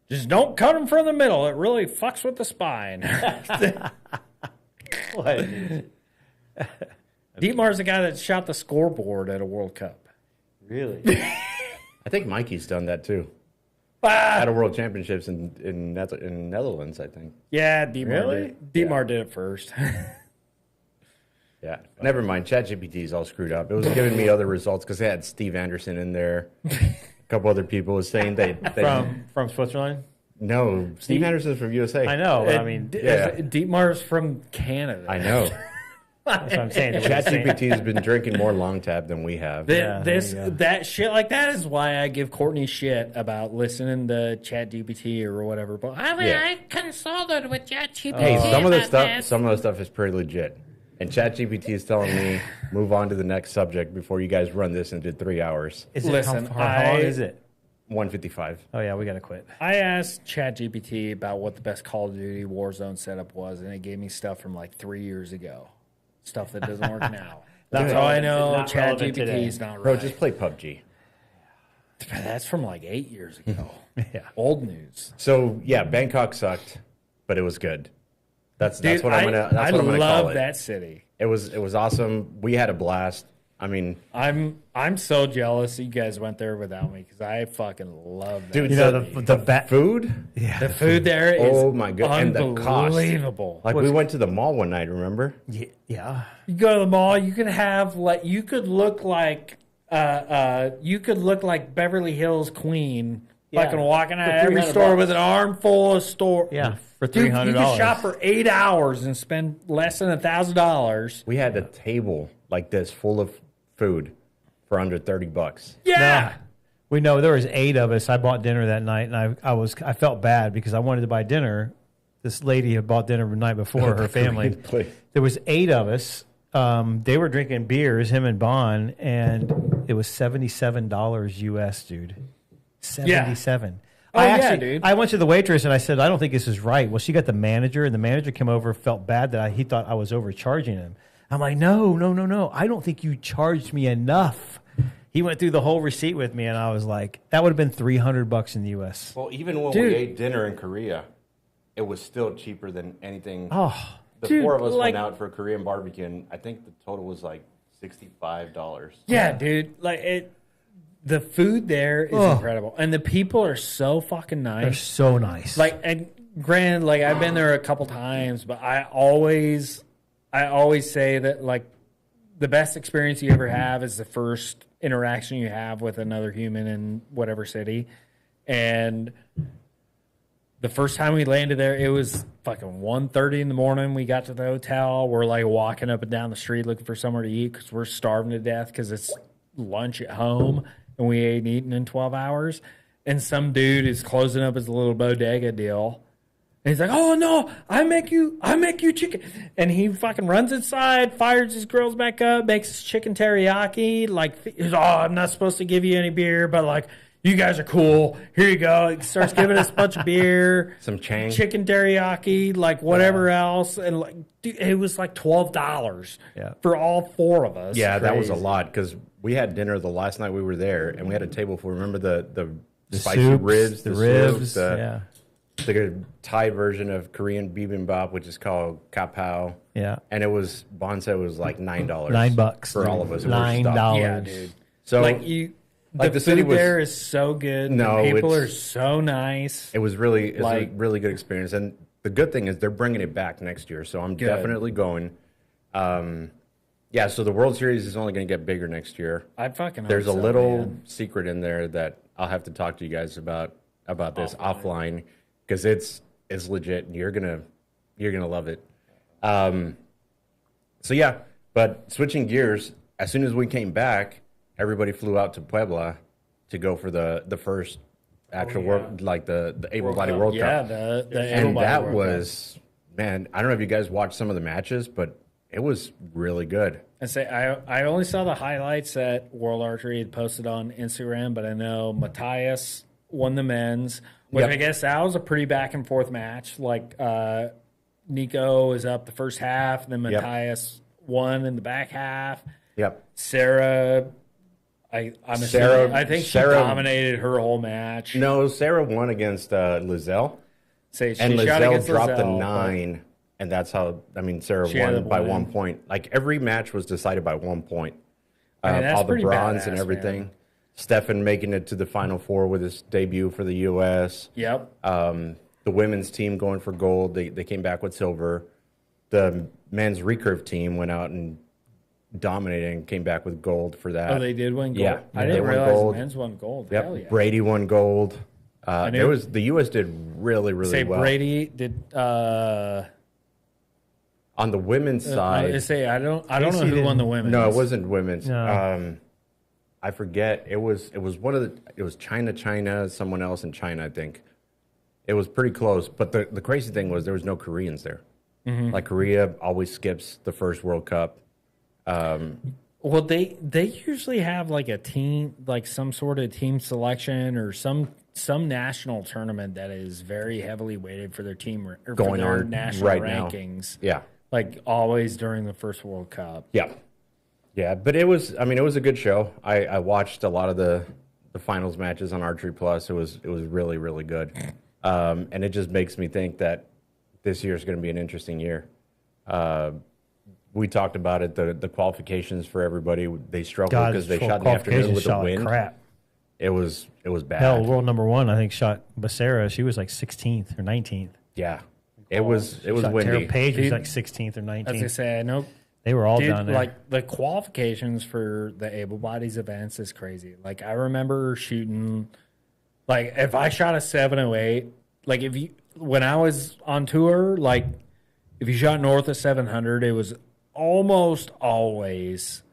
Just don't cut them from the middle. It really fucks with the spine. What? Dietmar's the guy that shot the scoreboard at a World Cup. Really? I think Mikey's done that too. At a World Championships in Netherlands, I think. Yeah, Dietmar did it first. Yeah. Never mind. ChatGPT is all screwed up. It was giving me other results because they had Steve Anderson in there. A couple other people was saying they from Switzerland? No, Steve Anderson's from USA. I know. I mean, Dietmar's from Canada. I know. That's what I'm saying. ChatGPT has been drinking more long tab than we have. That shit like that is why I give Courtney shit about listening to ChatGPT or whatever. But I consulted with ChatGPT. Hey, some of the stuff is pretty legit. And ChatGPT is telling me move on to the next subject before you guys run this into 3 hours. Listen, how long is it? 155. Oh yeah, we gotta quit. I asked ChatGPT about what the best Call of Duty Warzone setup was, and it gave me stuff from like 3 years ago. Stuff that doesn't work now. That's how I know ChatGPT is not right. Bro, just play PUBG. That's from like 8 years ago. Yeah. Old news. So yeah, Bangkok sucked, but it was good. That's what I'm gonna call it. I love that city. It was awesome. We had a blast. I mean, I'm so jealous you guys went there without me because I fucking love that. dude, the food. Yeah, the food there is my god, and the cost. Unbelievable. Like we went to the mall one night. Remember? Yeah. You go to the mall, you could have you could look like Beverly Hills Queen. Yeah. Fucking walking out of every store with an armful of store. Yeah, for $300. Dude, you could shop for 8 hours and spend less than $1,000. We had a table like this full of food for under $30. Yeah. No, we know there was 8 of us. I bought dinner that night, and I felt bad because I wanted to buy dinner. This lady had bought dinner the night before, her family. There was 8 of us. They were drinking beers, him and Bon, and it was $77 US, dude. 77. Yeah. Dude. I went to the waitress and I said, I don't think this is right. Well, she got the manager, and the manager came over, felt bad that he thought I was overcharging him. I'm like, no. I don't think you charged me enough. He went through the whole receipt with me, and I was like, that would have been $300 in the U.S. Well, even when we ate dinner in Korea, it was still cheaper than anything. Oh, the 4 of us went out for a Korean barbecue, and I think the total was like $65. Yeah, dude. The food there is incredible, and the people are so fucking nice. They're so nice. And granted, I've been there a couple times, but I always say that the best experience you ever have is the first interaction you have with another human in whatever city. And the first time we landed there, it was fucking 1:30 in the morning. We got to the hotel. We're walking up and down the street looking for somewhere to eat because we're starving to death because it's lunch at home and we ain't eaten in 12 hours. And some dude is closing up his little bodega deal. And he's like, oh, no, I make you chicken. And he fucking runs inside, fires his grills back up, makes his chicken teriyaki. He's, I'm not supposed to give you any beer, but you guys are cool. Here you go. He starts giving us a bunch of beer. Some chang. Chicken teriyaki, whatever else. And dude, it was $12 for all 4 of us. Yeah, that was a lot because we had dinner the last night we were there, and we had a table full. Remember the spicy soups, ribs? The ribs, the Thai version of Korean bibimbap, which is called kapow. Yeah. And Bon said it was $9. $9 for all of us. $9. Yeah, dude. So the food there is so good. No, the people are so nice. It was a really good experience. And the good thing is they're bringing it back next year. So I'm definitely going. So the World Series is only going to get bigger next year. There's a little secret in there that I'll have to talk to you guys about this offline because it's legit and you're gonna love it. But switching gears, as soon as we came back, everybody flew out to Puebla to go for the first actual world, the able-bodied World Cup. Yeah, and that was, man, I don't know if you guys watched some of the matches, but it was really good. I only saw the highlights that World Archery had posted on Instagram, but I know Matthias won the men's, which I guess that was a pretty back and forth match. Nico was up the first half, and then Matthias won in the back half. Yep. Sarah, I think she dominated her whole match. No, Sarah won against Lizelle. And Lizelle dropped the 9, and that's how, Sarah won by 1 point. Every match was decided by 1 point. All the bronze and everything. Man. Stefan making it to the Final Four with his debut for the U.S. Yep. The women's team going for gold. They came back with silver. The men's recurve team went out and dominated and came back with gold for that. Oh, they did win gold? Yeah. I didn't realize the men's won gold. Yep. Hell yeah. Brady won gold. The U.S. did really, really well. Brady did... On the women's side, I don't know who won the women's. No, it wasn't women's. No. I forget. It was China, someone else in China, I think. It was pretty close, but the crazy thing was there was no Koreans there. Mm-hmm. Like Korea always skips the first World Cup. Well, they usually have like a team, like some sort of team selection or some national tournament that is very heavily weighted for their team or going for their on national right rankings. Now. Yeah, like always during the first World Cup. Yeah, yeah. But it was a good show. I watched a lot of the finals matches on Archery Plus. It was really, really good. And it just makes me think that this year is going to be an interesting year. We talked about it. The qualifications for everybody, they struggled because they shot in the afternoon with the wind. Crap. It was bad. Hell, world number one, I think, shot Becerra. She was like 16th or 19th. Yeah, it was windy. Tara Page was like 16th or 19th. As I say, I know they were all down there. Like the qualifications for the able bodies events is crazy. Like I remember shooting, like if I shot a 708, like when I was on tour, like if you shot north of 700, it was almost always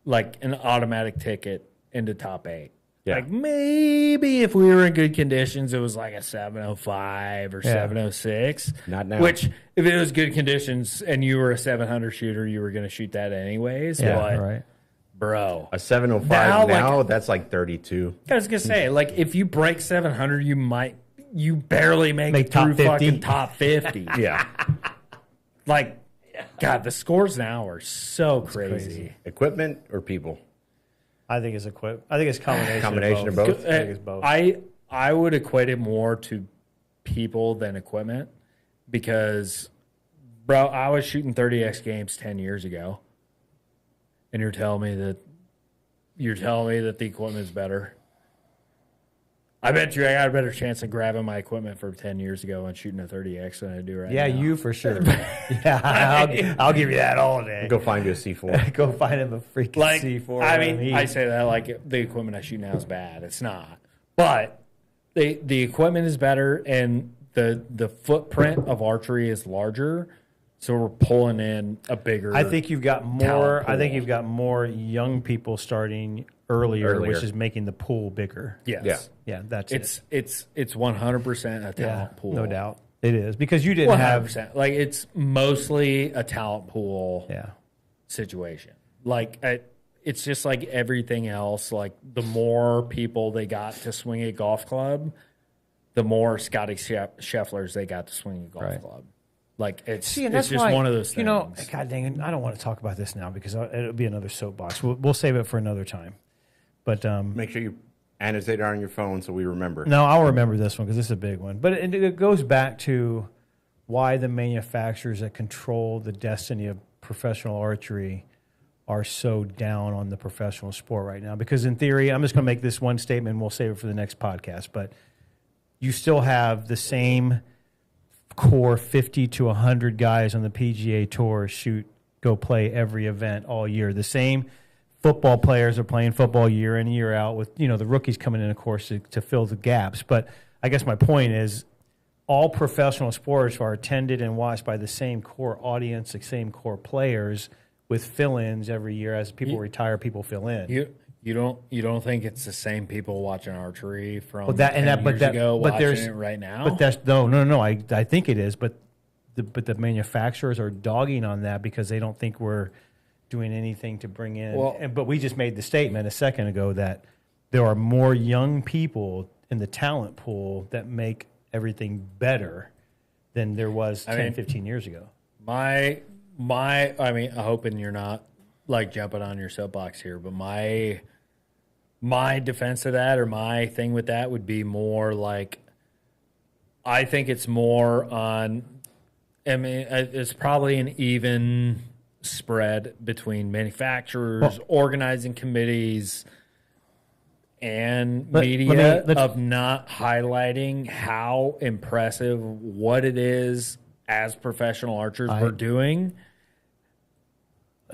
like an automatic ticket into top 8. Yeah. Like maybe if we were in good conditions, it was like a 705 or 706. Not now. Which, if it was good conditions and you were a 700 shooter, you were going to shoot that anyways. Yeah, but, right. Bro. A 705 now that's like 32. I was going to say, like, if you break 700, you barely make top through 50. fucking top 50. Yeah. Like, God, the scores now are so crazy. Equipment or people? I think it's I think it's Combination of both? I think it's both. I would equate it more to people than equipment because, bro, I was shooting 30X games 10 years ago, and you're telling me that the equipment is better. I bet you I got a better chance of grabbing my equipment from 10 years ago and shooting a 30X than I do right now. Yeah, you for sure. Yeah, I'll give you that all day. Go find you a C4. Go find him a freaking Like, C4. I mean, I say that like the equipment I shoot now is bad. It's not. But the equipment is better and the footprint of archery is larger. So we're pulling in a bigger I think you've got more talent pool. I think you've got more young people starting earlier. Which is making the pool bigger. Yes. Yeah, that's It's 100% a talent pool. No doubt. It is. Because you didn't 100%. have Like it's mostly a talent pool Yeah. situation. Like it's just like everything else. Like the more people they got to swing a golf club, the more Scotty Schefflers they got to swing a golf club. Like it's just one of those things. You know, God dang it, I don't want to talk about this now because it'll be another soapbox. We'll save it for another time. But make sure you annotate it on your phone so we remember. No, I'll remember this one because this is a big one. But it goes back to why the manufacturers that control the destiny of professional archery are so down on the professional sport right now. Because in theory, I'm just going to make this one statement and we'll save it for the next podcast. But you still have the same core 50 to 100 guys on the PGA Tour go play every event all year. The same football players are playing football year in and year out with, the rookies coming in, of course, to fill the gaps. But I guess my point is all professional sports are attended and watched by the same core audience, the same core players with fill-ins every year. As people retire, people fill in. You don't think it's the same people watching archery from years ago watching it right now? But that's no. I think it is, but the manufacturers are dogging on that because they don't think we're doing anything to bring in. But we just made the statement a second ago that there are more young people in the talent pool that make everything better than there was 15 years ago. I mean, I'm hoping you're not like jumping on your soapbox here, but my defense of that or my thing with that would be more like, I think it's more on, it's probably an even spread between manufacturers, organizing committees, and media of not highlighting how impressive what it is as professional archers we're doing.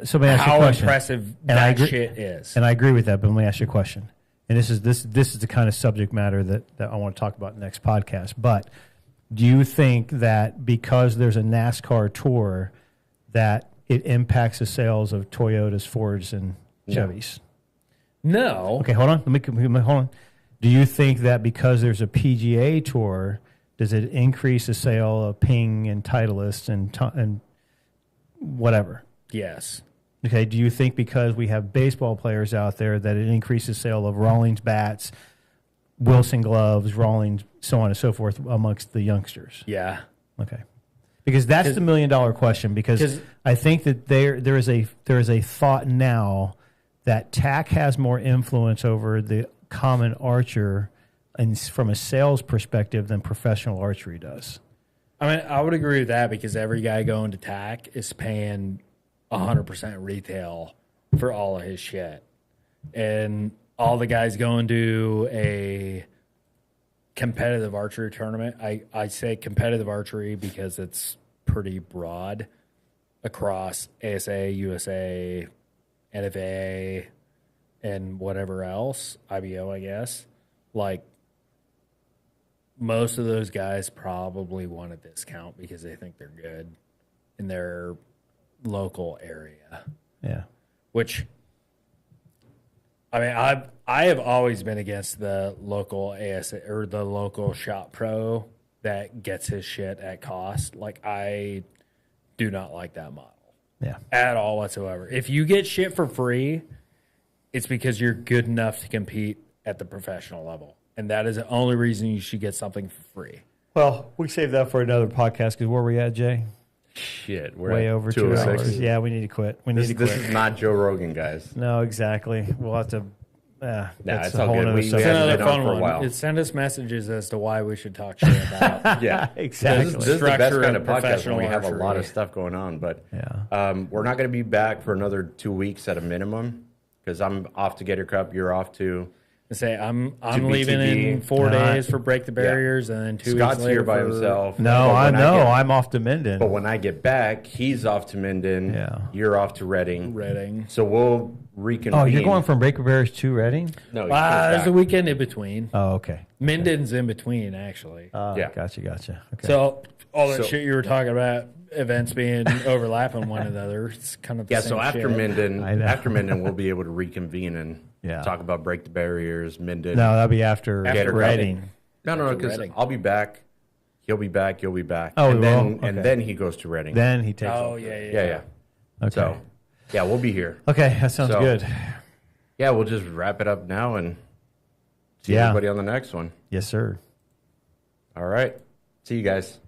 So let me ask you a how question. impressive that shit is. And I agree with that, but let me ask you a question. And this is the kind of subject matter that I want to talk about in the next podcast. But do you think that because there's a NASCAR tour that it impacts the sales of Toyotas, Fords, and Chevys? No. Okay, hold on. Hold on. Do you think that because there's a PGA Tour, does it increase the sale of Ping and Titleist and whatever? Yes. Okay. Do you think because we have baseball players out there that it increases sale of Rawlings bats, Wilson gloves, Rawlings, so on and so forth amongst the youngsters? Yeah. Okay. Because that's the $1 million question. Because I think that there is a thought now that TAC has more influence over the common archer and from a sales perspective than professional archery does. I mean, I would agree with that because every guy going to TAC is paying 100% retail for all of his shit. And all the guys going to a competitive archery tournament, I say competitive archery because it's pretty broad across ASA, USA, NFA, and whatever else, IBO, I guess. Like, most of those guys probably want a discount because they think they're good in their local area. Yeah. Which, I mean, I have always been against the local ASA or the local shop pro that gets his shit at cost. Like, I do not like that model. Yeah. At all whatsoever. If you get shit for free, it's because you're good enough to compete at the professional level. And that is the only reason you should get something for free. Well, we save that for another podcast because where are we at, Jay? Shit, we're Way at over 2 hours. 206. Yeah, we need to quit. This is not Joe Rogan, guys. No, exactly. We'll have to. It's all good. It's another fun one. Send us messages as to why we should talk shit about. Yeah, exactly. This is the best kind of podcast when we have a archery. lot of stuff going on. But we're not going to be back for another 2 weeks at a minimum because I'm off to Gator Cup. You're off to. I'm leaving in 4 days for Break the Barriers, and then 2 Scott's weeks later here by himself. No, I'm off to Minden. But when I get back, he's off to Minden. Yeah. You're off to Reading. Reading. So we'll reconvene. Oh, you're going from Break the Barriers to Reading? No, there's a weekend in between. Oh, okay. Minden's in between, actually. Yeah. Gotcha. Okay. So all that shit you were talking about, events being overlapping one another, it's kind of the same so after shit. Minden, we'll be able to reconvene and talk about Break the Barriers, Minden. No, that'll be after Reading. No, because I'll be back. He'll be back. You'll be back. Oh, and then he goes to Reading. Then he takes. Oh, yeah. Okay. So, we'll be here. Okay, that sounds good. Yeah, we'll just wrap it up now and see everybody on the next one. Yes, sir. All right. See you guys.